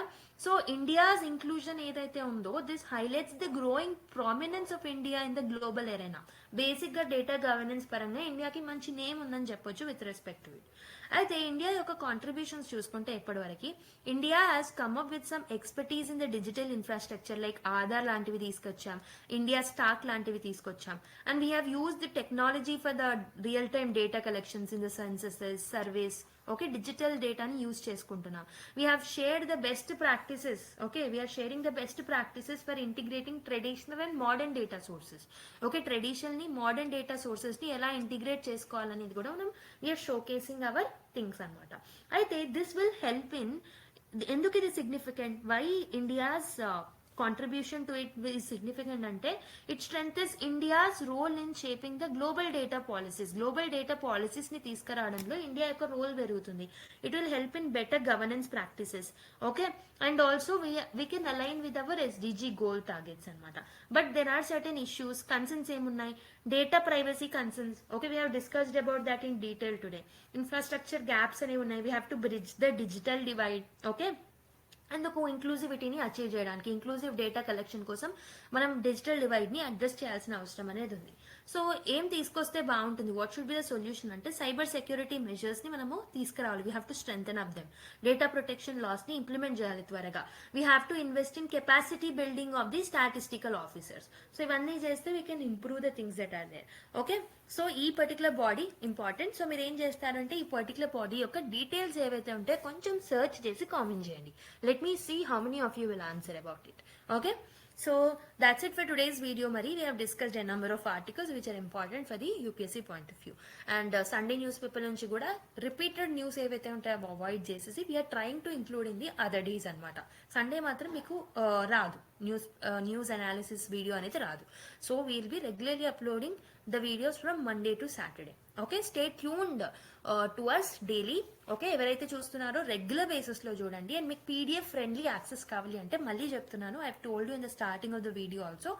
సో ఇండియాస్ ఇంక్లూజన్ ఏదైతే ఉందో this highlights the growing prominence of India in the global arena. Basic గా డేటా గవర్నెన్స్ పరంగా ఇండియాకి మంచి నేమ్ ఉందని చెప్పొచ్చు విత్ రెస్పెక్ట్ టు ఇట్. అయితే ఇండియా యొక్క కాంట్రిబ్యూషన్స్ చూసుకుంటే ఇప్పటివరకు India has come up with some expertise in the digital infrastructure like Aadhaar లాంటివి తీసుకొచ్చాం, ఇండియా స్టాక్ లాంటివి తీసుకొచ్చాం, and we have use the technology for the real time data collections in the censuses surveys. Okay, digital డేటాని use చేసుకుంటున్నాం. We have shared the best practices. Okay, we are sharing the best practices for integrating traditional and modern data sources. Okay, traditional ని modern data sources ని ఎలా integrate చేసుకోవాలనేది కూడా మనం we are showcasing hour things అనమాట. అయితే దిస్ విల్ హెల్ప్ ఇన్, ఎందుకు ఇది significant, why India's contribution to it is significant ante it strengthens India's role in shaping the global data policies. Global data policies ni తీసుకురావడంలో India యొక్క role పెరుగుతుంది. It will help in better governance practices. Okay, and also we can align with our SDG goal targets అన్నమాట. But there are certain issues, concerns ఏమున్నాయి, data privacy concerns. Okay, we have discussed about that in detail today. Infrastructure gaps అనేవి ఉన్నాయి, we have to bridge the digital divide. Okay, అందుకు ఇంక్లూజివిటీని achieve చేయడానికి, inclusive data collection కోసం మనం digital డివైడ్ని address చేయాల్సిన అవసరం అనేది ఉంది. సో ఏం తీసుకొస్తే బాగుంటుంది, what should be the solution అంటే సైబర్ సెక్యూరిటీ మెజర్స్ని మనము తీసుకురావాలి. We have to strengthen up them. Data protection లాస్ని ఇంప్లిమెంట్ చేయాలి త్వరగా. We have to invest in capacity building of the statistical officers. So ఇవన్నీ చేస్తే we can improve the things that are there. Okay, so ఈ particular body important. So మీరు ఏం చేస్తారంటే ఈ పర్టికులర్ బాడీ యొక్క డీటెయిల్స్ ఏవైతే ఉంటే కొంచెం సర్చ్ చేసి కామెంట్ చేయండి. Let me see how many of you will answer about it. Okay, so that's it for today's video. Mari, we have discussed a number of articles which are important for the UPSC point of view, and Sunday newspaper nunchi kuda repeated news evaithe untayo avoid chesesi we are trying to include in the other days anamata. Sunday matram meeku raadu news analysis video anedi raadu. So we will be regularly uploading the videos from Monday to Saturday. Okay, stay tuned to us daily. Okay, ఎవరైతే చూస్తున్నారో regular basis లో చూడండి. And మీకు PDF friendly access కావాలి అంటే మళ్ళీ చెప్తున్నాను, I have told you in the starting of the video also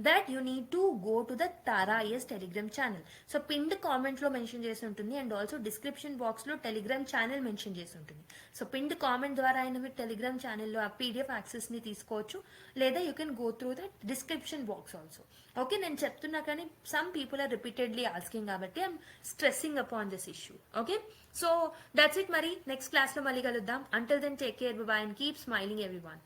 that you need to go to the Tara is Telegram channel. So pinned comment లో mention చేసి ఉంటుంది అండ్ ఆల్సో డిస్క్రిప్షన్ బాక్స్ లో Telegram channel mention చేసి ఉంటుంది. So pinned comment ద్వారా అయిన మీరు Telegram ఛానల్లో ఆ పీడిఎఫ్ యాక్సెస్ ని తీసుకోవచ్చు, లేదా you can go through the description box also. Okay, నేను చెప్తున్నా కానీ some people are repeatedly asking కాబట్టి I'm stressing upon this issue. Okay, so that's it మరి. నెక్స్ట్ క్లాస్ లో మళ్ళీ కలుద్దాం. Until then, take care, bye bye, and keep smiling everyone.